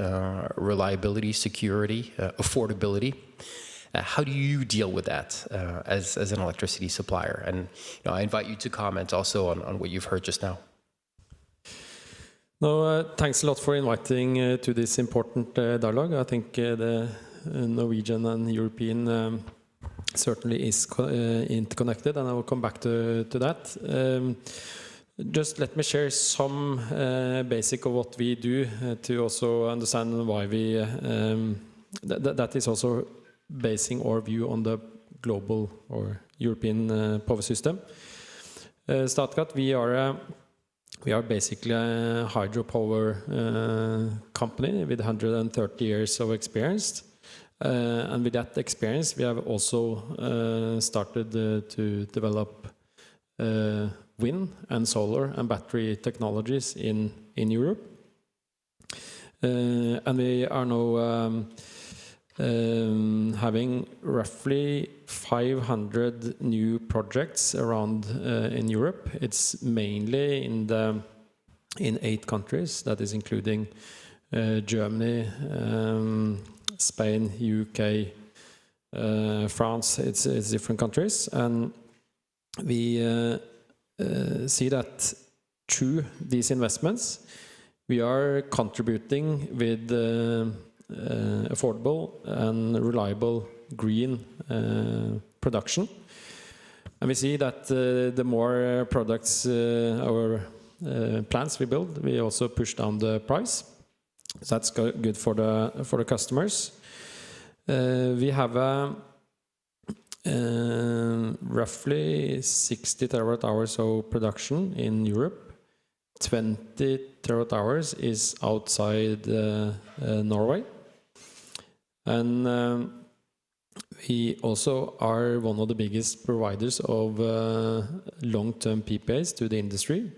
reliability, security, affordability. How do you deal with that as an electricity supplier? And I invite you to comment also on what you've heard just now. No, thanks a lot for inviting to this important dialogue. I think the Norwegian and European certainly is interconnected, and I will come back to that. Just let me share some basic of what we do to also understand why we, that is also basing our view on the global or European power system. Statkraft, we are basically a hydropower company with 130 years of experience. And with that experience, we have also started to develop wind and solar and battery technologies in Europe. And we are now having roughly 500 new projects around in Europe. It's mainly in 8 countries, that is including Germany, Spain, UK, France, it's different countries. And we see that through these investments, we are contributing with affordable and reliable green production. And we see that the more products our plants we build, we also push down the price. So that's good for the customers. We have roughly 60 terawatt hours of production in Europe. 20 terawatt hours is outside Norway. And we also are one of the biggest providers of long-term PPAs to the industry.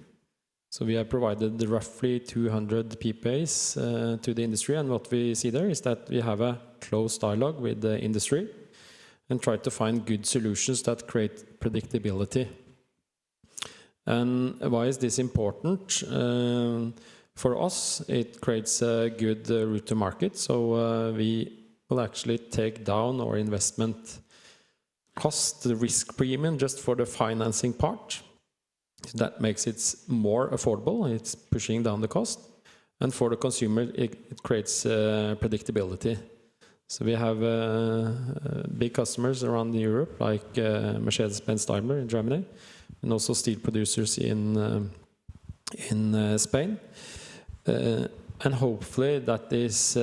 So we have provided roughly 200 PPAs to the industry, and what we see there is that we have a close dialogue with the industry and try to find good solutions that create predictability. And why is this important? For us, it creates a good route to market, so we will actually take down our investment cost, the risk premium, just for the financing part. That makes it more affordable, it's pushing down the cost. And for the consumer, it creates predictability. So we have big customers around Europe, like Mercedes-Benz Daimler in Germany, and also steel producers in Spain. And hopefully that is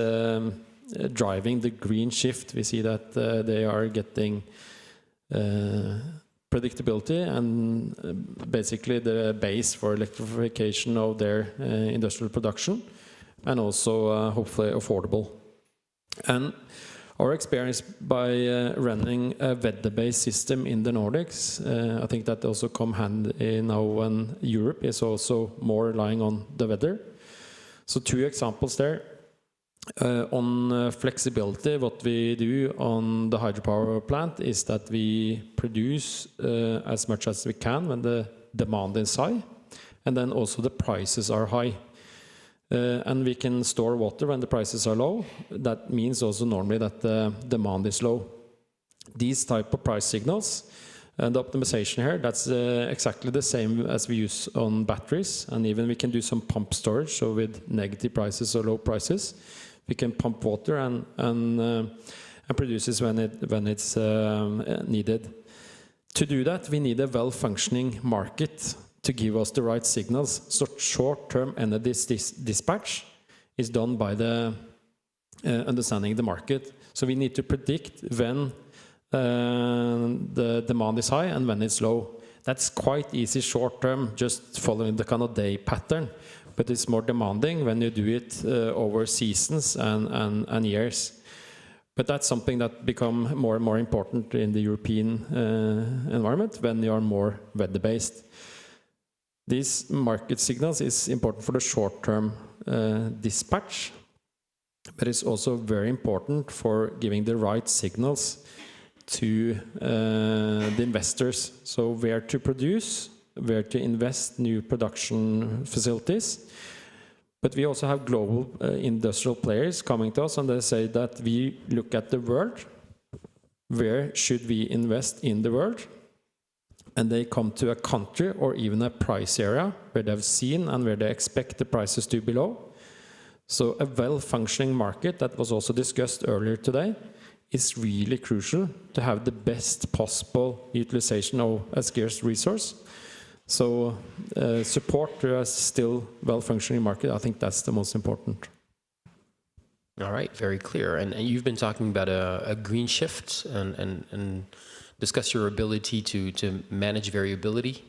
driving the green shift. We see that they are getting predictability and basically the base for electrification of their industrial production, and also hopefully affordable. And our experience by running a weather-based system in the Nordics, I think that also come handy now when Europe is also more relying on the weather. So 2 examples there. On flexibility, what we do on the hydropower plant is that we produce as much as we can when the demand is high, and then also the prices are high. And we can store water when the prices are low. That means also normally that the demand is low. These type of price signals and the optimization here, that's exactly the same as we use on batteries, and even we can do some pump storage, so with negative prices or low prices, we can pump water and produce it when it's needed. To do that, we need a well-functioning market to give us the right signals. So short-term energy dispatch is done by the understanding the market. So we need to predict when the demand is high and when it's low. That's quite easy short-term, just following the kind of day pattern. But it's more demanding when you do it over seasons and years. But that's something that become more and more important in the European environment when you are more weather-based. These market signals is important for the short-term dispatch, but it's also very important for giving the right signals to the investors. So where to produce, where to invest new production facilities. But we also have global industrial players coming to us, and they say that we look at the world, where should we invest in the world? And they come to a country or even a price area where they've seen and where they expect the prices to be low. So a well-functioning market, that was also discussed earlier today, is really crucial to have the best possible utilization of a scarce resource. So support to a still well-functioning market, I think that's the most important. All right, very clear. And you've been talking about a green shift and discuss your ability to manage variability.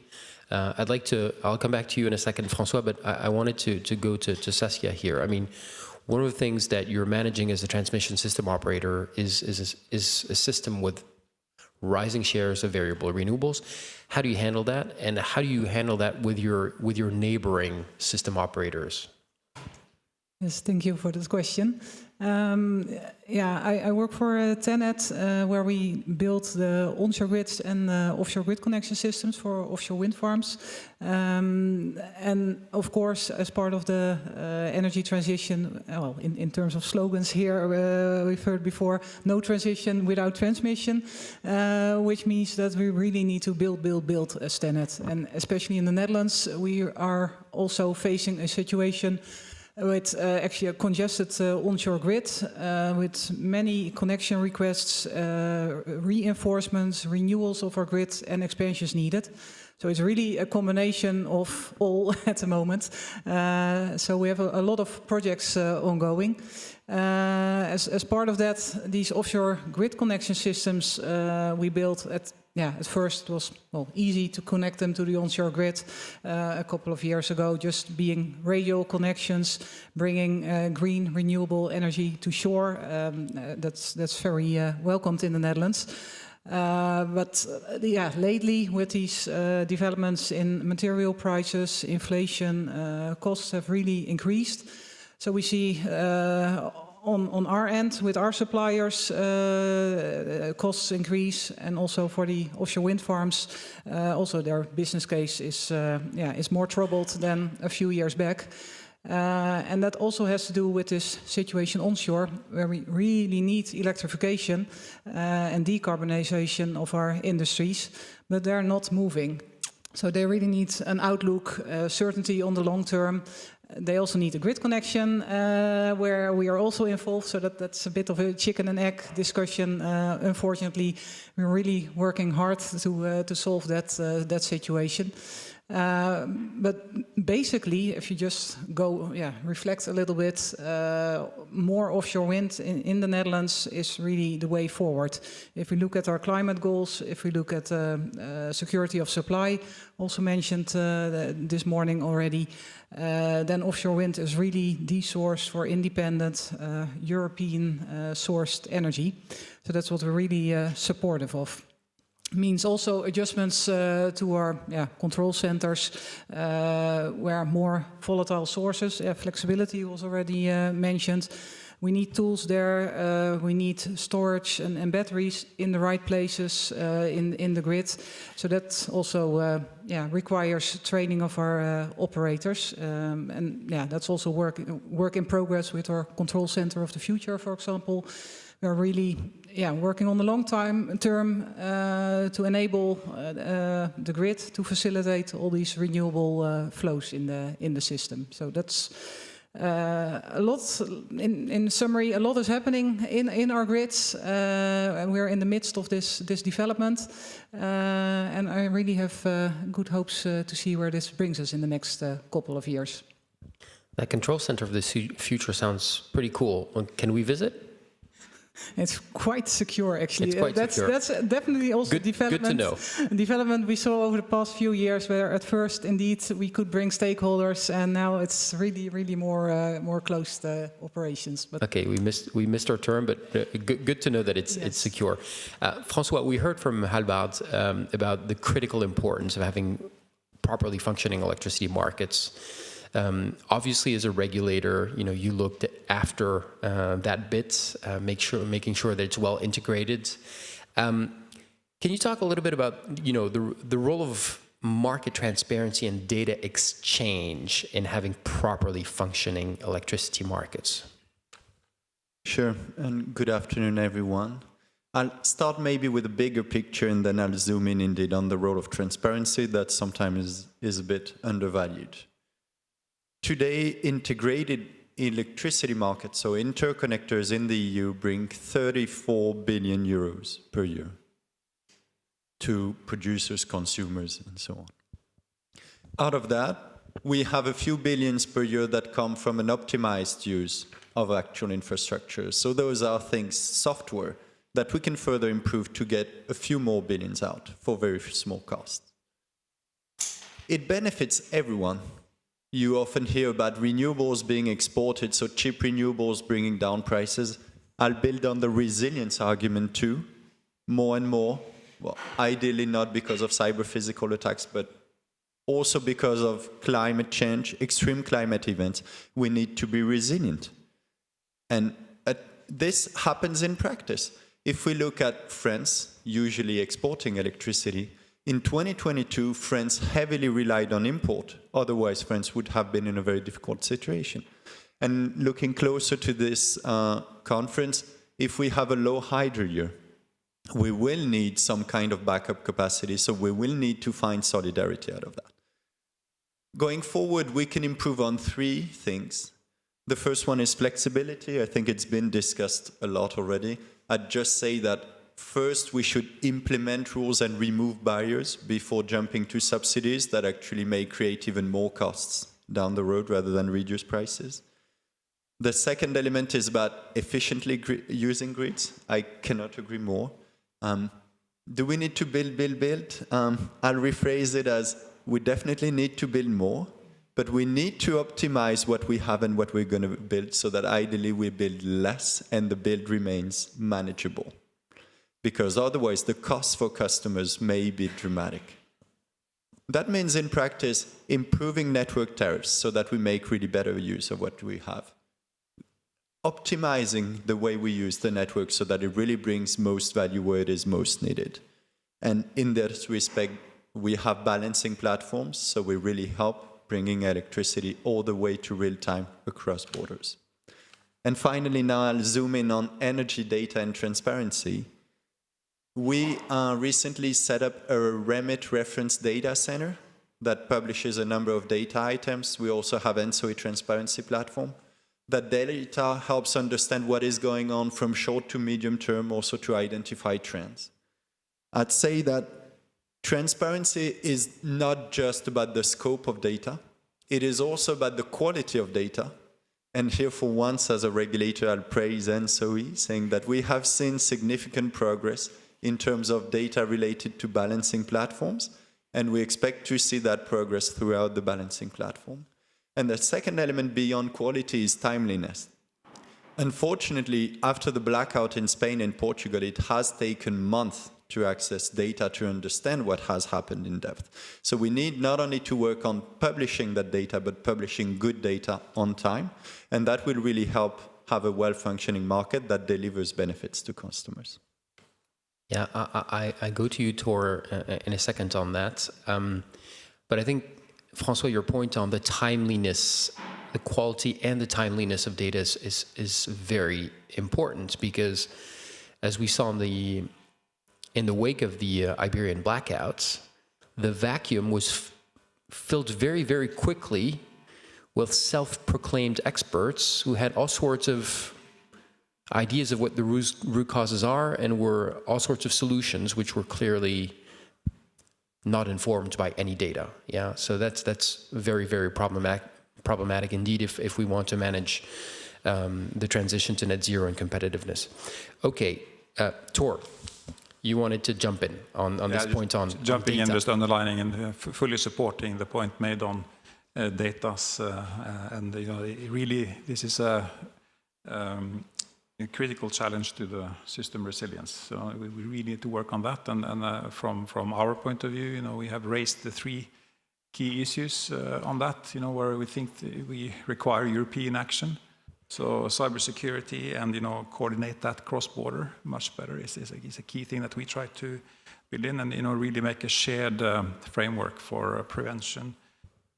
I'll come back to you in a second, François, but I wanted to go to Saskia here. I mean, one of the things that you're managing as a transmission system operator is a system with rising shares of variable renewables. How do you handle that? And how do you handle that with your neighboring system operators? Yes, thank you for this question. I work for TenneT, where we build the onshore grids and offshore grid connection systems for offshore wind farms. And of course, as part of the energy transition, well, in terms of slogans here, we've heard before, no transition without transmission, which means that we really need to build as TenneT. And especially in the Netherlands, we are also facing a situation with actually a congested onshore grid with many connection requests, reinforcements, renewals of our grid and expansions needed. So it's really a combination of all at the moment. So we have a lot of projects ongoing. As part of that, these offshore grid connection systems we built at first it was easy to connect them to the onshore grid a couple of years ago, just being radial connections, bringing green renewable energy to shore. That's very welcomed in the Netherlands. But lately with these developments in material prices, inflation, costs have really increased. So we see on our end, with our suppliers, costs increase, and also for the offshore wind farms, also their business case is more troubled than a few years back. And that also has to do with this situation onshore, where we really need electrification and decarbonization of our industries, but they're not moving. So they really need an outlook, certainty on the long term. They also need a grid connection, where we are also involved, so that's a bit of a chicken and egg discussion. Unfortunately, we're really working hard to solve that situation. But basically, if you just go, reflect a little bit, more offshore wind in the Netherlands is really the way forward. If we look at our climate goals, if we look at security of supply, also mentioned this morning already, then offshore wind is really the source for independent European sourced energy. So that's what we're really supportive of. Means also adjustments to our control centers, where more volatile sources, flexibility was already mentioned. We need tools there, we need storage and batteries in the right places in the grid. So that also requires training of our operators. And that's also work in progress with our control center of the future, for example. We're really working on the long term to enable the grid to facilitate all these renewable flows in the system. So that's a lot. In summary, a lot is happening in our grids, and we're in the midst of this development. And I really have good hopes to see where this brings us in the next couple of years. That control center of the future sounds pretty cool. Can we visit? It's quite secure, actually. It's quite secure. That's definitely also development. Good to know. Development we saw over the past few years, where at first, indeed, we could bring stakeholders, and now it's really more closed operations. But okay, we missed our turn, but good to know that it's secure. François, we heard from Halbard about the critical importance of having properly functioning electricity markets. Obviously, as a regulator, you looked after that bit, making sure that it's well integrated. Can you talk a little bit about the role of market transparency and data exchange in having properly functioning electricity markets? Sure, and good afternoon, everyone. I'll start maybe with a bigger picture, and then I'll zoom in indeed on the role of transparency that sometimes is a bit undervalued. Today, integrated electricity markets, so interconnectors in the EU, bring 34 billion euros per year to producers, consumers, and so on. Out of that, we have a few billions per year that come from an optimized use of actual infrastructure. So those are things, software, that we can further improve to get a few more billions out for very small cost. It benefits everyone. You often hear about renewables being exported, so cheap renewables bringing down prices. I'll build on the resilience argument too, more and more. Well, ideally not because of cyber-physical attacks, but Also because of climate change, extreme climate events, we need to be resilient. And this happens in practice. If we look at France, usually exporting electricity, in 2022, France heavily relied on import. Otherwise, France would have been in a very difficult situation. And looking closer to this conference, if we have a low hydro year, we will need some kind of backup capacity, so we will need to find solidarity out of that. Going forward, we can improve on 3 things. The first one is flexibility. I think it's been discussed a lot already. I'd just say that first we should implement rules and remove barriers before jumping to subsidies that actually may create even more costs down the road rather than reduce prices. The second element is about efficiently using grids. I cannot agree more. Do we need to build? I'll rephrase it as we definitely need to build more, but we need to optimize what we have and what we're going to build so that ideally we build less and the build remains manageable. Because otherwise the cost for customers may be dramatic. That means in practice improving network tariffs so that we make really better use of what we have. Optimizing the way we use the network so that it really brings most value where it is most needed. And in that respect, we have balancing platforms, so we really help bringing electricity all the way to real time across borders. And finally, now I'll zoom in on energy data and transparency. We recently set up a REMIT reference data center that publishes a number of data items. We also have ENSOE transparency platform. That data helps understand what is going on from short to medium term, also to identify trends. I'd say that transparency is not just about the scope of data, it is also about the quality of data. And here for once, as a regulator, I'll praise ENSOE, saying that we have seen significant progress in terms of data related to balancing platforms, and we expect to see that progress throughout the balancing platform. And the second element beyond quality is timeliness. Unfortunately, after the blackout in Spain and Portugal, it has taken months to access data to understand what has happened in depth. So we need not only to work on publishing that data, but publishing good data on time. And that will really help have a well-functioning market that delivers benefits to customers. Yeah, I go to you, Tor, in a second on that. But I think, François, your point on the timeliness, the quality and the timeliness of data is very important, because as we saw in the wake of the Iberian blackouts, the vacuum was filled very, very quickly with self-proclaimed experts who had all sorts of ideas of what the root causes are, and were all sorts of solutions which were clearly not informed by any data. Yeah, so that's very, very problematic indeed if we want to manage the transition to net zero and competitiveness. Okay, Tor, you wanted to jump in on this point on jumping data. in, just underlining and fully supporting the point made on data, and really this is a critical challenge to the system resilience. So we really need to work on that. And from our point of view, we have raised the 3 key issues on that, where we think we require European action. So cybersecurity and coordinate that cross-border much better is a key thing that we try to build in, and really make a shared framework for prevention,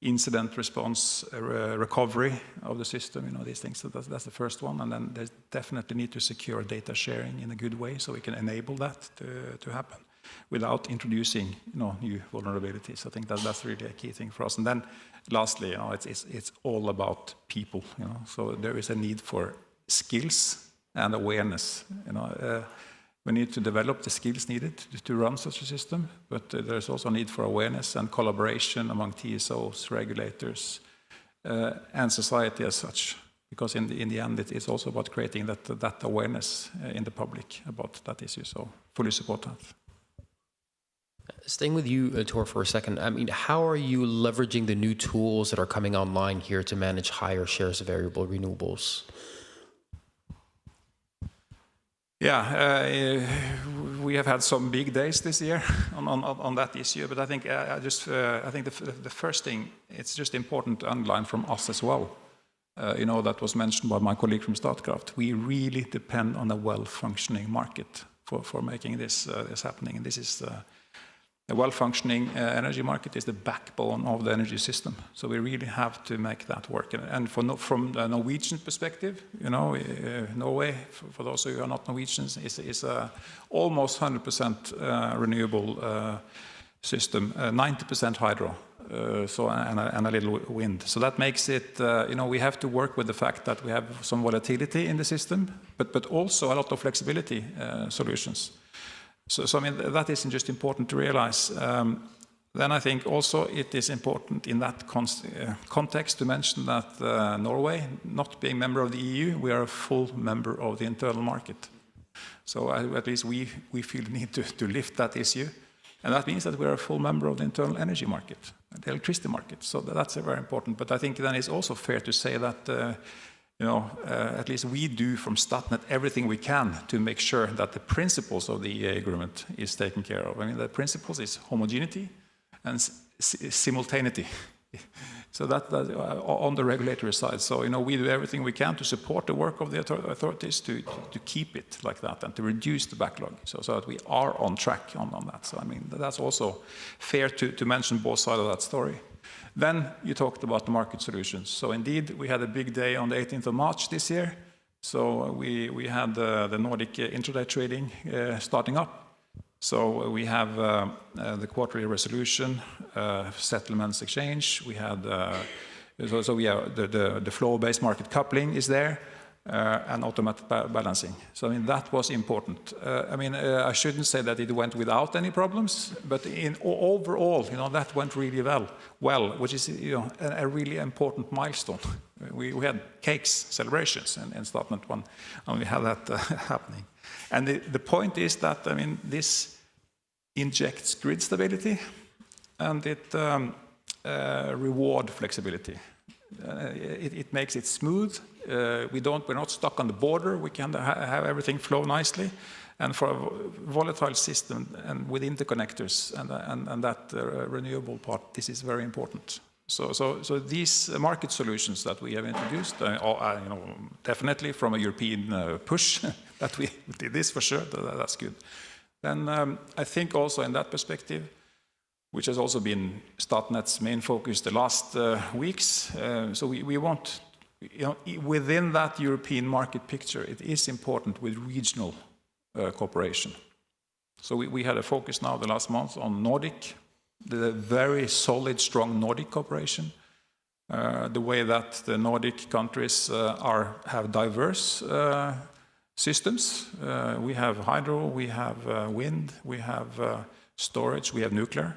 incident response, recovery of the system, these things. So that's the first one. And then there's definitely need to secure data sharing in a good way so we can enable that to happen without introducing new vulnerabilities. I think that's really a key thing for us. And then lastly, it's all about people. So there is a need for skills and awareness. We need to develop the skills needed to run such a system, but there's also a need for awareness and collaboration among TSOs, regulators, and society as such. Because in the end, it's also about creating that awareness in the public about that issue. So fully support that. Staying with you, Tor, for a second. I mean, how are you leveraging the new tools that are coming online here to manage higher shares of variable renewables? Yeah, we have had some big days this year on that issue, but I think I think the first thing, it's just important to underline from us as well. That was mentioned by my colleague from Statkraft. We really depend on a well-functioning market for making this happening. And this is a well-functioning energy market is the backbone of the energy system. So we really have to make that work. And from the Norwegian perspective, Norway, for those of you who are not Norwegians, is a almost 100% renewable system, 90% hydro. And a little wind. So that makes it, we have to work with the fact that we have some volatility in the system, but also a lot of flexibility solutions. So I mean, that isn't just important to realize. Then I think also it is important in that context to mention that Norway, not being member of the EU, we are a full member of the internal market. So at least we feel the need to lift that issue. And that means that we are a full member of the internal energy market, the electricity market. So that's very important. But I think then it's also fair to say that, at least we do from Statnett everything we can to make sure that the principles of the EEA agreement is taken care of. I mean, the principles is homogeneity and simultaneity. So that on the regulatory side. So, we do everything we can to support the work of the authorities to keep it like that and to reduce the backlog so that we are on track on that. So, I mean, that's also fair to mention both sides of that story. Then you talked about the market solutions. So indeed, we had a big day on the 18th of March this year. So we had the Nordic intraday trading starting up. So we have the quarterly resolution, settlements exchange. We had the flow-based market coupling is there, and automatic balancing. So I mean that was important. I shouldn't say that it went without any problems, but overall, that went really well, which is a really important milestone. We had cakes, celebrations, and Statnett one, and we had that happening. And the point is that, this injects grid stability and it reward flexibility. It makes it smooth. We're not stuck on the border. We can have everything flow nicely. And for a volatile system and with interconnectors and that renewable part, this is very important. So these market solutions that we have introduced, definitely from a European push, that we did this for sure, that's good. Then I think also in that perspective, which has also been Statnett's main focus the last weeks, so we want, within that European market picture, it is important with regional cooperation. So we had a focus now the last month on Nordic, the very solid, strong Nordic cooperation, the way that the Nordic countries have diverse systems. We have hydro, we have wind, we have storage, we have nuclear.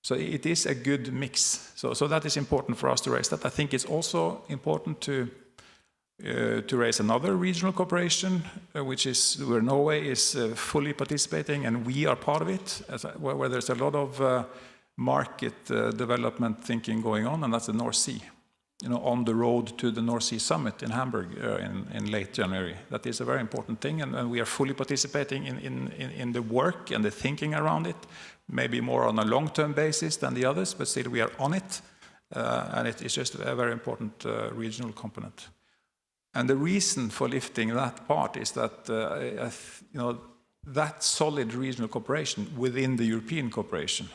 So it is a good mix. So that is important for us to raise that. I think it's also important to raise another regional cooperation, which is where Norway is fully participating and we are part of it, where there's a lot of market development thinking going on, and that's the North Sea. On the road to the North Sea Summit in Hamburg in late January. That is a very important thing, and we are fully participating in the work and the thinking around it, maybe more on a long-term basis than the others, but still we are on it, and it is just a very important regional component. And the reason for lifting that part is that, that solid regional cooperation within the European cooperation,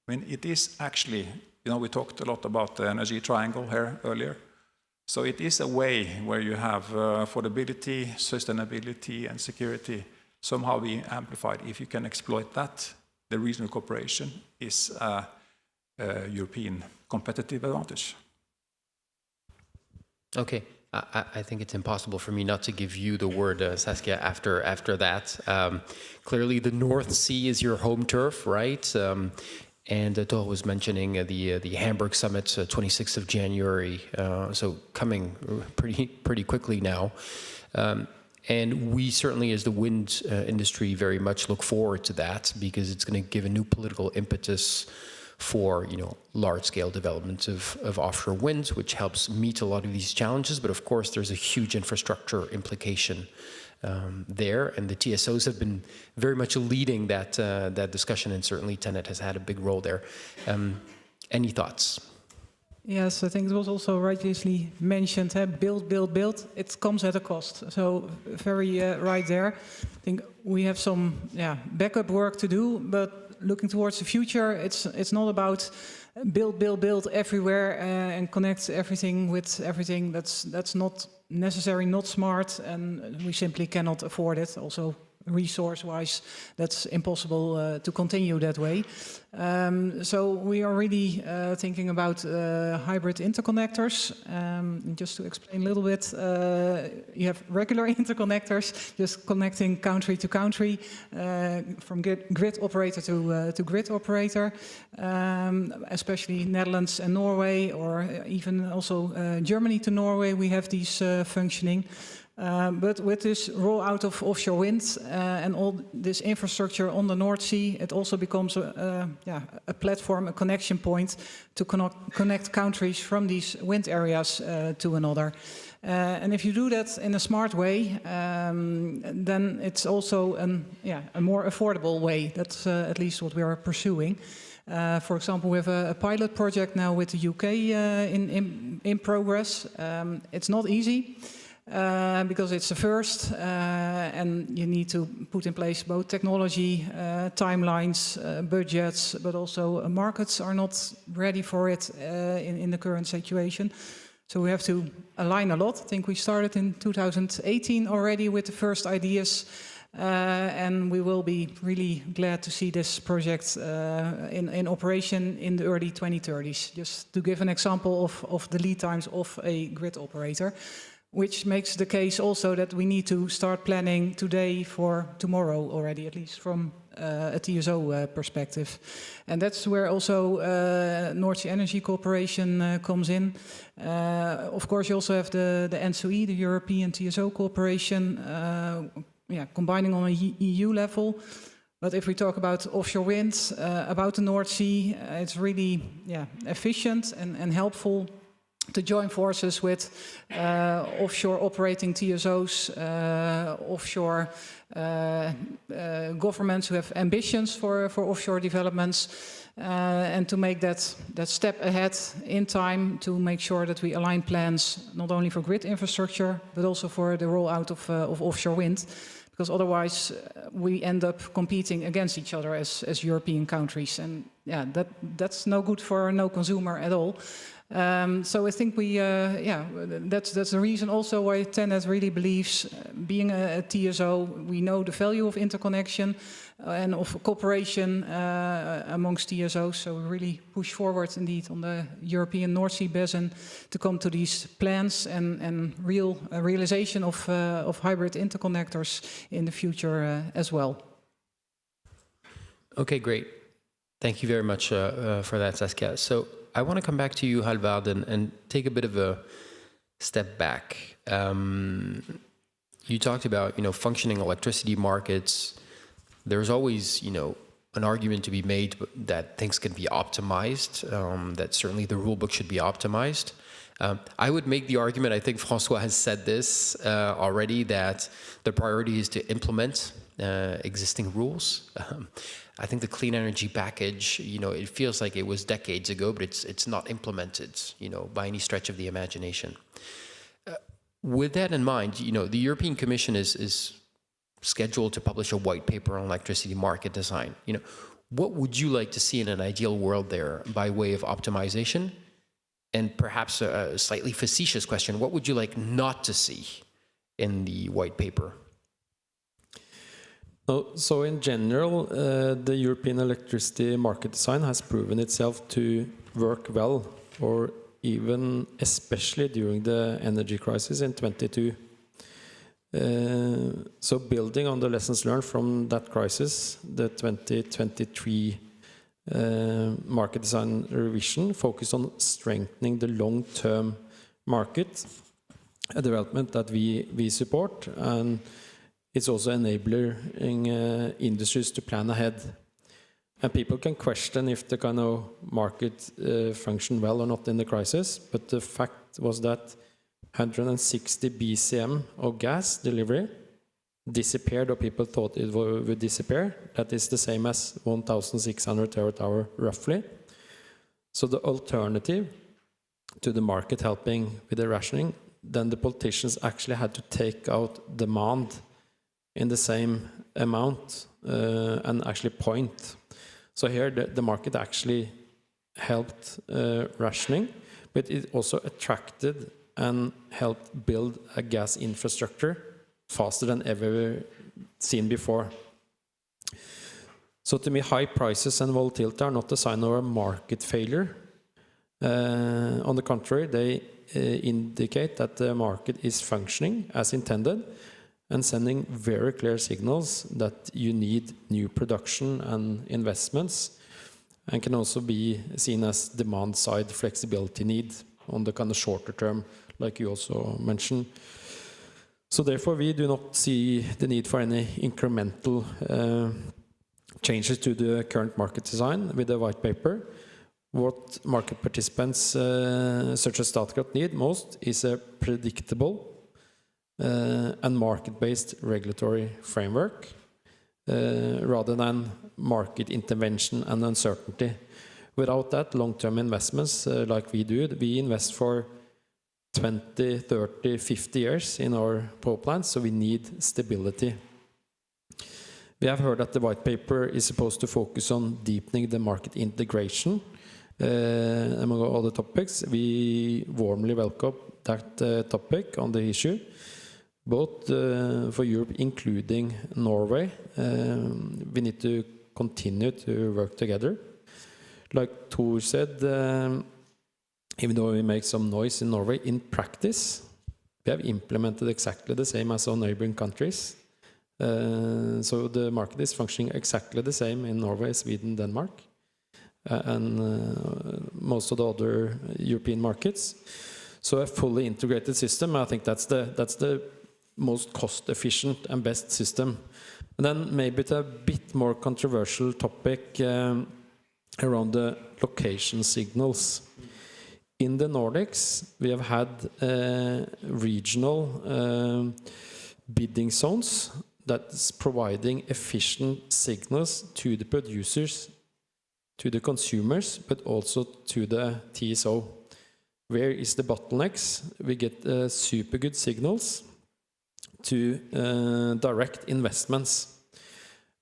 it is actually, we talked a lot about the energy triangle here earlier. So it is a way where you have affordability, sustainability, and security somehow being amplified. If you can exploit that, the regional cooperation is a European competitive advantage. Okay. I think it's impossible for me not to give you the word, Saskia, after that. Clearly, the North Sea is your home turf, right? And Terje was mentioning the Hamburg Summit, 26th of January, so coming pretty quickly now. And we certainly, as the wind industry, very much look forward to that because it's going to give a new political impetus for large-scale development of offshore wind, which helps meet a lot of these challenges. But of course, there's a huge infrastructure implication there, and the TSOs have been very much leading that discussion, and certainly TenneT has had a big role there. Any thoughts? Yes, I think it was also rightly mentioned, build, build, build. It comes at a cost. So very right there. I think we have some backup work to do, but looking towards the future, it's not about build, build, build everywhere and connect everything with everything. That's not necessary, not smart, and we simply cannot afford it. Also, resource-wise, that's impossible to continue that way. So we are really thinking about hybrid interconnectors. Just to explain a little bit, you have regular interconnectors, just connecting country to country, from grid operator to grid operator, especially Netherlands and Norway, or even also Germany to Norway, we have these functioning. But with this rollout of offshore wind and all this infrastructure on the North Sea, it also becomes a platform, a connection point to connect countries from these wind areas to another. And if you do that in a smart way, then it's also a more affordable way. That's at least what we are pursuing. For example, we have a pilot project now with the UK in progress. It's not easy. Because it's the first, and you need to put in place both technology, timelines, budgets, but also markets are not ready for it in the current situation. So we have to align a lot. I think we started in 2018 already with the first ideas, and we will be really glad to see this project in operation in the early 2030s. Just to give an example of the lead times of a grid operator, which makes the case also that we need to start planning today for tomorrow already, at least from a TSO perspective. And that's where also North Sea Energy Corporation comes in. Of course, you also have the NSOE, the European TSO Corporation, combining on a EU level. But if we talk about offshore wind, about the North Sea, it's really efficient and helpful to join forces with offshore operating TSOs, offshore governments who have ambitions for offshore developments, and to make that step ahead in time to make sure that we align plans not only for grid infrastructure, but also for the rollout of offshore wind. Because otherwise we end up competing against each other as European countries. And that's no good for no consumer at all. So I think that's the reason also why TenneT really believes, being a TSO, we know the value of interconnection and of cooperation amongst TSOs. So we really push forward indeed on the European North Sea Basin to come to these plans and realization of hybrid interconnectors in the future as well. Okay, great. Thank you very much for that, Saskia. So I want to come back to you, Halvard, and take a bit of a step back. You talked about, functioning electricity markets. There's always, an argument to be made that things can be optimized, that certainly the rule book should be optimized. I would make the argument, I think François has said this already, that the priority is to implement existing rules. I think the clean energy package, it feels like it was decades ago, but it's not implemented, by any stretch of the imagination. With that in mind, the European Commission is scheduled to publish a white paper on electricity market design. What would you like to see in an ideal world there by way of optimization? And perhaps a slightly facetious question, what would you like not to see in the white paper? So in general, the European electricity market design has proven itself to work well, or even especially during the energy crisis in 2022. So building on the lessons learned from that crisis, the 2023 market design revision focused on strengthening the long-term market, a development that we support, and it's also enabling industries to plan ahead. And people can question if the kind of market functioned well or not in the crisis, but the fact was that 160 BCM of gas delivery disappeared, or people thought it would disappear. That is the same as 1,600 terawatt-hour roughly. So the alternative to the market helping with the rationing, then the politicians actually had to take out demand in the same amount and actually point. So here the market actually helped rationing, but it also attracted and helped build a gas infrastructure faster than ever seen before. So to me, high prices and volatility are not a sign of a market failure. On the contrary, they indicate that the market is functioning as intended and sending very clear signals that you need new production and investments, and can also be seen as demand-side flexibility need on the kind of shorter term, like you also mentioned. So therefore, we do not see the need for any incremental changes to the current market design with the white paper. What market participants such as Statkraft need most is a predictable and market-based regulatory framework rather than market intervention and uncertainty. Without that, long-term investments like we do, we invest for 20, 30, 50 years in our power plants, so we need stability. We have heard that the white paper is supposed to focus on deepening the market integration. Among other topics, we warmly welcome that topic on the issue, both for Europe, including Norway. We need to continue to work together. Like Tor said, even though we make some noise in Norway, in practice, we have implemented exactly the same as our neighboring countries. So the market is functioning exactly the same in Norway, Sweden, Denmark, and most of the other European markets. So a fully integrated system, I think that's the most cost-efficient and best system. And then maybe a bit more controversial topic around the location signals. In the Nordics, we have had regional bidding zones that's providing efficient signals to the producers, to the consumers, but also to the TSO. Where is the bottlenecks? We get super good signals to direct investments.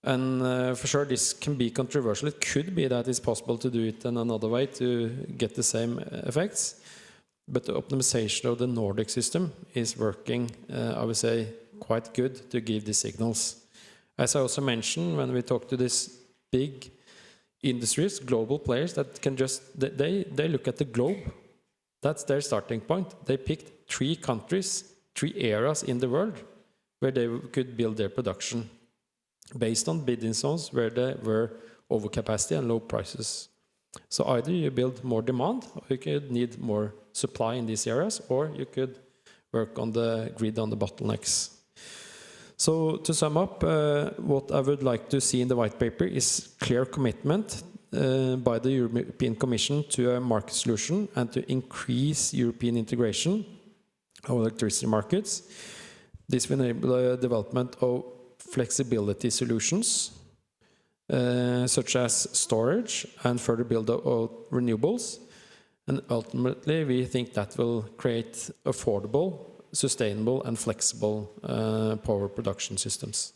And for sure, this can be controversial. It could be that it's possible to do it in another way to get the same effects. But the optimization of the Nordic system is working, I would say, quite good to give these signals. As I also mentioned, when we talk to these big industries, global players that can just, they look at the globe. That's their starting point. They picked 3 countries, 3 areas in the world where they could build their production based on bidding zones where there were overcapacity and low prices. So either you build more demand, or you could need more supply in these areas, or you could work on the grid on the bottlenecks. So to sum up, what I would like to see in the white paper is clear commitment by the European Commission to a market solution and to increase European integration of electricity markets. This will enable the development of flexibility solutions, such as storage and further build-up of renewables. And ultimately, we think that will create affordable, sustainable and flexible power production systems.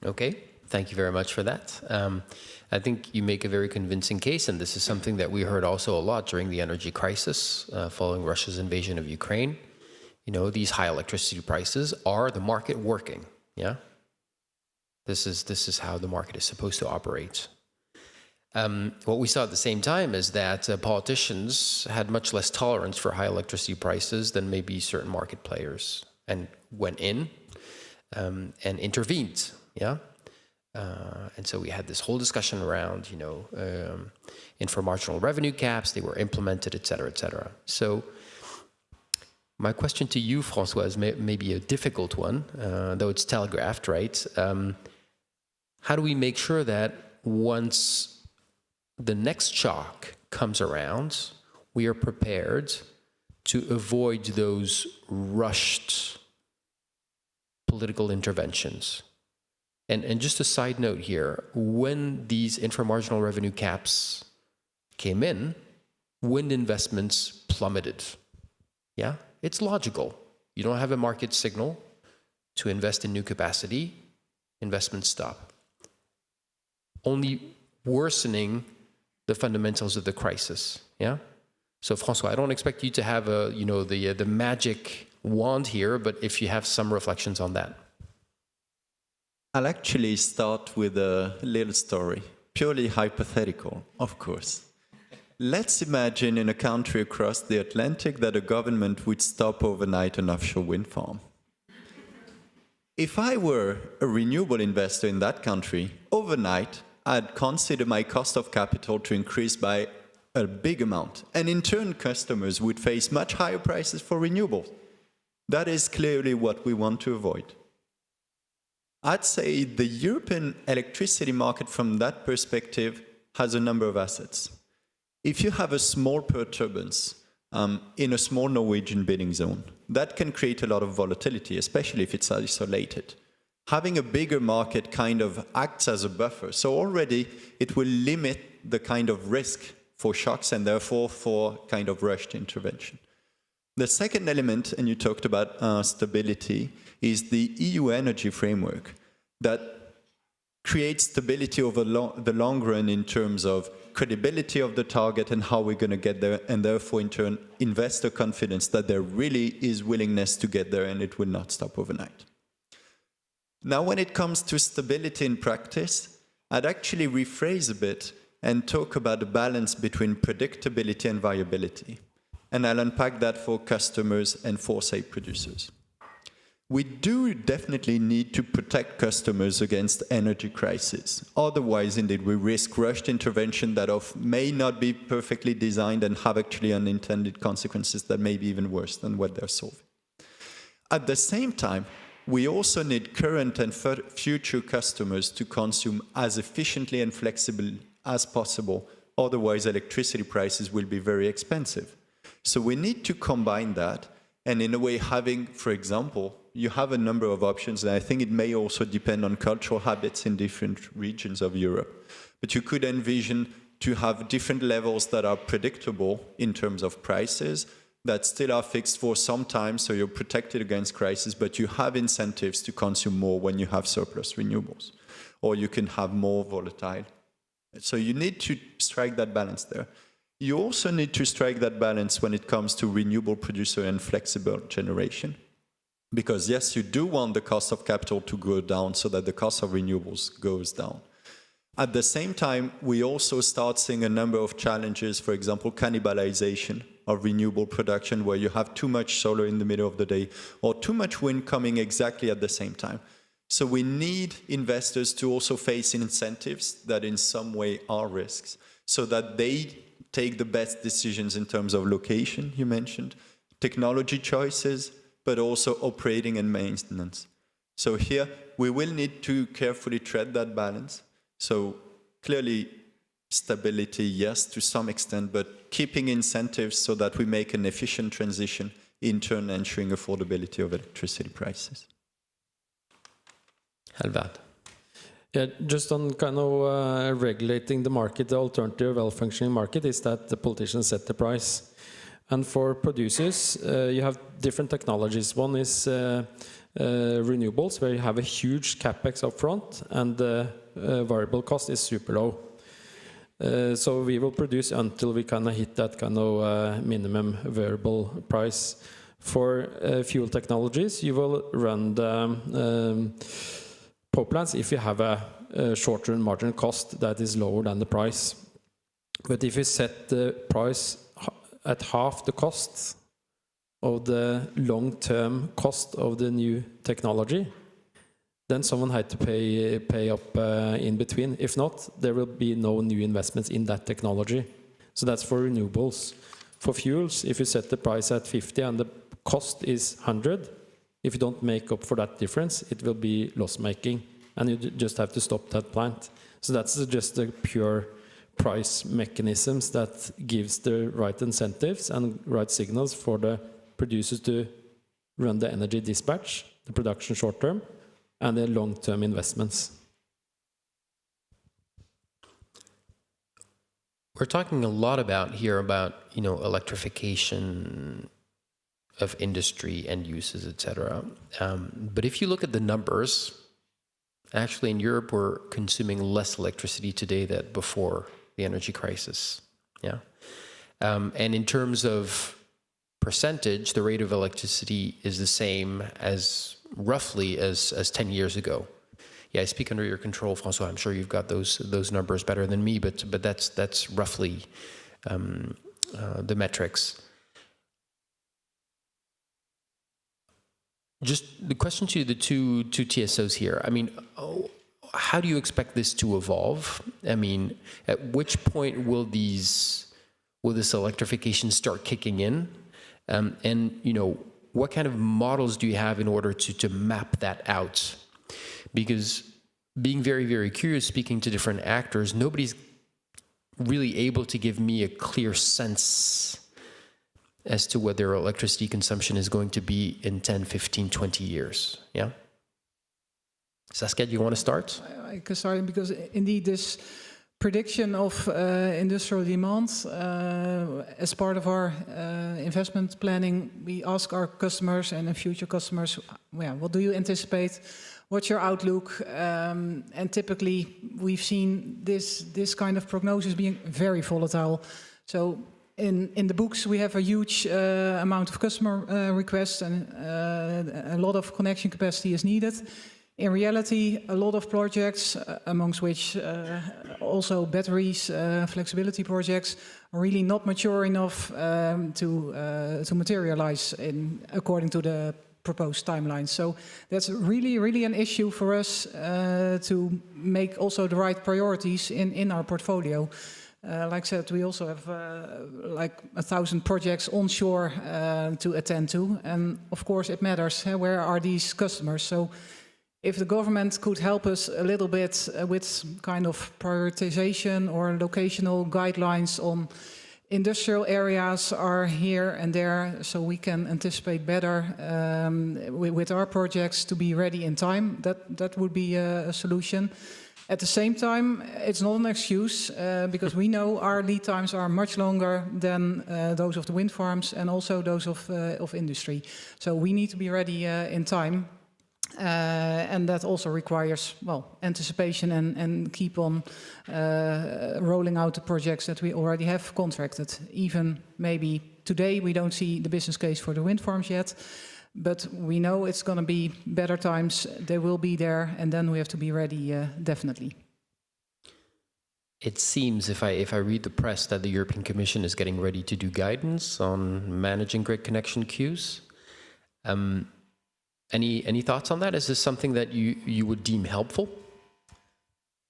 Okay, thank you very much for that. I think you make a very convincing case, and this is something that we heard also a lot during the energy crisis following Russia's invasion of Ukraine. You know, these high electricity prices, are the market working? Yeah, this is how the market is supposed to operate. What we saw at the same time is that politicians had much less tolerance for high electricity prices than maybe certain market players, and went in and intervened. Yeah, and so we had this whole discussion around, you know, inframarginal revenue caps. They were implemented, et cetera, et cetera. So my question to you, François, is maybe a difficult one, though it's telegraphed, right? How do we make sure that once the next shock comes around, we are prepared to avoid those rushed political interventions. And just a side note here, when these inframarginal revenue caps came in, wind investments plummeted. Yeah, it's logical. You don't have a market signal to invest in new capacity, investments stop. Only worsening the fundamentals of the crisis. Yeah. So François, I don't expect you to have the magic wand here, but if you have some reflections on that. I'll actually start with a little story, purely hypothetical, of course. Let's imagine in a country across the Atlantic that a government would stop overnight an offshore wind farm. If I were a renewable investor in that country, overnight, I'd consider my cost of capital to increase by a big amount, and in turn, customers would face much higher prices for renewables. That is clearly what we want to avoid. I'd say the European electricity market from that perspective has a number of assets. If you have a small perturbance in a small Norwegian bidding zone, that can create a lot of volatility, especially if it's isolated. Having a bigger market kind of acts as a buffer, so already it will limit the kind of risk for shocks and therefore for kind of rushed intervention. The second element, and you talked about stability, is the EU energy framework that creates stability over the long run in terms of credibility of the target and how we're going to get there, and therefore in turn investor confidence that there really is willingness to get there and it will not stop overnight. Now when it comes to stability in practice, I'd actually rephrase a bit and talk about the balance between predictability and viability. And I'll unpack that for customers and for, say, producers. We do definitely need to protect customers against energy crisis. Otherwise, indeed, we risk rushed intervention that may not be perfectly designed and have actually unintended consequences that may be even worse than what they're solving. At the same time, we also need current and future customers to consume as efficiently and flexibly as possible. Otherwise, electricity prices will be very expensive. So we need to combine that, and in a way having, for example, you have a number of options, and I think it may also depend on cultural habits in different regions of Europe. But you could envision to have different levels that are predictable in terms of prices, that still are fixed for some time, so you're protected against crisis, but you have incentives to consume more when you have surplus renewables, or you can have more volatile. So you need to strike that balance there. You also need to strike that balance when it comes to renewable producer and flexible generation. Because yes, you do want the cost of capital to go down so that the cost of renewables goes down. At the same time, we also start seeing a number of challenges, for example, cannibalization of renewable production, where you have too much solar in the middle of the day or too much wind coming exactly at the same time. So we need investors to also face incentives that in some way are risks, so that they take the best decisions in terms of location, you mentioned, technology choices, but also operating and maintenance. So here, we will need to carefully tread that balance. So clearly, stability, yes, to some extent, but keeping incentives so that we make an efficient transition, in turn ensuring affordability of electricity prices. Helvad. Yeah, just on kind of regulating the market, the alternative well-functioning market is that the politicians set the price. And for producers, you have different technologies. One is renewables, where you have a huge capex up front, and the variable cost is super low. So we will produce until we kind of hit that kind of minimum variable price. For fuel technologies, you will run the power plants if you have a short-term marginal cost that is lower than the price. But if you set the price at half the cost of the long-term cost of the new technology, then someone had to pay up in between. If not, there will be no new investments in that technology. So that's for renewables. For fuels, if you set the price at 50 and the cost is 100, if you don't make up for that difference, it will be loss-making, and you just have to stop that plant. So that's just the pure price mechanisms that gives the right incentives and right signals for the producers to run the energy dispatch the production short term and the long-term investments. We're talking a lot about electrification of industry, end uses, etc. But if you look at the numbers, actually in Europe we're consuming less electricity today than before the energy crisis. Yeah, and in terms of percentage, the rate of electricity is the same as roughly as 10 years ago. Yeah, I speak under your control, François. I'm sure you've got those numbers better than me, but that's roughly the metrics. Just the question to the two TSOs here. I mean, how do you expect this to evolve? I mean, at which point will this electrification start kicking in? And what kind of models do you have in order to map that out? Because being very, very curious, speaking to different actors, nobody's really able to give me a clear sense as to what their electricity consumption is going to be in 10, 15, 20 years. Yeah? Saskia, do you want to start? I can start because indeed this prediction of industrial demand, as part of our investment planning, we ask our customers and future customers, what do you anticipate? What's your outlook? And typically we've seen this kind of prognosis being very volatile. So in the books we have a huge amount of customer requests and a lot of connection capacity is needed. In reality, a lot of projects, amongst which also batteries, flexibility projects, are really not mature enough to materialize according to the proposed timelines. So that's really, really an issue for us to make also the right priorities in our portfolio. Like I said, we also have like 1,000 projects onshore to attend to, and of course it matters, where are these customers? So if the government could help us a little bit with kind of prioritization or locational guidelines on industrial areas are here and there, so we can anticipate better with our projects to be ready in time, that would be a solution. At the same time, it's not an excuse because we know our lead times are much longer than those of the wind farms and also those of industry. So we need to be ready in time. And that also requires, anticipation and keep on rolling out the projects that we already have contracted. Even maybe today we don't see the business case for the wind farms yet, but we know it's going to be better times. They will be there, and then we have to be ready, definitely. It seems, if I read the press, that the European Commission is getting ready to do guidance on managing grid connection queues. Any thoughts on that? Is this something that you would deem helpful?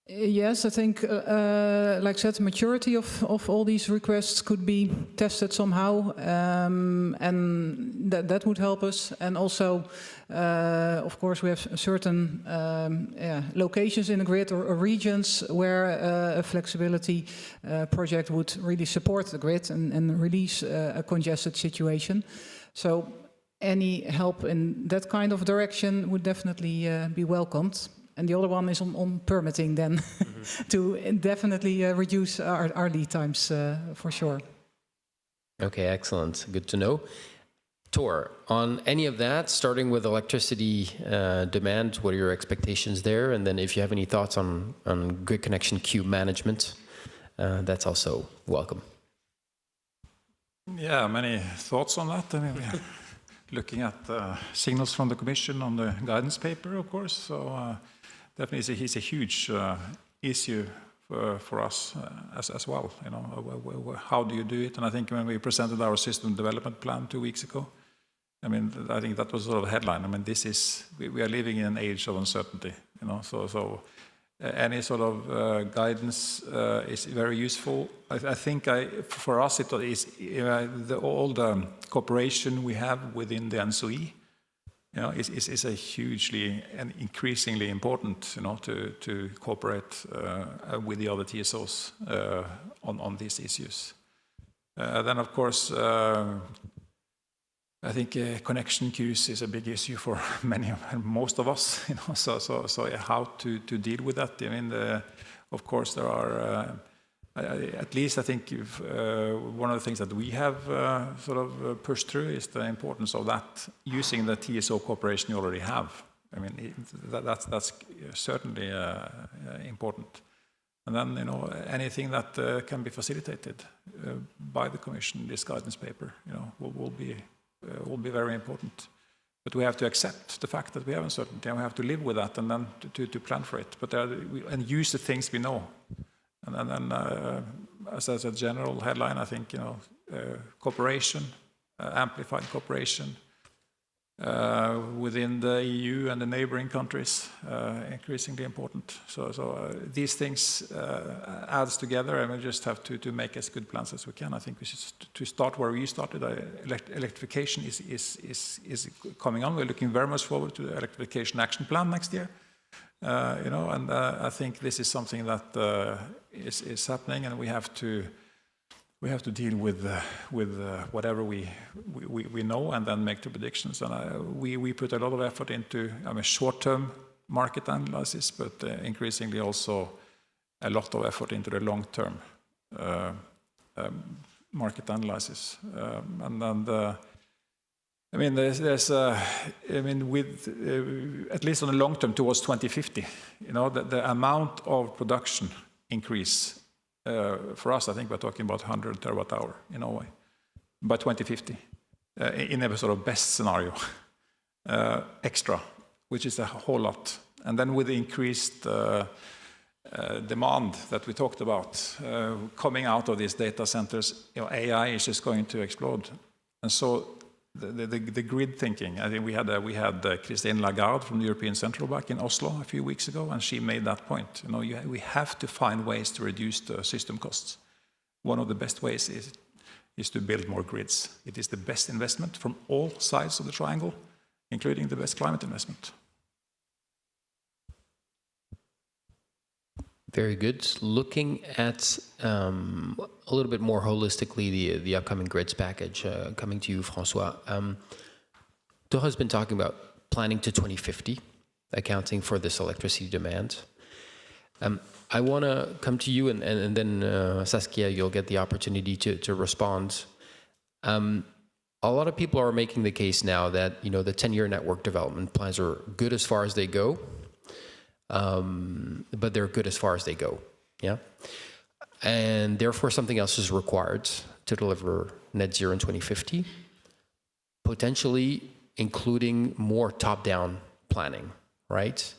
Yes, I think, like I said, the maturity of all these requests could be tested somehow, and that would help us. And also, of course, we have certain locations in the grid or regions where a flexibility project would really support the grid and release a congested situation. So any help in that kind of direction would definitely be welcomed. And the other one is on permitting then, to definitely reduce our lead times for sure. Okay, excellent. Good to know. Tor, on any of that, starting with electricity demand, what are your expectations there? And then if you have any thoughts on grid connection queue management, that's also welcome. Yeah, many thoughts on that. I mean, we are looking at signals from the Commission on the guidance paper, of course. So definitely it's a huge issue for us as well. You know, how do you do it? And I think when we presented our system development plan 2 weeks ago, I mean, I think that was sort of a headline. I mean, this is, we are living in an age of uncertainty, you know, so any sort of guidance is very useful. I think for us it is all the cooperation we have within the NSOE, you know, is a hugely and increasingly important, you know, to cooperate with the other TSOs on these issues. Then of course I think connection queues is a big issue for most of us. So yeah, how to deal with that? I mean, of course, there are. At least I think one of the things that we have sort of pushed through is the importance of that, using the TSO cooperation you already have. I mean, that's certainly important. And then, anything that can be facilitated by the Commission, this guidance paper, will be very important. But we have to accept the fact that we have uncertainty, and we have to live with that, and then to plan for it. But and use the things we know. And then, as a general headline, I think cooperation, amplified cooperation within the EU and the neighboring countries, increasingly important. So these things adds together, and we just have to make as good plans as we can. I think we should to start where we started. Electrification is coming on. We're looking very much forward to the electrification action plan next year. And I think this is something that is happening, and we have to deal with whatever we know, and then make the predictions. And we put a lot of effort into short-term market analysis, but increasingly also a lot of effort into the long-term market analysis. I mean, with at least on the long term towards 2050, the amount of production increase for us, I think we're talking about 100 terawatt-hour in Norway by 2050, in a sort of best scenario, extra, which is a whole lot. And then with the increased demand that we talked about coming out of these data centers, AI is just going to explode. And so the grid thinking, I think we had Christine Lagarde from the European Central Bank in Oslo a few weeks ago, and she made that point. We have to find ways to reduce the system costs. One of the best ways is to build more grids. It is the best investment from all sides of the triangle, including the best climate investment. Very good. Looking at a little bit more holistically the upcoming grids package, coming to you, Francois. Terje has been talking about planning to 2050, accounting for this electricity demand. I want to come to you, and then Saskia, you'll get the opportunity to respond. A lot of people are making the case now that the 10-year network development plans are good as far as they go. But they're good as far as they go, yeah? And therefore something else is required to deliver net zero in 2050, potentially including more top-down planning, right?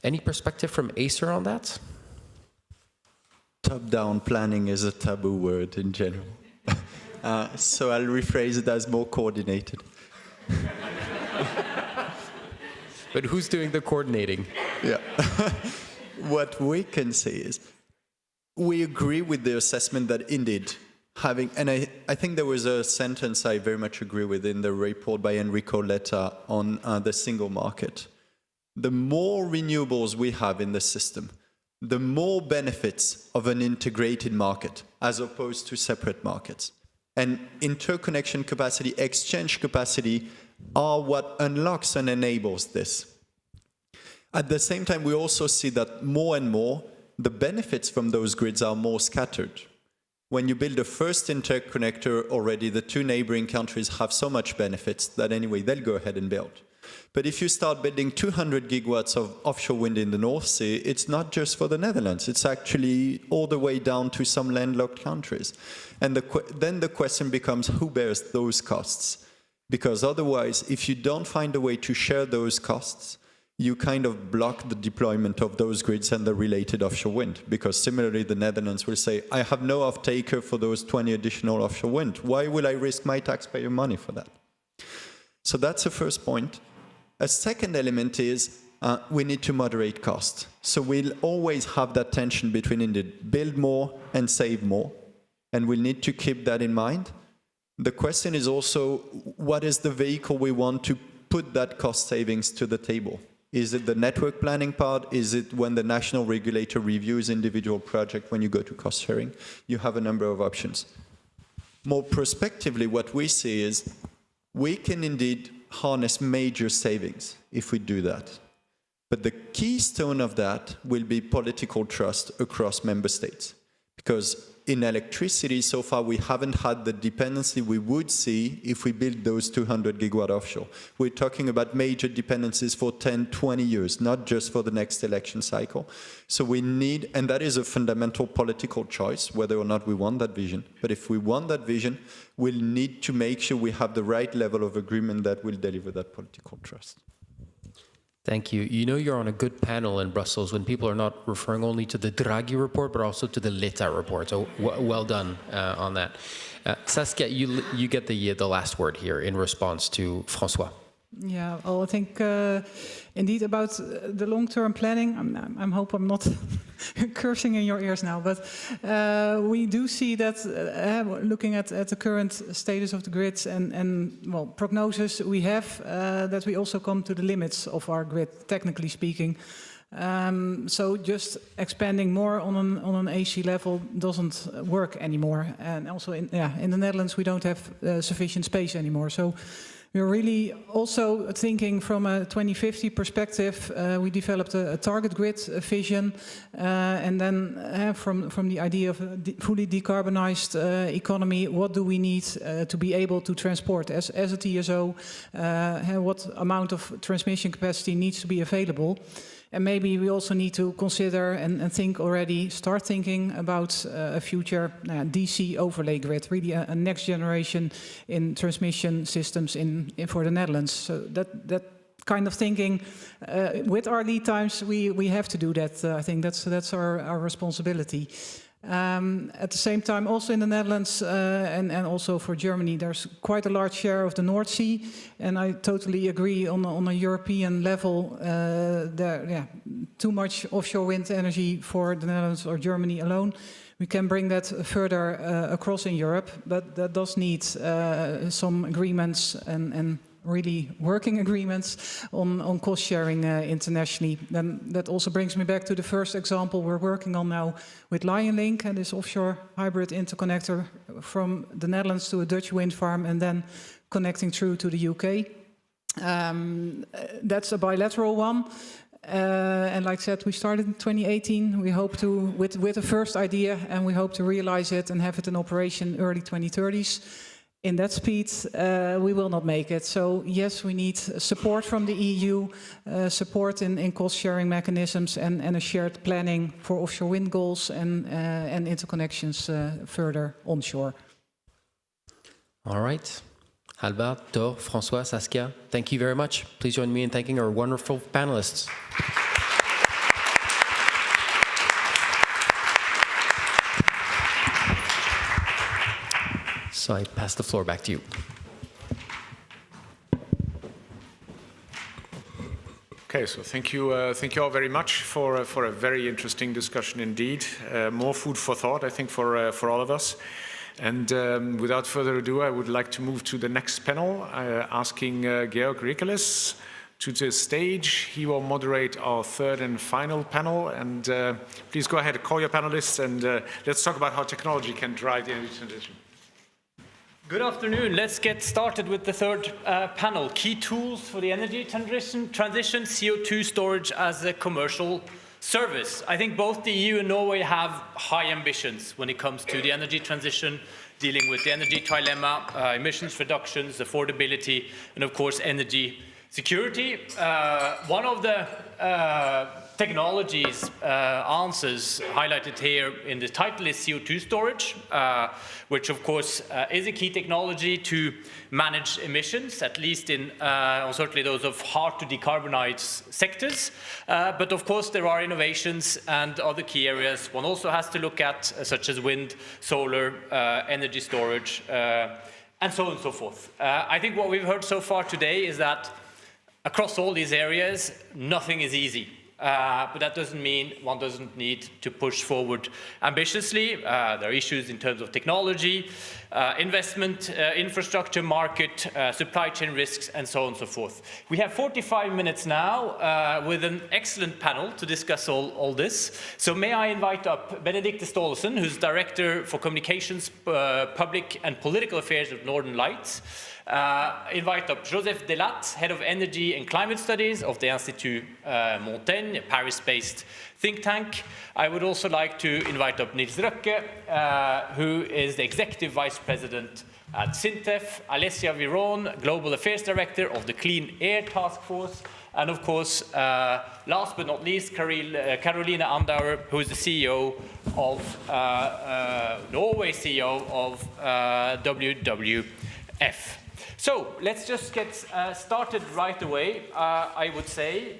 Any perspective from Acer on that? Top-down planning is a taboo word in general. So I'll rephrase it as more coordinated. But who's doing the coordinating? Yeah. What we can say is we agree with the assessment that indeed having, and I think there was a sentence I very much agree with in the report by Enrico Letta on the single market. The more renewables we have in the system, the more benefits of an integrated market as opposed to separate markets. And interconnection capacity, exchange capacity are what unlocks and enables this. At the same time, we also see that more and more, the benefits from those grids are more scattered. When you build a first interconnector already, the two neighboring countries have so much benefits that anyway, they'll go ahead and build. But if you start building 200 gigawatts of offshore wind in the North Sea, it's not just for the Netherlands, it's actually all the way down to some landlocked countries. And then the question becomes, who bears those costs? Because otherwise, if you don't find a way to share those costs, you kind of block the deployment of those grids and the related offshore wind. Because similarly, the Netherlands will say, I have no off-taker for those 20 additional offshore wind. Why will I risk my taxpayer money for that? So that's the first point. A second element is we need to moderate cost. So we'll always have that tension between indeed build more and save more. And we'll need to keep that in mind. The question is also, what is the vehicle we want to put that cost savings to the table? Is it the network planning part? Is it when the national regulator reviews individual project when you go to cost sharing? You have a number of options. More prospectively, what we see is we can indeed harness major savings if we do that. But the keystone of that will be political trust across member states. Because in electricity, so far, we haven't had the dependency we would see if we build those 200 gigawatt offshore. We're talking about major dependencies for 10, 20 years, not just for the next election cycle. So we need, and that is a fundamental political choice, whether or not we want that vision. But if we want that vision, we'll need to make sure we have the right level of agreement that will deliver that political trust. Thank you. You know you're on a good panel in Brussels when people are not referring only to the Draghi report, but also to the Letta report. So well done on that. Saskia, you get the last word here in response to François. Yeah, well, I think indeed about the long-term planning, I hope I'm not cursing in your ears now, but we do see that looking at the current status of the grids and well, prognosis we have, that we also come to the limits of our grid, technically speaking. So just expanding more on an AC level doesn't work anymore. And also in the Netherlands, we don't have sufficient space anymore. So we're really also thinking from a 2050 perspective. We developed a target grid vision, and then from the idea of a fully decarbonized economy, what do we need to be able to transport as a TSO? What amount of transmission capacity needs to be available? And maybe we also need to consider and think already, start thinking about a future DC overlay grid, really a next generation in transmission systems for the Netherlands. So that kind of thinking, with our lead times, we have to do that. I think that's our responsibility. At the same time, also in the Netherlands and also for Germany, there's quite a large share of the North Sea, and I totally agree on a European level, too much offshore wind energy for the Netherlands or Germany alone. We can bring that further across in Europe, but that does need some agreements and really working agreements on cost sharing internationally. Then that also brings me back to the first example we're working on now with Lionlink and this offshore hybrid interconnector from the Netherlands to a Dutch wind farm and then connecting through to the UK. That's a bilateral one. And like I said, we started in 2018. We hope to, with a first idea, and we hope to realize it and have it in operation early 2030s. In that speed, we will not make it. So yes, we need support from the EU, support in cost-sharing mechanisms and a shared planning for offshore wind goals and interconnections further onshore. All right. Halvard, Tor, François, Saskia, thank you very much. Please join me in thanking our wonderful panelists. So I pass the floor back to you. Okay, so thank you all very much for a very interesting discussion indeed. More food for thought, I think, for all of us. And without further ado, I would like to move to the next panel, asking Georg Rikeles to the stage. He will moderate our third and final panel. And please go ahead, call your panelists, and let's talk about how technology can drive the energy transition. Good afternoon. Let's get started with the third panel. Key tools for the energy transition, CO2 storage as a commercial service. I think both the EU and Norway have high ambitions when it comes to the energy transition, dealing with the energy trilemma, emissions reductions, affordability, and of course energy security. One of the technologies answers highlighted here in the title is CO2 storage, which of course is a key technology to manage emissions, at least in certainly those of hard to decarbonize sectors. But of course there are innovations and other key areas one also has to look at, such as wind, solar, energy storage, and so on and so forth. I think what we've heard so far today is that across all these areas, nothing is easy. But that doesn't mean one doesn't need to push forward ambitiously. There are issues in terms of technology, investment, infrastructure, market, supply chain risks, and so on and so forth. We have 45 minutes now with an excellent panel to discuss all this. So may I invite up Benedicte Staalesen, who's Director for Communications, Public and Political Affairs of Northern Lights, invite up Joseph Delat, Head of Energy and Climate Studies of the Institut Montaigne, a Paris-based think tank. I would also like to invite up Nils Røkke, who is the Executive Vice President at SINTEF, Alessia Viron, Global Affairs Director of the Clean Air Task Force, and of course, last but not least, Caroline Andauer, who is the CEO of, Norway CEO of WWF. So let's just get started right away. I would say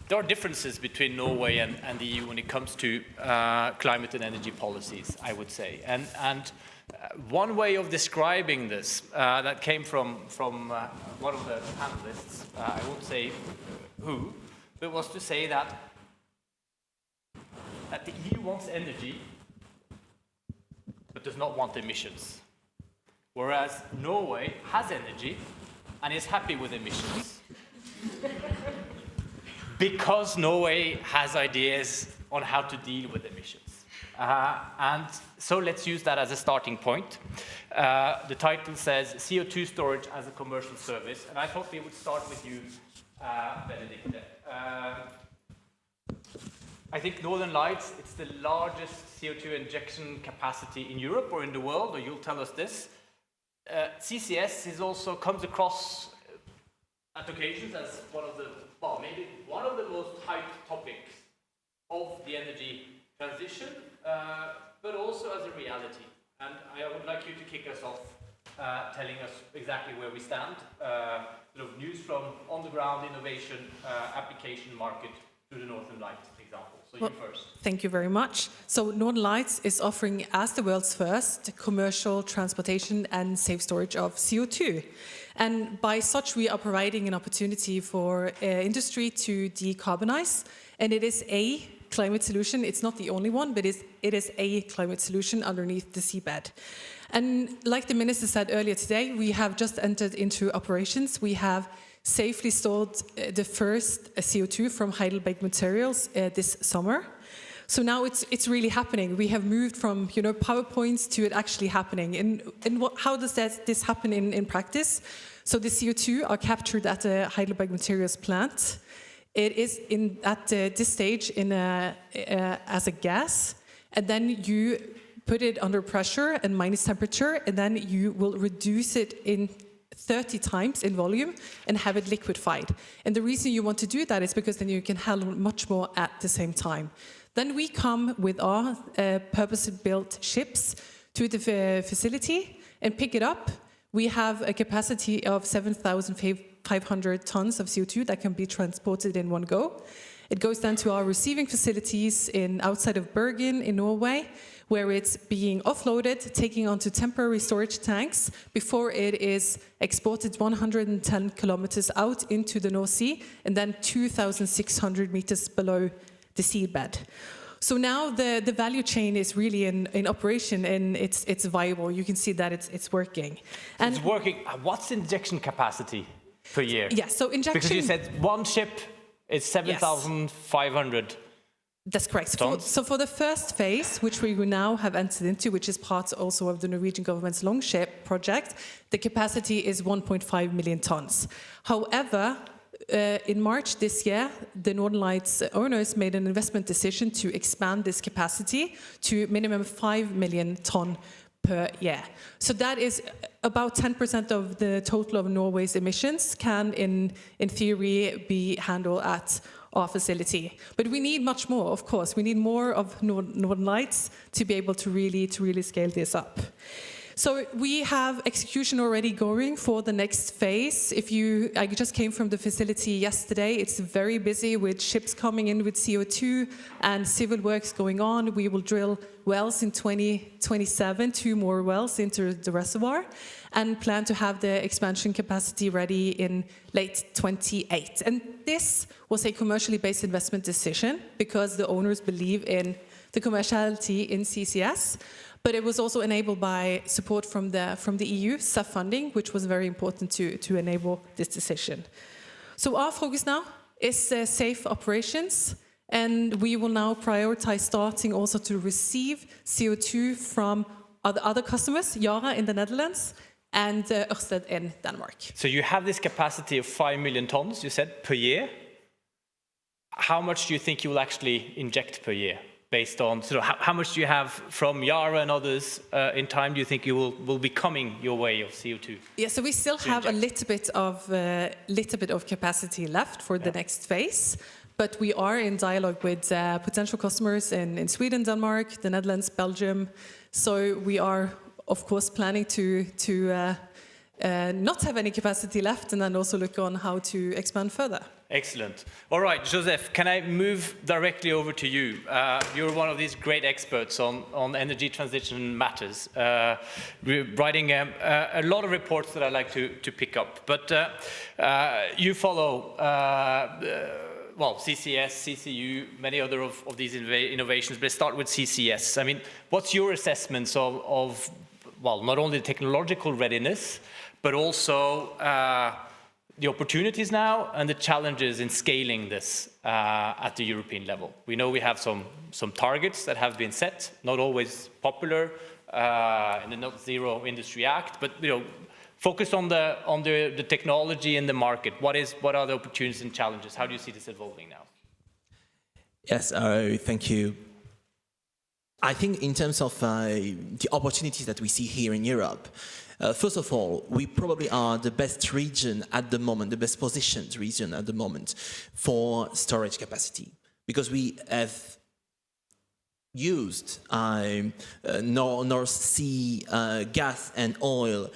there are differences between Norway and the EU when it comes to climate and energy policies, I would say. And one way of describing this that came from one of the panelists, I won't say who, but was to say that the EU wants energy but does not want emissions. Whereas Norway has energy and is happy with emissions because Norway has ideas on how to deal with emissions. And so let's use that as a starting point. The title says CO2 storage as a commercial service, and I thought we would start with you, Benedicte. I think Northern Lights, it's the largest CO2 injection capacity in Europe or in the world, or you'll tell us this. CCS is also comes across at occasions as one of the, well, maybe one of the most hyped topics of the energy transition, but also as a reality. And I would like you to kick us off, telling us exactly where we stand, sort of news from on the ground, innovation, application market to the Northern Lights example. So you first. Thank you very much. So Northern Lights is offering, as the world's first, commercial transportation and safe storage of CO2. And by such, we are providing an opportunity for industry to decarbonize. And it is a climate solution. It's not the only one, but it is a climate solution underneath the seabed. And like the minister said earlier today, we have just entered into operations. We have safely stored the first CO2 from Heidelberg Materials this summer. So now it's really happening. We have moved from PowerPoints to it actually happening. And how does this happen in practice? So the CO2 are captured at the Heidelberg Materials plant. It is at this stage as a gas, and then you put it under pressure and minus temperature, and then you will reduce it in 30 times in volume and have it liquefied. And the reason you want to do that is because then you can handle much more at the same time. Then we come with our purpose-built ships to the facility and pick it up. We have a capacity of 7,500 tons of CO2 that can be transported in one go. It goes then to our receiving facilities outside of Bergen in Norway, where it's being offloaded, taking onto temporary storage tanks before it is exported 110 kilometers out into the North Sea and then 2,600 meters below the seabed. So now the value chain is really in operation and it's viable. You can see that it's working. And it's working. What's injection capacity per year? Yeah, so injection... Because you said one ship is 7,500. That's correct. So for the first phase, which we now have entered into, which is part also of the Norwegian government's Longship project, the capacity is 1.5 million tons. However, in March this year, the Northern Lights owners made an investment decision to expand this capacity to minimum 5 million ton per year. So that is about 10% of the total of Norway's emissions can, in theory, be handled at our facility. But we need much more, of course. We need more of Northern Lights to be able to really scale this up. So we have execution already going for the next phase. I just came from the facility yesterday. It's very busy with ships coming in with CO2 and civil works going on. We will drill wells in 2027, 2 more wells into the reservoir, and plan to have the expansion capacity ready in late 28. And this was a commercially based investment decision because the owners believe in the commerciality in CCS. But it was also enabled by support from the EU, SAF funding, which was very important to enable this decision. So our focus now is safe operations, and we will now prioritize starting also to receive CO2 from other customers, Yara in the Netherlands, and Ørsted in Denmark. So you have this capacity of 5 million tons, you said, per year. How much do you think you will actually inject per year? Based on how much do you have from Yara and others in time? Do you think you will be coming your way of CO2? Yeah, so we still have a little bit of capacity left for the next phase, but we are in dialogue with potential customers in Sweden, Denmark, the Netherlands, Belgium. So we are, of course, planning to not have any capacity left, and then also look on how to expand further. Excellent. All right, Joseph, can I move directly over to you? You're one of these great experts on energy transition matters, writing a lot of reports that I like to pick up. But you follow, well, CCS, CCU, many other of these innovations, but let's start with CCS. I mean, what's your assessments of well, not only the technological readiness, but also the opportunities now and the challenges in scaling this at the European level? We know we have some targets that have been set, not always popular in the Net Zero Industry Act, but focus on the technology and the market. What are the opportunities and challenges? How do you see this evolving now? Yes, thank you. I think in terms of the opportunities that we see here in Europe, first of all, we probably are the best region at the moment, the best positioned region at the moment for storage capacity, because we have used North Sea gas and oil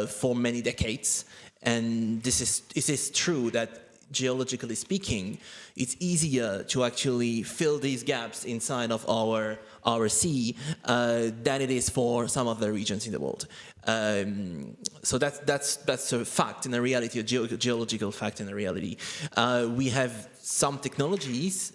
for many decades, and it is true that geologically speaking, it's easier to actually fill these gaps inside of our sea than it is for some of the regions in the world. So that's a fact and a reality, a geological fact and a reality. We have some technologies.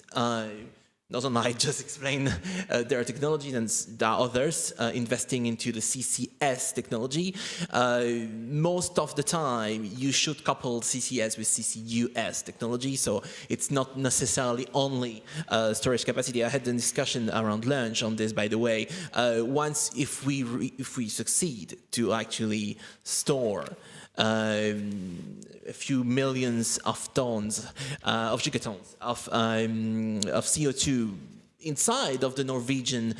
Doesn't I just explain there are technologies and there are others investing into the CCS technology. Most of the time you should couple CCS with CCUS technology, so it's not necessarily only storage capacity. I had a discussion around lunch on this, by the way. If we succeed to actually store a few millions of tons, of gigatons of CO2 inside of the Norwegian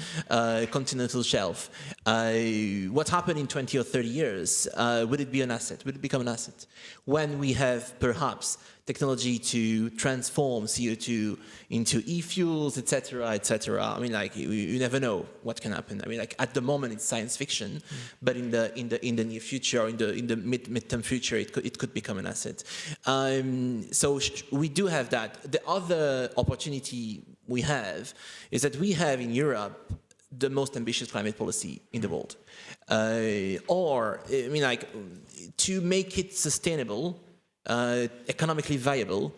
continental shelf. What happened in 20 or 30 years? Would it be an asset? Would it become an asset? When we have perhaps technology to transform CO2 into e-fuels, etc., etc. I mean, like you never know what can happen. I mean, like at the moment it's science fiction, but in the near future, or in the midterm future, it could become an asset. So we do have that. The other opportunity we have is that we have in Europe the most ambitious climate policy in the world. Or I mean, like to make it sustainable, economically viable,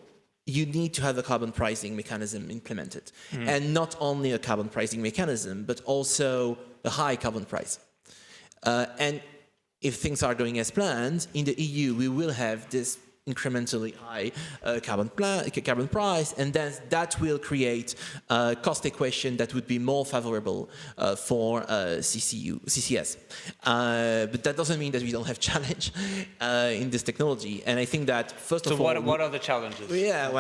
you need to have a carbon pricing mechanism implemented. And not only a carbon pricing mechanism, but also a high carbon price. And if things are going as planned, in the EU, we will have this incrementally high carbon price, and then that will create a cost equation that would be more favorable for CCS. But that doesn't mean that we don't have challenge in this technology. And I think that first of all, what are the challenges? Yeah,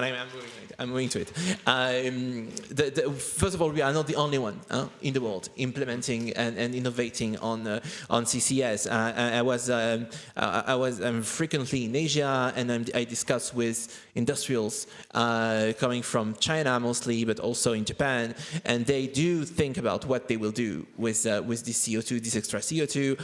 I'm moving to it. First of all, we are not the only one in the world implementing and innovating on CCS. I was frequently in Asia, and I discuss with industrials coming from China mostly, but also in Japan, and they do think about what they will do with this CO2, this extra CO2,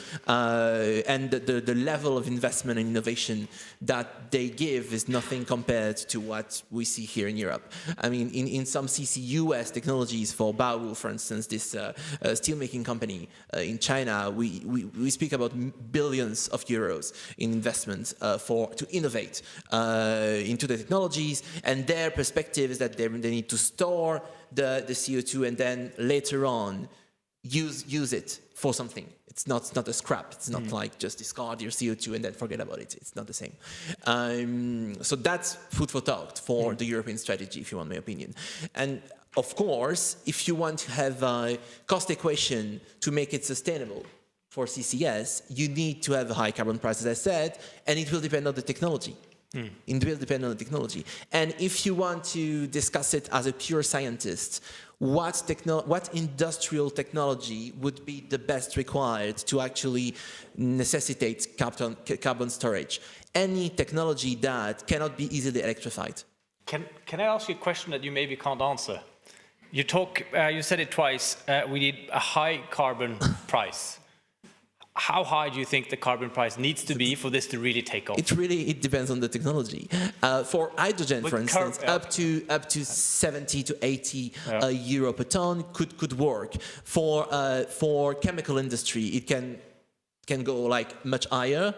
and the level of investment and innovation that they give is nothing compared to what we see here in Europe. I mean, in some CCUS technologies for Baowu, for instance, this steelmaking company in China, we speak about billions of euros in investments to innovate into the technologies, and their perspective is that they need to store the CO2 and then later on use it for something. It's not a scrap. It's not like just discard your CO2 and then forget about it. It's not the same. So that's food for thought for the European strategy, if you want my opinion. And of course, if you want to have a cost equation to make it sustainable for CCS, you need to have a high carbon price, as I said, and it will depend on the technology. It will depend on the technology. And if you want to discuss it as a pure scientist, what industrial technology would be the best required to actually necessitate carbon storage? Any technology that cannot be easily electrified. Can I ask you a question that you maybe can't answer? You said it twice, we need a high carbon price. How high do you think the carbon price needs to be for this to really take off? It depends on the technology. For hydrogen, for instance, up to 70 to 80 euro per ton could work. For chemical industry, it can go like much higher.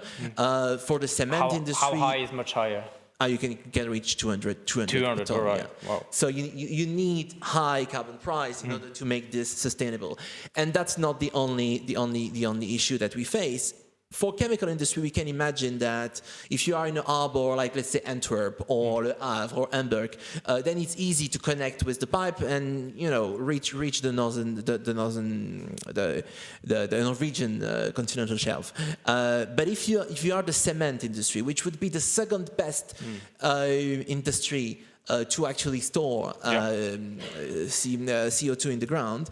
For the cement industry, how high is much higher? You can reach 200 per ton, all right. yeah. Wow. So you need high carbon price in order to make this sustainable, and that's not the only issue that we face. For chemical industry, we can imagine that if you are in a harbor, like let's say Antwerp or Le Havre or Hamburg, then it's easy to connect with the pipe and reach the Norwegian continental shelf. But if you are the cement industry, which would be the second best industry to actually store CO2 in the ground,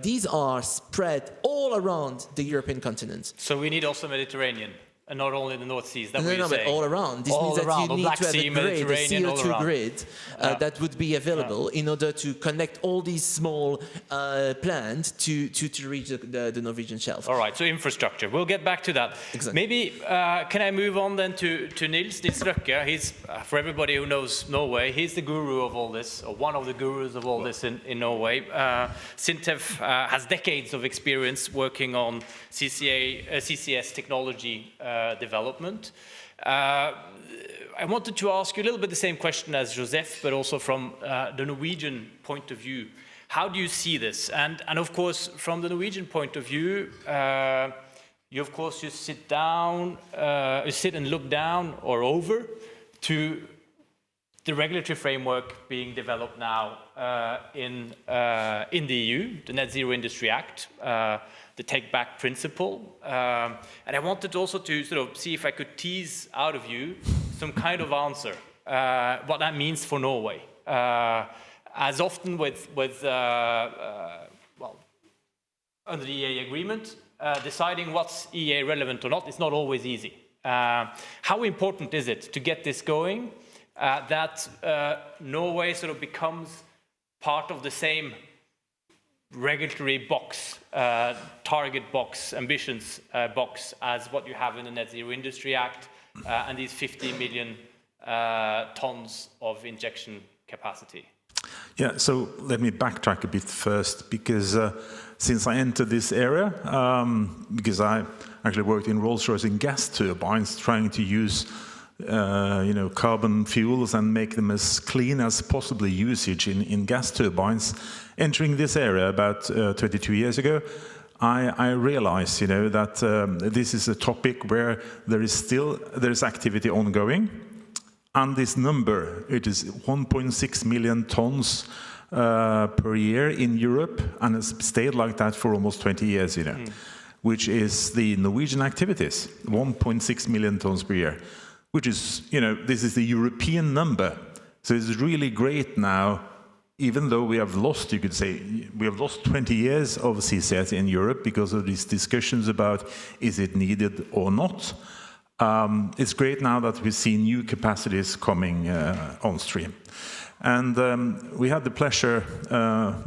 these are spread all around the European continent. So we need also Mediterranean, and not only the North Seas. That's what you're saying. But all around. This means that you need to have a grid, a CO2 grid that would be available in order to connect all these small plants to reach the Norwegian shelf. All right, so infrastructure. We'll get back to that. Exactly. Maybe, can I move on then to Nils Røkke? He's, for everybody who knows Norway, he's the guru of all this, or one of the gurus of all this in Norway. SINTEF has decades of experience working on CCS technology development. I wanted to ask you a little bit the same question as Joseph, but also from the Norwegian point of view. How do you see this? And of course, from the Norwegian point of view, you sit and look down or over to the regulatory framework being developed now in the EU, the Net Zero Industry Act, the take-back principle. And I wanted also to sort of see if I could tease out of you some kind of answer, what that means for Norway. As often with under the EA agreement, deciding what's EA relevant or not is not always easy. How important is it to get this going, that Norway sort of becomes part of the same regulatory box, target box, ambitions box as what you have in the Net Zero Industry Act and these 50 million tons of injection capacity? Yeah, so let me backtrack a bit first, because since I entered this area, because I actually worked in Rolls-Royce in gas turbines, trying to use carbon fuels and make them as clean as possibly usage in gas turbines. Entering this area about 22 years ago, I realized, that this is a topic where there is activity ongoing, and this number, it is 1.6 million tons per year in Europe, and it's stayed like that for almost 20 years, which is the Norwegian activities, 1.6 million tons per year. Which is, this is the European number. So it's really great now, even though we have lost, you could say, we have lost 20 years of CCS in Europe because of these discussions about is it needed or not. It's great now that we see new capacities coming on stream. And we had the pleasure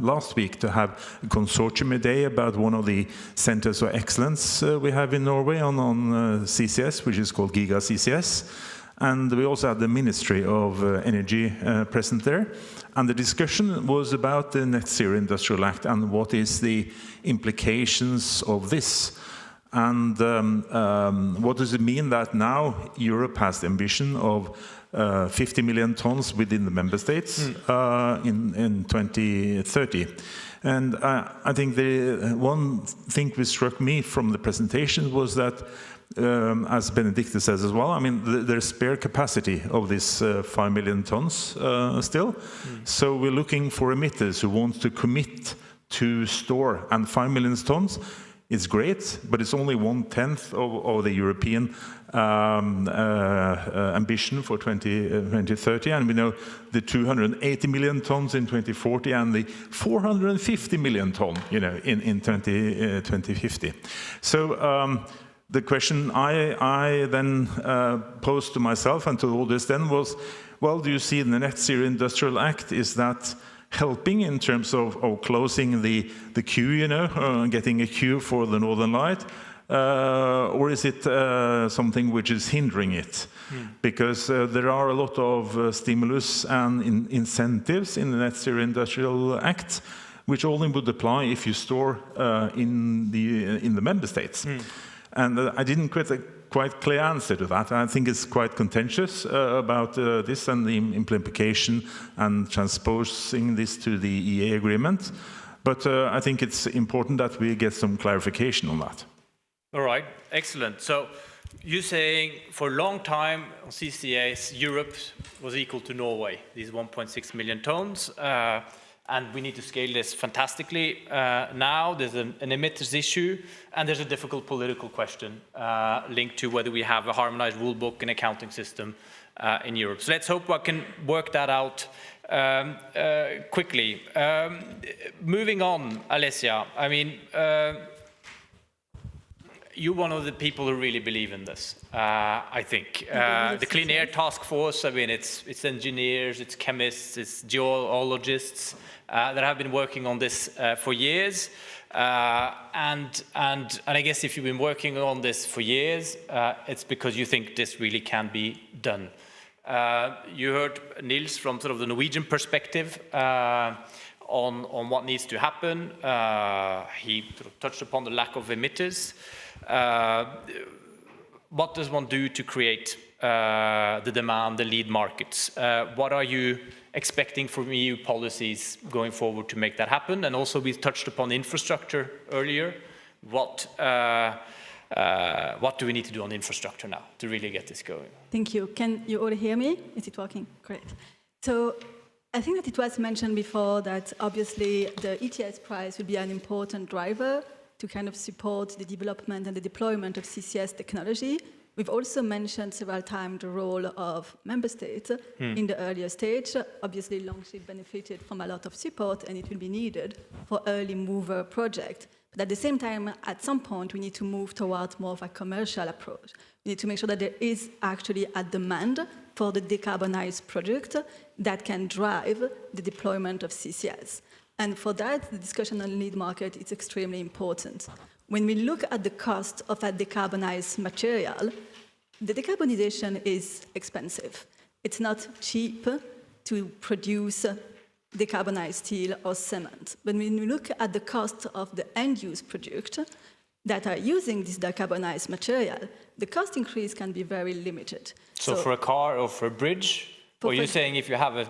last week to have a consortium day about one of the centers of excellence we have in Norway on CCS, which is called Giga CCS. And we also had the Ministry of Energy present there. And the discussion was about the Net Zero Industrial Act and what is the implications of this. And what does it mean that now Europe has the ambition of 50 million tons within the member states in 2030. And I think the one thing which struck me from the presentation was that, as Benedicte says as well, I mean, there's spare capacity of this 5 million tons still. So we're looking for emitters who want to commit to store, and 5 million tons, It's great, but it's only 1/10 of the European ambition for 2030, and we know the 280 million tons in 2040 and the 450 million ton, in 2050. So the question I then posed to myself and to all this then was, well, do you see in the Net Zero Industrial Act, is that helping in terms of closing the queue, getting a queue for the Northern Light, or is it something which is hindering it? Because there are a lot of stimulus and incentives in the Net Zero Industrial Act, which only would apply if you store in the member states. And I didn't get a quite clear answer to that. I think it's quite contentious about this and the implication and transposing this to the EA agreement. But I think it's important that we get some clarification on that. All right, excellent. So you're saying for a long time on CCS, Europe was equal to Norway, these 1.6 million tons. And we need to scale this fantastically. Now there's an emitters issue, and there's a difficult political question linked to whether we have a harmonized rule book and accounting system in Europe. So let's hope we can work that out quickly. Moving on, Alessia, I mean, you're one of the people who really believe in this, I think. The Clean Air Task Force, I mean, it's engineers, it's chemists, it's geologists that have been working on this for years. And I guess if you've been working on this for years, it's because you think this really can be done. You heard Nils from sort of the Norwegian perspective on what needs to happen. He sort of touched upon the lack of emitters. What does one do to create the demand, the lead markets? What are you expecting from EU policies going forward to make that happen? And also we touched upon infrastructure earlier. What do we need to do on infrastructure now to really get this going? Thank you. Can you all hear me? Is it working? Great. So I think that it was mentioned before that obviously the ETS price will be an important driver to kind of support the development and the deployment of CCS technology. We've also mentioned several times the role of member states in the earlier stage. Obviously, Longship benefited from a lot of support, and it will be needed for early mover projects. But at the same time, at some point, we need to move towards more of a commercial approach. We need to make sure that there is actually a demand for the decarbonized product that can drive the deployment of CCS. And for that, the discussion on lead market is extremely important. When we look at the cost of a decarbonized material, the decarbonization is expensive. It's not cheap to produce decarbonized steel or cement. But when we look at the cost of the end-use product that are using this decarbonized material, the cost increase can be very limited. So for a car or for a bridge? Or you're saying if you have a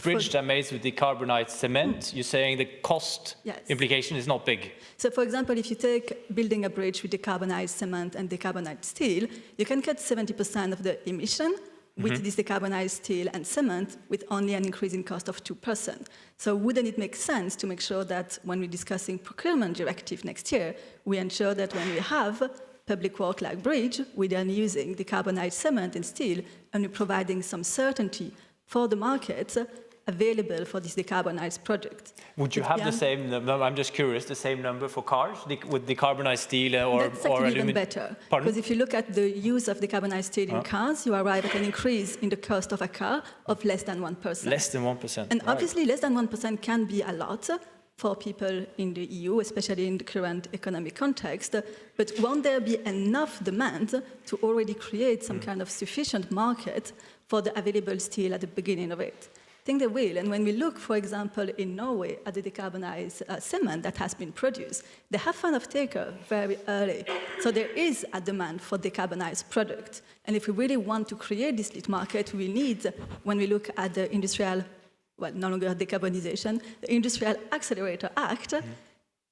bridge that made with decarbonized cement, you're saying the cost implication is not big? So for example, if you take building a bridge with decarbonized cement and decarbonized steel, you can cut 70% of the emission with this decarbonized steel and cement with only an increasing cost of 2%. So wouldn't it make sense to make sure that when we're discussing procurement directive next year, we ensure that when we have public work like bridge, we're then using decarbonized cement and steel, and we're providing some certainty for the market available for this decarbonized product. Would you have the same number, I'm just curious, the same number for cars with decarbonized steel or That's actually aluminum? even better. Pardon? Because if you look at the use of decarbonized steel in cars, you arrive at an increase in the cost of a car of less than 1%. Less than 1%. And obviously less than 1% can be a lot for people in the EU, especially in the current economic context, but won't there be enough demand to already create some kind of sufficient market for the available steel at the beginning of it? I think they will, and when we look, for example, in Norway at the decarbonized cement that has been produced, they have found off taker very early. So there is a demand for decarbonized product. And if we really want to create this lead market, we need, when we look at the industrial, well, no longer decarbonization, the Industrial Accelerator Act,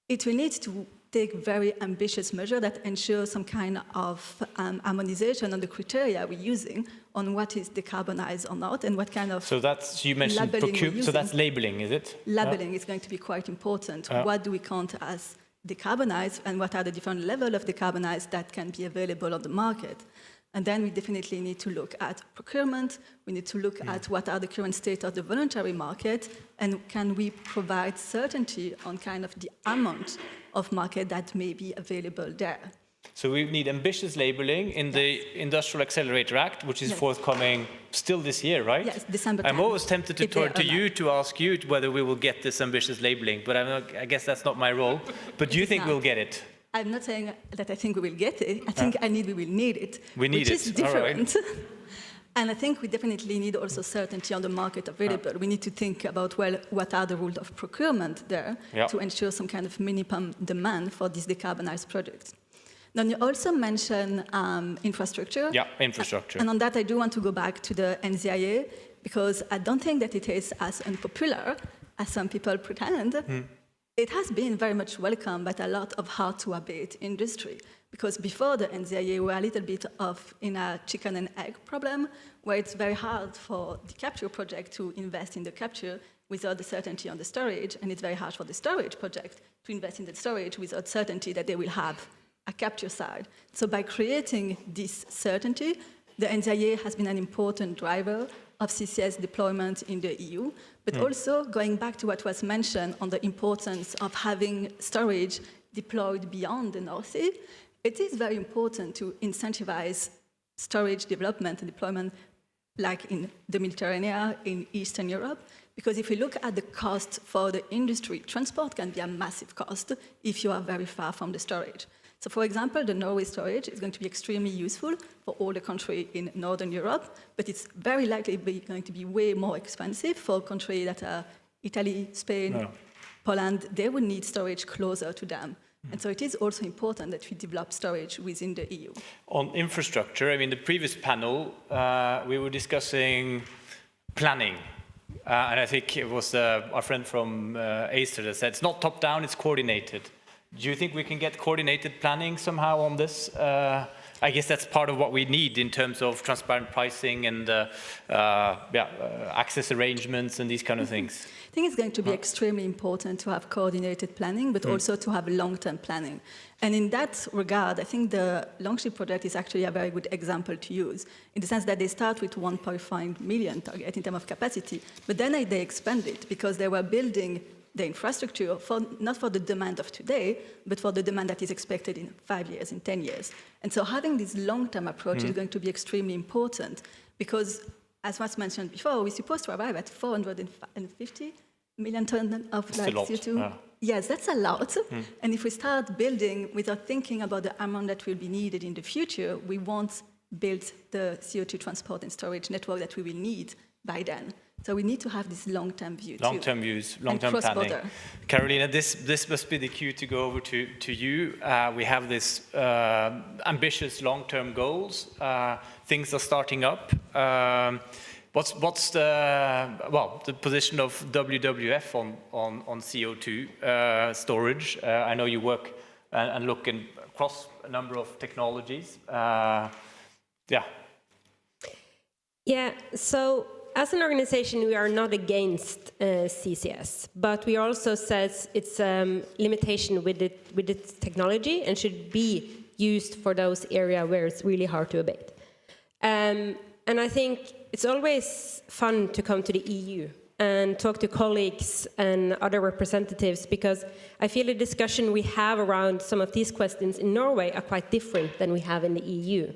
it will need to take very ambitious measures that ensure some kind of harmonization on the criteria we're using on what is decarbonized or not and what kind of So that's, you mentioned procurement, so that's labeling, is it? Labeling is going to be quite important. What do we count as decarbonize and what are the different levels of decarbonize that can be available on the market. And then we definitely need to look at procurement. We need to look at what are the current state of the voluntary market, and can we provide certainty on kind of the amount of market that may be available there. So we need ambitious labeling in the Industrial Accelerator Act, which is forthcoming still this year, right? Yes, December 10th. I'm always tempted to turn to you to ask you whether we will get this ambitious labeling, but I guess that's not my role. But do you think we'll get it? I'm not saying that I think we will get it. I think we will need it. We need which it. is different. All right. And I think we definitely need also certainty on the market available. We need to think about, well, what are the rules of procurement there to ensure some kind of minimum demand for these decarbonized projects. Then you also mentioned infrastructure. Yeah, infrastructure. And on that, I do want to go back to the NZIA, because I don't think that it is as unpopular as some people pretend. It has been very much welcomed by a lot of hard-to-abate industry, because before the NZIA, we were a little bit in a chicken and egg problem, where it's very hard for the capture project to invest in the capture without the certainty on the storage, and it's very hard for the storage project to invest in the storage without certainty that they will have a capture side. So by creating this certainty, the NZIA has been an important driver of CCS deployment in the EU, but also going back to what was mentioned on the importance of having storage deployed beyond the North Sea, it is very important to incentivize storage development and deployment like in the Mediterranean, in Eastern Europe, because if we look at the cost for the industry, transport can be a massive cost if you are very far from the storage. So for example, the Norway storage is going to be extremely useful for all the countries in Northern Europe, but it's very likely going to be way more expensive for countries that are Italy, Spain, Poland. They will need storage closer to them. And so it is also important that we develop storage within the EU. On infrastructure, I mean, the previous panel, we were discussing planning. And I think it was our friend from Acer that said, it's not top-down, it's coordinated. Do you think we can get coordinated planning somehow on this? I guess that's part of what we need in terms of transparent pricing and access arrangements and these kind of things. I think it's going to be extremely important to have coordinated planning, but also to have long-term planning. And in that regard, I think the Longship project is actually a very good example to use, in the sense that they start with 1.5 million target in terms of capacity, but then they expand it because they were building the infrastructure, not for the demand of today, but for the demand that is expected in 5 years, in 10 years. And so having this long-term approach is going to be extremely important, because, as was mentioned before, we're supposed to arrive at 450 million tons of CO2. Yes, that's a lot. And if we start building without thinking about the amount that will be needed in the future, we won't build the CO2 transport and storage network that we will need by then. So we need to have this long-term view too. Long-term views, long-term planning. Carolina, this must be the cue to go over to you. We have this ambitious long-term goals. Things are starting up. What's the position of WWF on CO2 storage? I know you work and look across a number of technologies. Yeah, so as an organization, we are not against CCS, but we also says it's limitation with its technology and should be used for those areas where it's really hard to abate. And I think it's always fun to come to the EU and talk to colleagues and other representatives, because I feel the discussion we have around some of these questions in Norway are quite different than we have in the EU.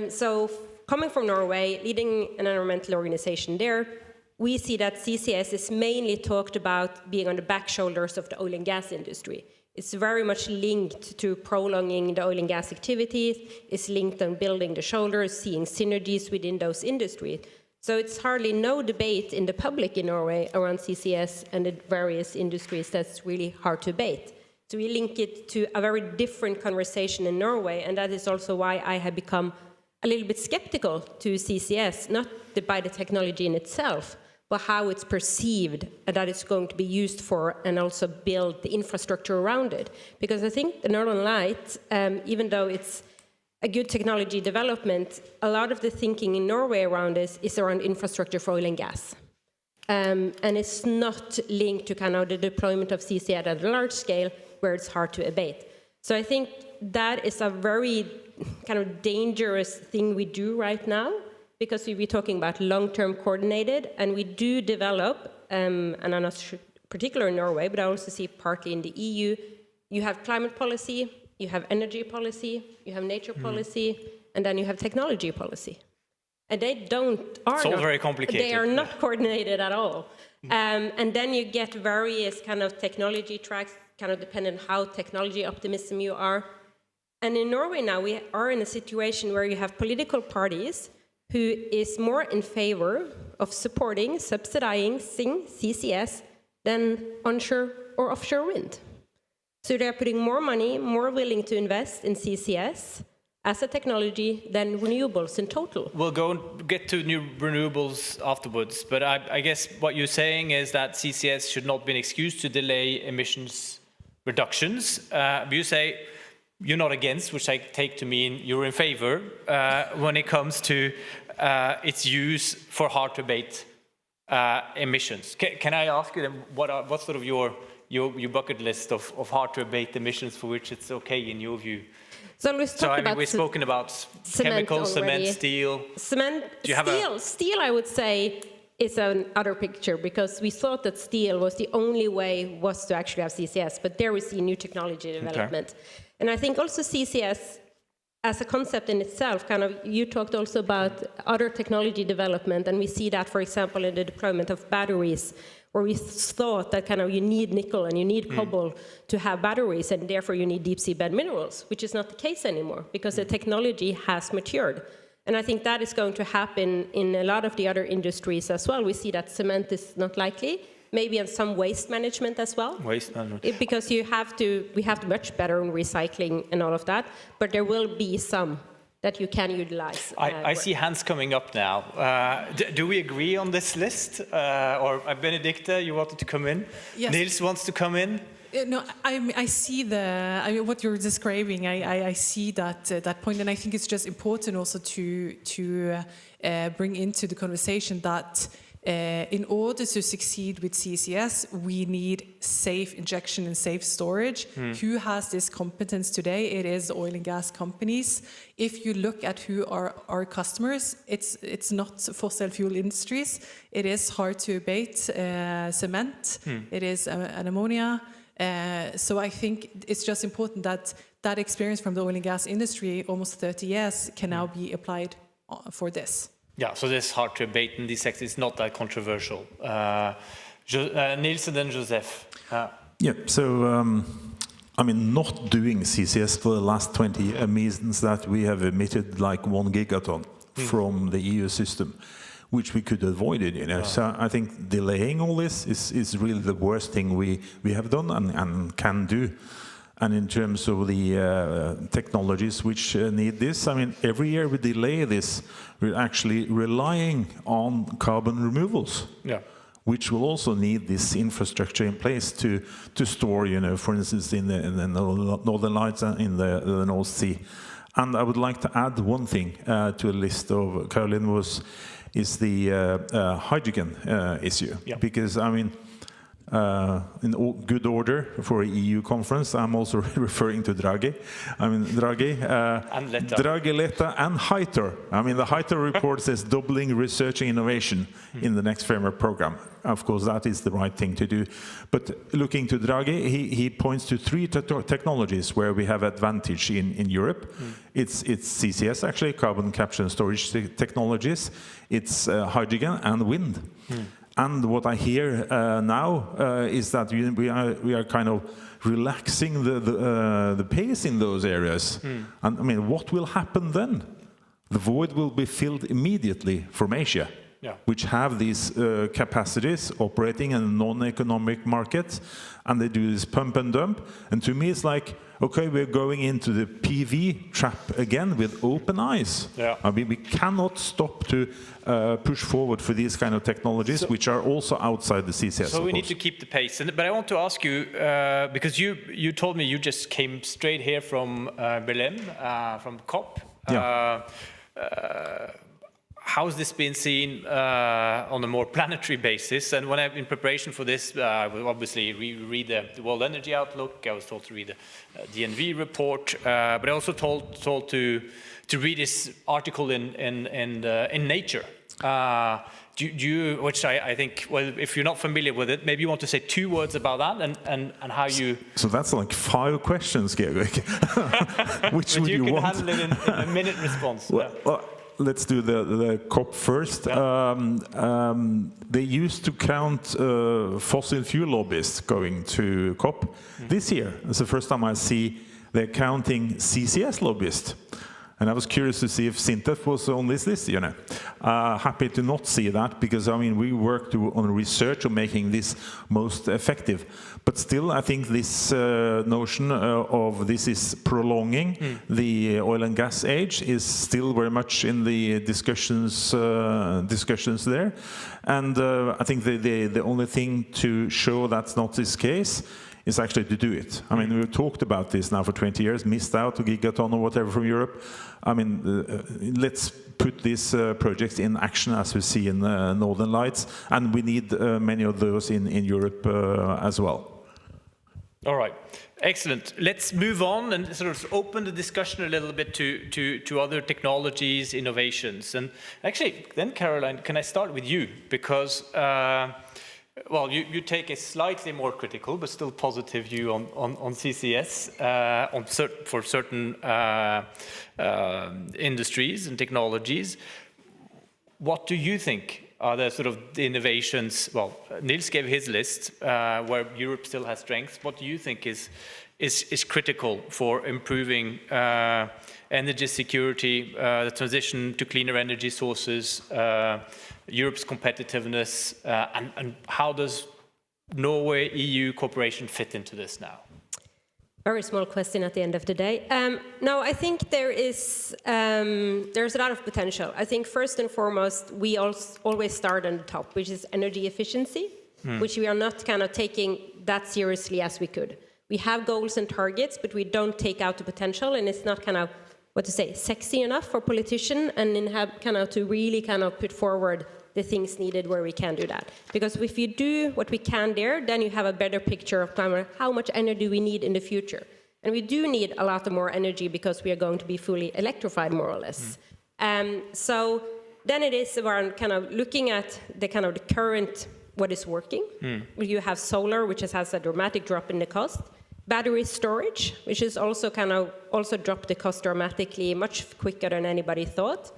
So coming from Norway, leading an environmental organization there, we see that CCS is mainly talked about being on the back shoulders of the oil and gas industry. It's very much linked to prolonging the oil and gas activities. It's linked on building the shoulders, seeing synergies within those industries. So it's hardly no debate in the public in Norway around CCS and the various industries that's really hard to abate. So we link it to a very different conversation in Norway, and that is also why I have become a little bit skeptical to CCS, not by the technology in itself, but how it's perceived and that it's going to be used for, and also build the infrastructure around it. Because I think the Northern Lights, even though it's a good technology development, a lot of the thinking in Norway around this is around infrastructure for oil and gas. and it's not linked to kind of the deployment of CCS at a large scale where it's hard to abate. So I think that is a very kind of dangerous thing we do right now, because we'll be talking about long-term coordinated, and we do develop, and I'm not sure, particularly in Norway, but I also see partly in the EU, you have climate policy, you have energy policy, you have nature policy, and then you have technology policy. And they it's all very complicated. They are not coordinated at all. And then you get various kind of technology tracks, kind of depending on how technology optimism you are. And in Norway now, we are in a situation where you have political parties who is more in favor of supporting, subsidizing CCS than onshore or offshore wind. So they're putting more money, more willing to invest in CCS as a technology than renewables in total. We'll get to new renewables afterwards, but I guess what you're saying is that CCS should not be an excuse to delay emissions reductions. You say you're not against, which I take to mean you're in favor when it comes to its use for hard-to-abate emissions. Can I ask you then, what's sort of your bucket list of hard-to-abate emissions for which it's okay in your view? So we've spoken about chemicals, cement, steel. Steel, I would say, is another picture, because we thought that steel was the only way was to actually have CCS, but there we see new technology development. Okay. And I think also CCS as a concept in itself, kind of, you talked also about other technology development, and we see that, for example, in the deployment of batteries, where we thought that kind of you need nickel and you need cobalt to have batteries, and therefore you need deep sea bed minerals, which is not the case anymore, because the technology has matured. And I think that is going to happen in a lot of the other industries as well. We see that cement is not likely, maybe in some waste management as well. Waste management. Because we have to much better in recycling and all of that, but there will be some that you can utilize. I see hands coming up now. Do we agree on this list? Or Benedicte, you wanted to come in? Yes. Niels wants to come in? No, I see what you're describing. I see that point, and I think it's just important also to bring into the conversation that in order to succeed with CCS, we need safe injection and safe storage. Who has this competence today? It is oil and gas companies. If you look at who are our customers, it's not fossil fuel industries. It is hard to abate cement. It is an ammonia. So I think it's just important that experience from the oil and gas industry, almost 30 years, can now be applied for this. Yeah, so this hard to abate in these sectors is not that controversial. Niels and then Joseph. Yeah, so I mean, not doing CCS for the last 20 years means that we have emitted like 1 gigaton from the EU system, which we could avoid it, you know. So I think delaying all this is really the worst thing we have done and can do. And in terms of the technologies which need this, I mean, every year we delay this, we're actually relying on carbon removals, which will also need this infrastructure in place to store, you know, for instance, in the Northern Lights and in the North Sea. And I would like to add one thing to a list of Caroline is the hydrogen issue, because I mean, in good order for an EU conference, I'm also referring to Draghi. I mean, Draghi, Letta, and Heiter. I mean, the Heiter report says doubling research and innovation in the next framework program. Of course, that is the right thing to do. But looking to Draghi, he points to 3 technologies where we have advantage in Europe. It's CCS, actually, carbon capture and storage technologies. It's hydrogen and wind. And what I hear now is that we are kind of relaxing the pace in those areas. And I mean, what will happen then? The void will be filled immediately from Asia, which have these capacities operating in non-economic markets, and they do this pump and dump. And to me, it's like, okay, we're going into the PV trap again with open eyes. I mean, we cannot stop to push forward for these kind of technologies, which are also outside the CCS. So we need to keep the pace. But I want to ask you, because you told me you just came straight here from Berlin, from COP. how's this been seen on a more planetary basis? And when in preparation for this, I will obviously read the World Energy Outlook. I was told to read the DNV report, but I also told to read this article in Nature. Do you, which I think, well, if you're not familiar with it, maybe you want to say 2 words about that and how you... So that's like 5 questions, Georg. Which would you want? You can handle it in a minute response. Well, let's do the COP first. Yeah. They used to count fossil fuel lobbyists going to COP. This year, it's the first time I see they're counting CCS lobbyists. And I was curious to see if SINTEF was on this list, you know. Happy to not see that, because, I mean, we worked on research on making this most effective. But still, I think this notion of this is prolonging the oil and gas age is still very much in the discussions there. And I think the only thing to show that's not this case is actually to do it. I mean, we've talked about this now for 20 years, missed out a gigaton or whatever from Europe. I mean, let's put these projects in action as we see in Northern Lights, and we need many of those in Europe as well. All right, excellent. Let's move on and sort of open the discussion a little bit to other technologies, innovations. And actually, then Caroline, can I start with you? Because well, you take a slightly more critical but still positive view on CCS for certain industries and technologies. What do you think are the sort of the innovations? Well, Nils gave his list where Europe still has strengths. What do you think is critical for improving energy security, the transition to cleaner energy sources, Europe's competitiveness, and how does Norway-EU cooperation fit into this now? Very small question at the end of the day. No, I think there's a lot of potential. I think first and foremost, we always start on the top, which is energy efficiency, which we are not kind of taking that seriously as we could. We have goals and targets, but we don't take out the potential, and it's not kind of, what to say, sexy enough for politicians, and then have kind of to really kind of put forward the things needed where we can do that. Because if you do what we can there, then you have a better picture of kind of how much energy we need in the future. And we do need a lot more energy because we are going to be fully electrified, more or less. So then it is around kind of looking at the kind of the current, what is working. You have solar, which has a dramatic drop in the cost. Battery storage, which is also kind of also dropped the cost dramatically, much quicker than anybody thought.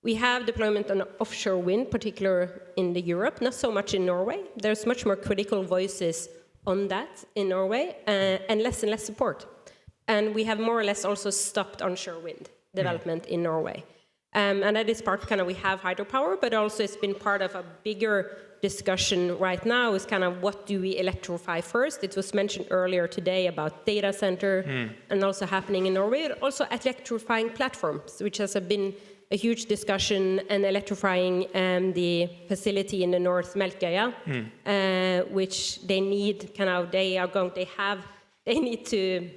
We have deployment on offshore wind, particularly in Europe, not so much in Norway. There's much more critical voices on that in Norway, and less support. And we have more or less also stopped onshore wind development in Norway. And that is part kind of, we have hydropower, but also it's been part of a bigger discussion right now is kind of what do we electrify first. It was mentioned earlier today about data center and also happening in Norway, also electrifying platforms, which has been a huge discussion, and electrifying the facility in the north, Melkøya, which they need kind of, they need to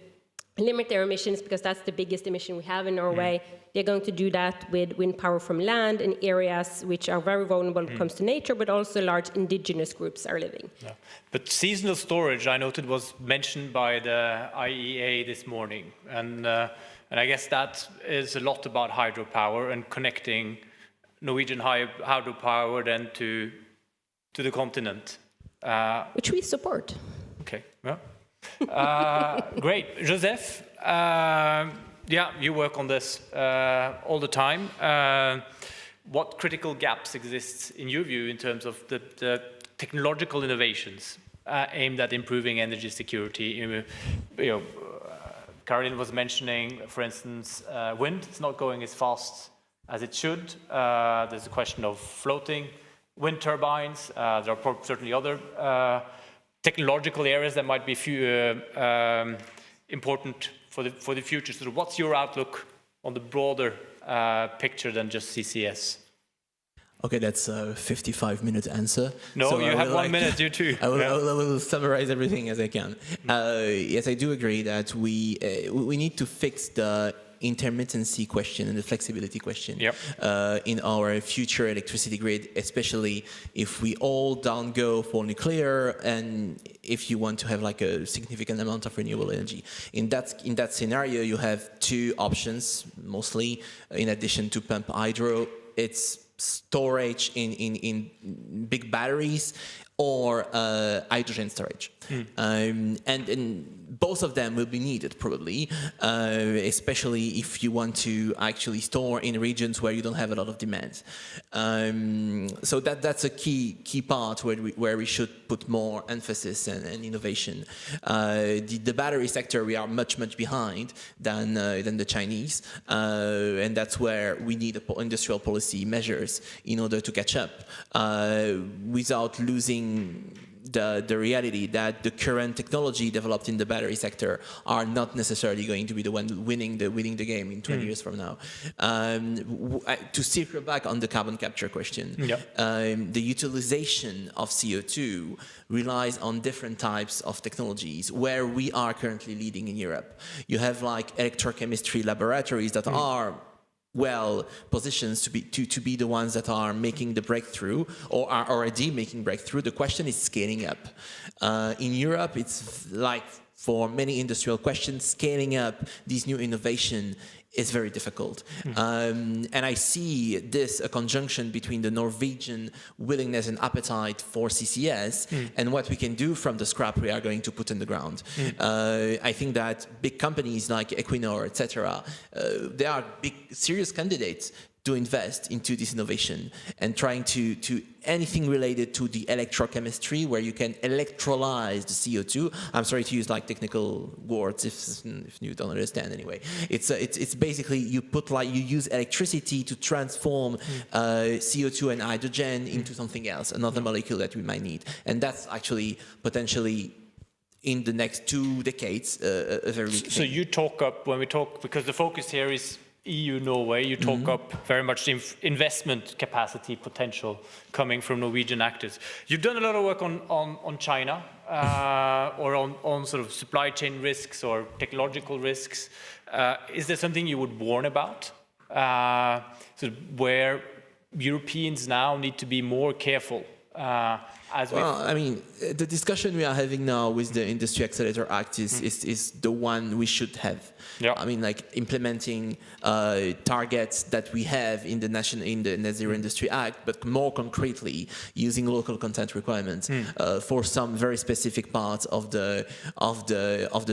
limit their emissions because that's the biggest emission we have in Norway. They're going to do that with wind power from land in areas which are very vulnerable when it comes to nature, but also large indigenous groups are living. Yeah. But seasonal storage, I noted, was mentioned by the IEA this morning. And I guess that is a lot about hydropower and connecting Norwegian hydropower then to the continent. Which we support. Okay, yeah. Great. Joseph, yeah, you work on this all the time. What critical gaps exist in your view in terms of the technological innovations aimed at improving energy security? Caroline was mentioning, for instance, wind. It's not going as fast as it should. There's a question of floating wind turbines. There are certainly other technological areas that might be important for the future. So what's your outlook on the broader picture than just CCS? Okay, that's a 55-minute answer. No, so you have 1 minute, you too. I will summarize everything as I can. Yes, I do agree that we need to fix the intermittency question and the flexibility question Yep. In our future electricity grid, especially if we all don't go for nuclear and if you want to have like a significant amount of renewable energy. In that scenario, you have two options, mostly in addition to pump hydro. It's storage in big batteries or hydrogen storage. And both of them will be needed probably, especially if you want to actually store in regions where you don't have a lot of demand. So that's a key part where we should put more emphasis and innovation. The battery sector, we are much behind than the Chinese, and that's where we need industrial policy measures in order to catch up, without losing the reality that the current technology developed in the battery sector are not necessarily going to be the one winning the game in 20 years from now. To circle back on the carbon capture question, the utilization of CO2 relies on different types of technologies where we are currently leading in Europe. You have like electrochemistry laboratories that are well positioned to be the ones that are making the breakthrough or are already making breakthrough. The question is scaling up. In Europe, it's like for many industrial questions, scaling up these new innovation is very difficult. And I see this a conjunction between the Norwegian willingness and appetite for CCS and what we can do from the scrap we are going to put in the ground. I think that big companies like Equinor, etc., they are big, serious candidates to invest into this innovation and trying to anything related to the electrochemistry where you can electrolyze the CO2. I'm sorry to use like technical words if you don't understand anyway. It's basically you use electricity to transform CO2 and hydrogen into something else, another molecule that we might need. And that's actually potentially in the next 2 decades a very big thing. So you talk up, when we talk, because the focus here is EU-Norway, you talk up very much the investment capacity potential coming from Norwegian actors. You've done a lot of work on China, or on sort of supply chain risks or technological risks. Is there something you would warn about, sort of where Europeans now need to be more careful? I mean, the discussion we are having now with the Industry Accelerator Act is the one we should have. I mean, like implementing targets that we have in the Net Zero Industry Act, but more concretely using local content requirements for some very specific parts of the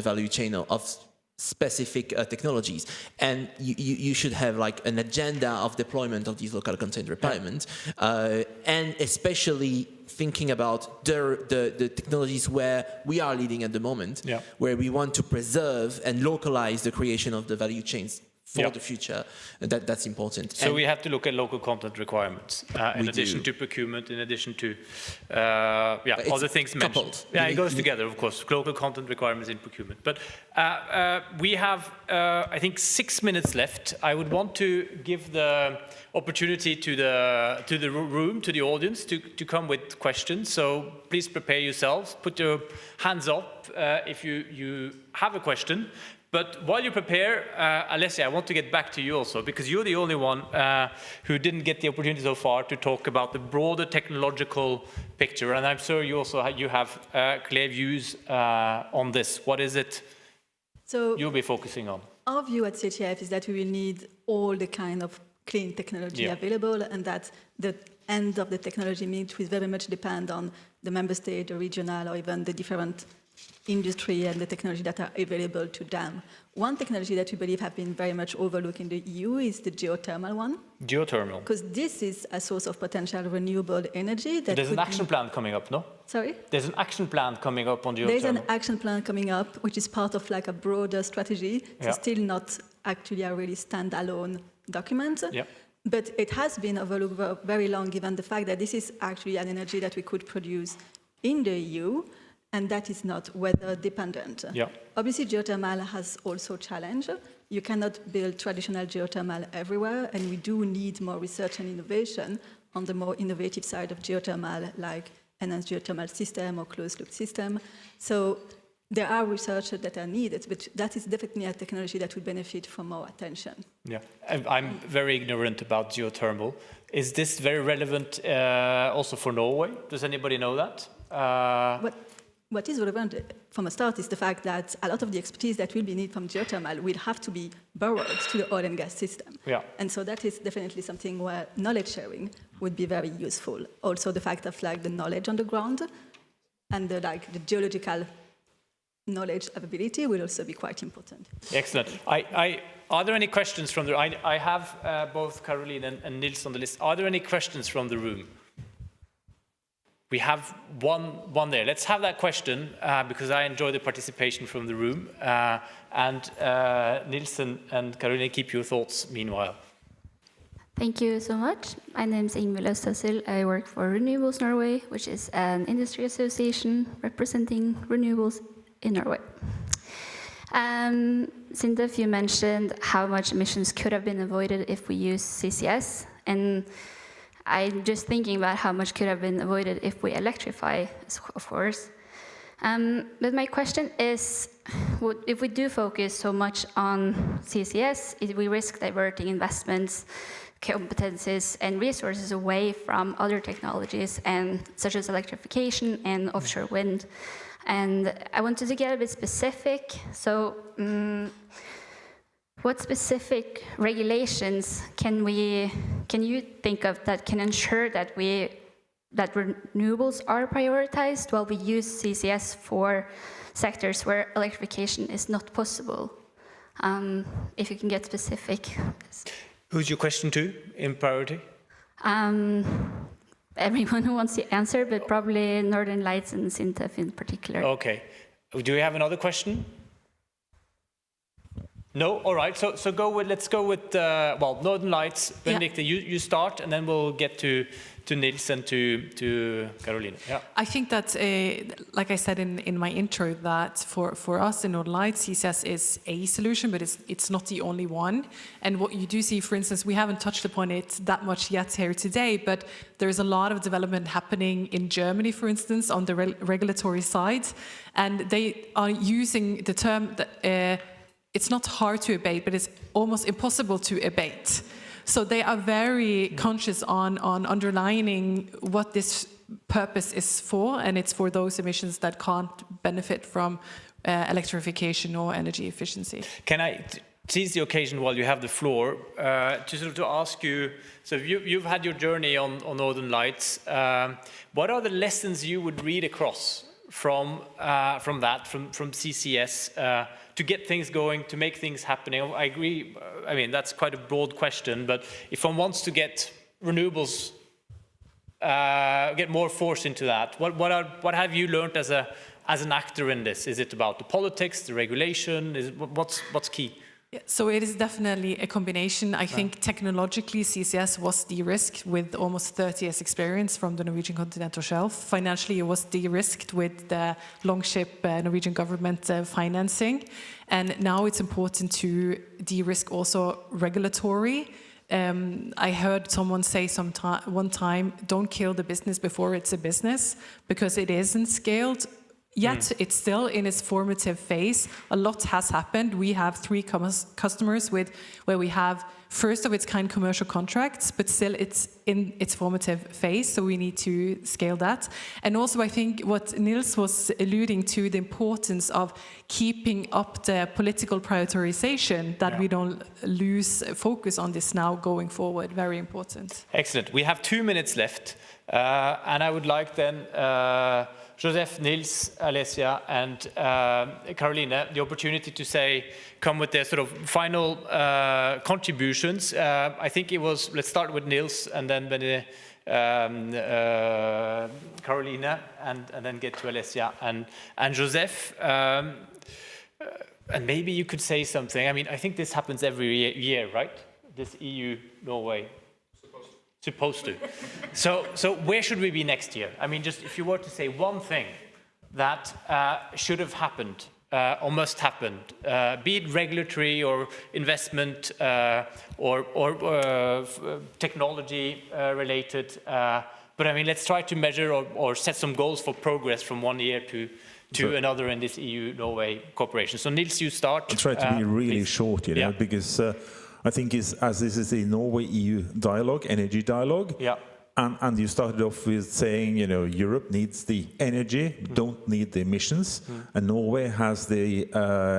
value chain of specific technologies, and you should have like an agenda of deployment of these local content requirements, and especially thinking about the technologies where we are leading at the moment, where we want to preserve and localize the creation of the value chains for the future. That's important. So we have to look at local content requirements in addition to procurement, in addition to other things mentioned. Yeah, it goes together, of course, local content requirements in procurement. But we have, I think, 6 minutes left. I would want to give the opportunity to the room, to the audience, to come with questions. So please prepare yourselves. Put your hands up if you have a question. But while you prepare, Alessia, I want to get back to you also, because you're the only one who didn't get the opportunity so far to talk about the broader technological picture. And I'm sure you also have clear views on this. What is it you'll be focusing on? Our view at CTF is that we will need all the kind of clean technology available, and that the end of the technology mix will very much depend on the member state, the regional, or even the different industry and the technology that are available to them. One technology that we believe have been very much overlooked in the EU is the geothermal one. Geothermal. Because this is a source of potential renewable energy. There's an action plan coming up, no? Sorry? There's an action plan coming up on geothermal. There's an action plan coming up, which is part of like a broader strategy. So still not actually a really standalone document. But it has been overlooked for very long, given the fact that this is actually an energy that we could produce in the EU, and that is not weather dependent. Obviously, geothermal has also challenge. You cannot build traditional geothermal everywhere, and we do need more research and innovation on the more innovative side of geothermal, like enhanced geothermal system or closed-loop system. So there are researchers that are needed, but that is definitely a technology that would benefit from more attention. Yeah, I'm very ignorant about geothermal. Is this very relevant also for Norway? Does anybody know that? What is relevant from a start is the fact that a lot of the expertise that will be needed from geothermal will have to be borrowed to the oil and gas system. Yeah. And so that is definitely something where knowledge sharing would be very useful. Also the fact of like the knowledge on the ground and the geological knowledge ability will also be quite important. Excellent. Are there any questions from the room? I have both Caroline and Nils on the list. Are there any questions from the room? We have one there. Let's have that question because I enjoy the participation from the room. And Nils and Caroline, keep your thoughts meanwhile. Thank you so much. My name is Ingvild Østasil. I work for Renewables Norway, which is an industry association representing renewables in Norway. Sintef, you mentioned how much emissions could have been avoided if we use CCS, and I'm just thinking about how much could have been avoided if we electrify, of course. But my question is, if we do focus so much on CCS, we risk diverting investments, competences, and resources away from other technologies, and such as electrification and offshore wind. And I wanted to get a bit specific. So, what specific regulations can you think of that can ensure that renewables are prioritized while we use CCS for sectors where electrification is not possible? If you can get specific. Who's your question to in priority? Everyone who wants to answer, but probably Northern Lights and Sintef in particular. Okay. Do we have another question? No? All right. So let's go with, Northern Lights. Benedicte, you start, and then we'll get to Nils and to Caroline. Yeah. I think that, like I said in my intro, that for us in Northern Lights, CCS is a solution, but it's not the only one. And what you do see, for instance, we haven't touched upon it that much yet here today, but there's a lot of development happening in Germany, for instance, on the regulatory side. And they are using the term that it's not hard to abate, but it's almost impossible to abate. So they are very conscious on underlining what this purpose is for, and it's for those emissions that can't benefit from electrification or energy efficiency. Can I seize the occasion while you have the floor to ask you, so you've had your journey on Northern Lights. What are the lessons you would read across from CCS to get things going, to make things happening? I agree. I mean, that's quite a broad question, but if one wants to get renewables, get more force into that, what have you learned as an actor in this? Is it about the politics, the regulation? What's key? Yeah, so it is definitely a combination. I think technologically CCS was de-risked with almost 30 years experience from the Norwegian continental shelf. Financially it was de-risked with the Longship Norwegian government financing. And now it's important to de-risk also regulatory. I heard someone say one time, don't kill the business before it's a business, because it isn't scaled. Yet it's still in its formative phase. A lot has happened. We have 3 customers where we have first of its kind commercial contracts, but still it's in its formative phase, so we need to scale that. And also I think what Nils was alluding to, the importance of keeping up the political prioritization, that we don't lose focus on this now going forward. Very important. Excellent. We have 2 minutes left, and I would like then Joseph, Nils, Alessia, and Caroline, the opportunity to come with their sort of final contributions. I think it was, let's start with Nils, and then Caroline, and then get to Alessia and Joseph. And maybe you could say something. I mean, I think this happens every year, right? This EU-Norway. Supposed to. So where should we be next year? I mean, just if you were to say one thing that should have happened or must happen, be it regulatory or investment or technology related. But I mean, let's try to measure or set some goals for progress from 1 year to another in this EU-Norway cooperation. So Nils, you start. I'll try to be really short, because I think as this is a Norway-EU dialogue, energy dialogue, and you started off with saying, Europe needs the energy, don't need the emissions, and Norway has the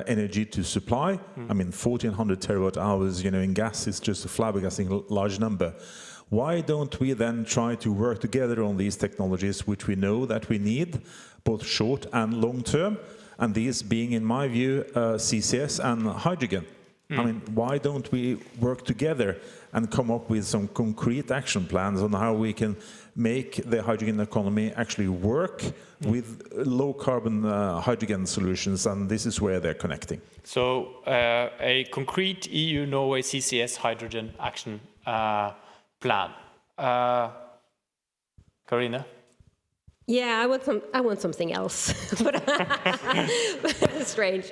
energy to supply. I mean, 1,400 terawatt hours, in gas is just a flabbergasting large number. Why don't we then try to work together on these technologies, which we know that we need, both short and long term, and these being, in my view, CCS and hydrogen? I mean, why don't we work together and come up with some concrete action plans on how we can make the hydrogen economy actually work with low-carbon hydrogen solutions, and this is where they're connecting. So a concrete EU-Norway CCS hydrogen action plan. Karina? Yeah, I want something else, but strange.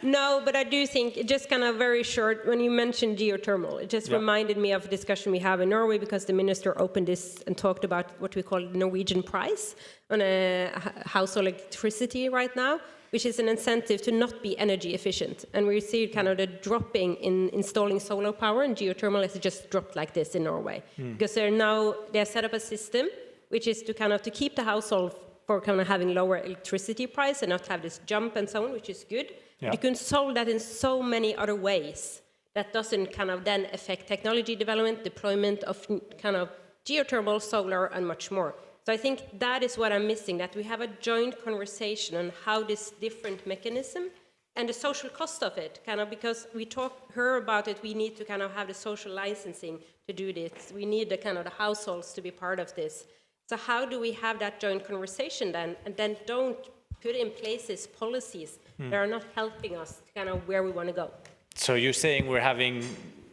No, but I do think, just kind of very short, when you mentioned geothermal, it just reminded me of a discussion we have in Norway, because the minister opened this and talked about what we call the Norwegian price on a household electricity right now, which is an incentive to not be energy efficient. And we see kind of the dropping in installing solar power, and geothermal has just dropped like this in Norway, because they're set up a system which is to keep the household for kind of having lower electricity price and not have this jump and so on, which is good. Yeah. You can solve that in so many other ways that doesn't kind of then affect technology development, deployment of kind of geothermal, solar, and much more. So I think that is what I'm missing, that we have a joint conversation on how this different mechanism and the social cost of it, kind of, because we heard about it, we need to kind of have the social licensing to do this. We need the kind of the households to be part of this. So how do we have that joint conversation then, and then don't put in place these policies that are not helping us kind of where we want to go? So you're saying we're having,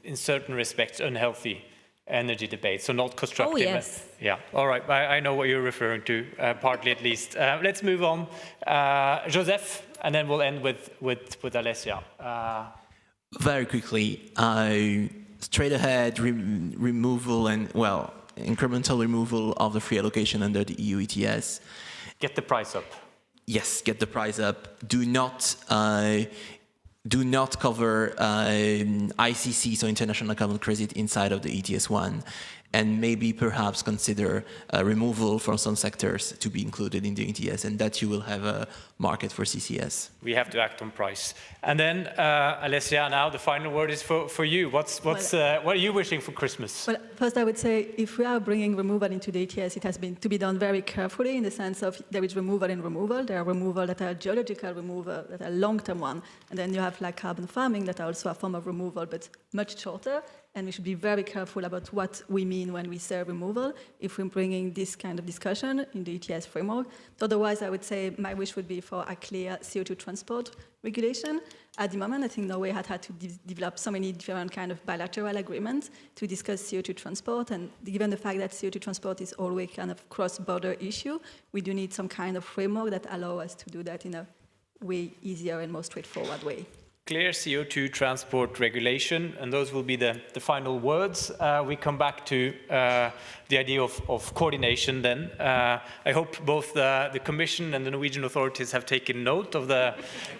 in certain respects, unhealthy energy debate, so not constructive. Oh, yes. Yeah, all right, I know what you're referring to, partly at least. Let's move on. Joseph, and then we'll end with Alessia. Very quickly, straight ahead removal and, well, incremental removal of the free allocation under the EU ETS. Get the price up. Yes, get the price up. Do not cover ICC, so International Carbon Credit, inside of the ETS1, and maybe perhaps consider removal from some sectors to be included in the ETS, and that you will have a market for CCS. We have to act on price. And then, Alessia, now the final word is for you. What are you wishing for Christmas? Well, first I would say, if we are bringing removal into the ETS, it has been to be done very carefully, in the sense of there is removal and removal. There are removal that are geological removal, that are long-term one, and then you have like carbon farming that are also a form of removal, but much shorter. And we should be very careful about what we mean when we say removal, if we're bringing this kind of discussion in the ETS framework. Otherwise, I would say my wish would be for a clear CO2 transport regulation. At the moment, I think Norway had to develop so many different kind of bilateral agreements to discuss CO2 transport. And given the fact that CO2 transport is always kind of cross-border issue, we do need some kind of framework that allow us to do that in a way easier and more straightforward way. Clear CO2 transport regulation, and those will be the final words. We come back to the idea of coordination then. I hope both the Commission and the Norwegian authorities have taken note of the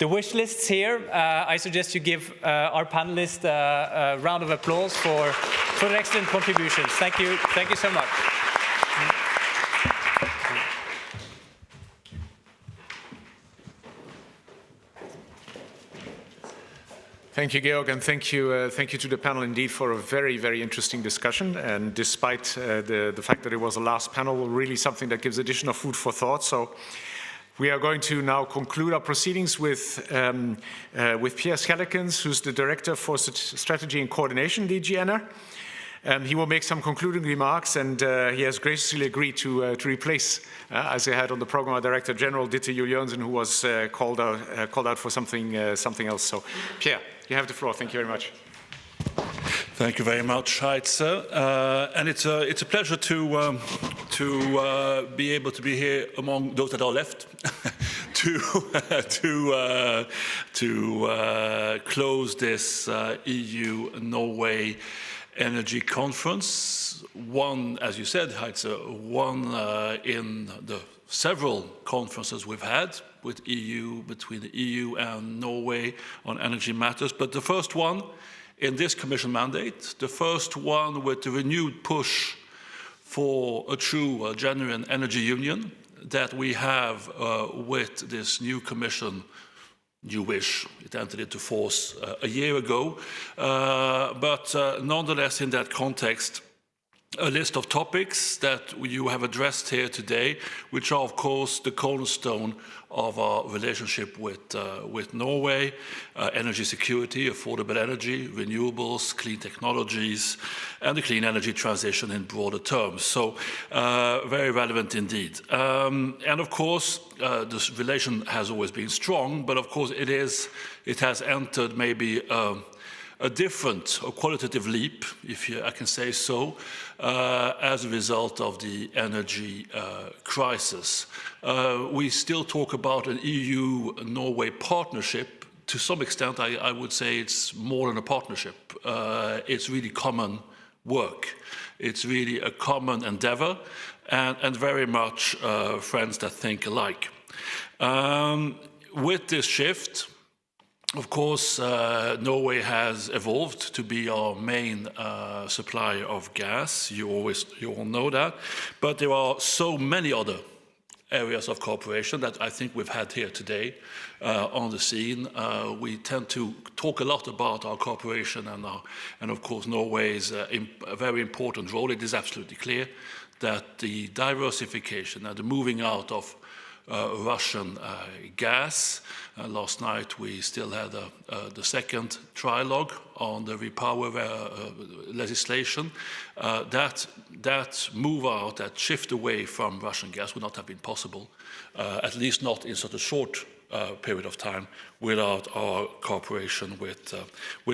wish lists here. I suggest you give our panelists a round of applause for their excellent contributions. Thank you so much. Thank you, Georg, and thank you to the panel indeed for a very, very interesting discussion. And despite the fact that it was the last panel, really something that gives additional food for thought. So we are going to now conclude our proceedings with Pierre Schellekens, who's the Director for Strategy and Coordination, DG ENER. He will make some concluding remarks, and he has graciously agreed to replace, as I had on the program, our Director General, Jørgensen, who was called out for something else. So, Pierre, you have the floor. Thank you very much. Thank you very much, Heitze. And it's a pleasure to be able to be here among those that are left to close this EU-Norway Energy Conference. One, as you said, Heitze, one in the several conferences we've had between the EU and Norway on energy matters. But the first one in this Commission mandate, the first one with the renewed push for a true, genuine energy union that we have with this new Commission. You wish it entered into force a year ago, but nonetheless, in that context, a list of topics that you have addressed here today, which are, of course, the cornerstone of our relationship with Norway: energy security, affordable energy, renewables, clean technologies, and the clean energy transition in broader terms. So, very relevant indeed. And of course, this relation has always been strong, but of course, it has entered maybe a different, a qualitative leap, if I can say so, as a result of the energy crisis. We still talk about an EU-Norway partnership. To some extent, I would say it's more than a partnership. It's really common work. It's really a common endeavor, and very much friends that think alike. With this shift, of course, Norway has evolved to be our main supplier of gas. You all know that. But there are so many other areas of cooperation that I think we've had here today on the scene. We tend to talk a lot about our cooperation and of course, Norway's a very important role. It is absolutely clear that the diversification and the moving out of Russian gas. Last night we still had the second trilogue on the repower legislation. That move out, that shift away from Russian gas would not have been possible, at least not in such a short period of time, without our cooperation with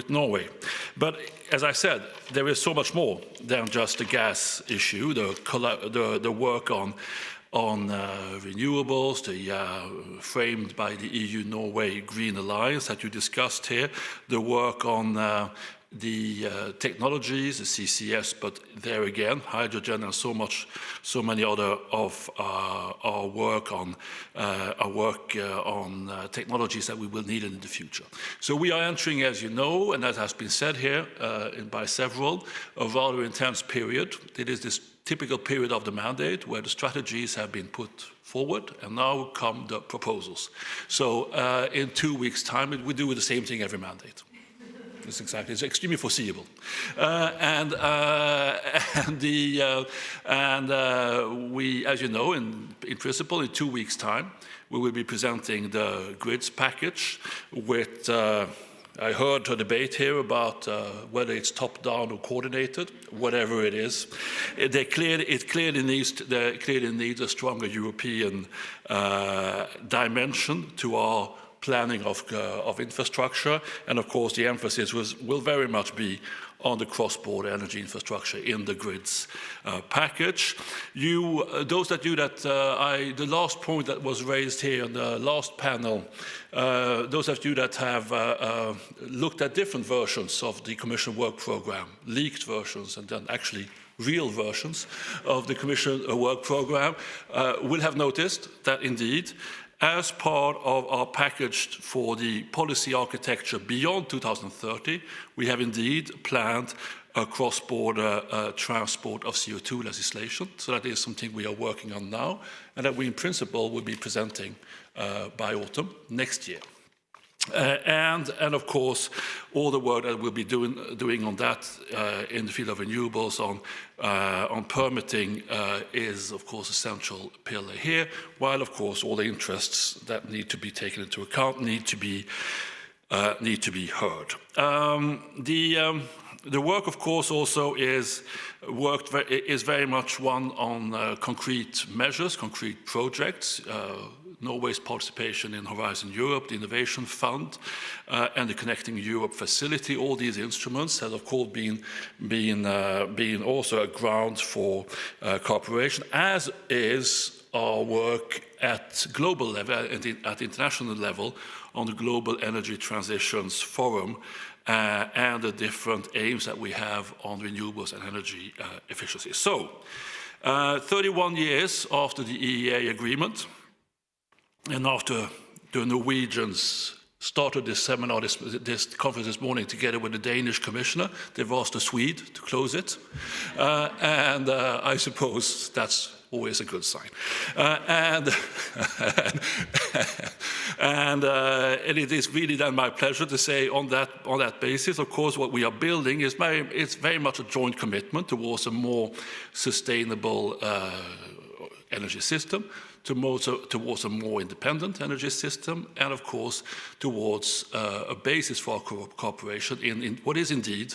Norway. But as I said, there is so much more than just the gas issue. The work on renewables, framed by the EU-Norway Green Alliance that you discussed here, the work on the technologies, the CCS, but there again, hydrogen and so many other of our work on technologies that we will need in the future. So we are entering, as you know, and that has been said here by several, a rather intense period. It is this typical period of the mandate where the strategies have been put forward and now come the proposals. So in 2 weeks' time, we do the same thing every mandate. It's extremely foreseeable. We, as you know, in principle, in 2 weeks' time, we will be presenting the grids package with I heard a debate here about whether it's top-down or coordinated, whatever it is. It clearly needs a stronger European dimension to our planning of infrastructure, and of course the emphasis will very much be on the cross-border energy infrastructure in the grids package. The last point that was raised here in the last panel, those of you that have looked at different versions of the Commission work program, leaked versions and then actually real versions of the Commission work program, will have noticed that indeed, as part of our package for the policy architecture beyond 2030, we have indeed planned a cross-border transport of CO2 legislation. So that is something we are working on now, and that we in principle will be presenting by autumn next year. And of course, all the work that we'll be doing on that in the field of renewables, on permitting, is of course a central pillar here. While of course all the interests that need to be taken into account need to be heard. The work, of course, also is very much one on concrete measures, concrete projects. Norway's participation in Horizon Europe, the Innovation Fund, and the Connecting Europe facility. All these instruments have, of course, been also a ground for cooperation, as is our work at global level, at international level, on the Global Energy Transitions Forum, and the different aims that we have on renewables and energy efficiency. So, 31 years after the EEA agreement, And after the Norwegians started this seminar, this conference this morning together with the Danish commissioner, they've asked the Swede to close it. And I suppose that's always a good sign. And it is really then my pleasure to say on that basis, of course, what we are building is it's very much a joint commitment towards a more sustainable energy system, towards a more independent energy system, and of course towards a basis for our cooperation in what is indeed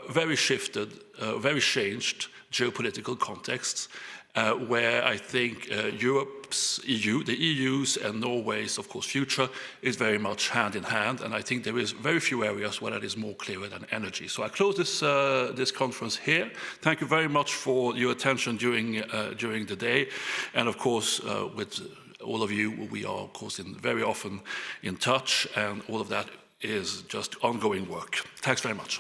very shifted, very changed geopolitical contexts, where I think Europe's the EU's and Norway's, of course, future is very much hand in hand, and I think there is very few areas where that is more clearer than energy. So I close this conference here. Thank you very much for your attention during the day, and of course, with all of you, we are, of course, very often in touch, and all of that is just ongoing work. Thanks very much.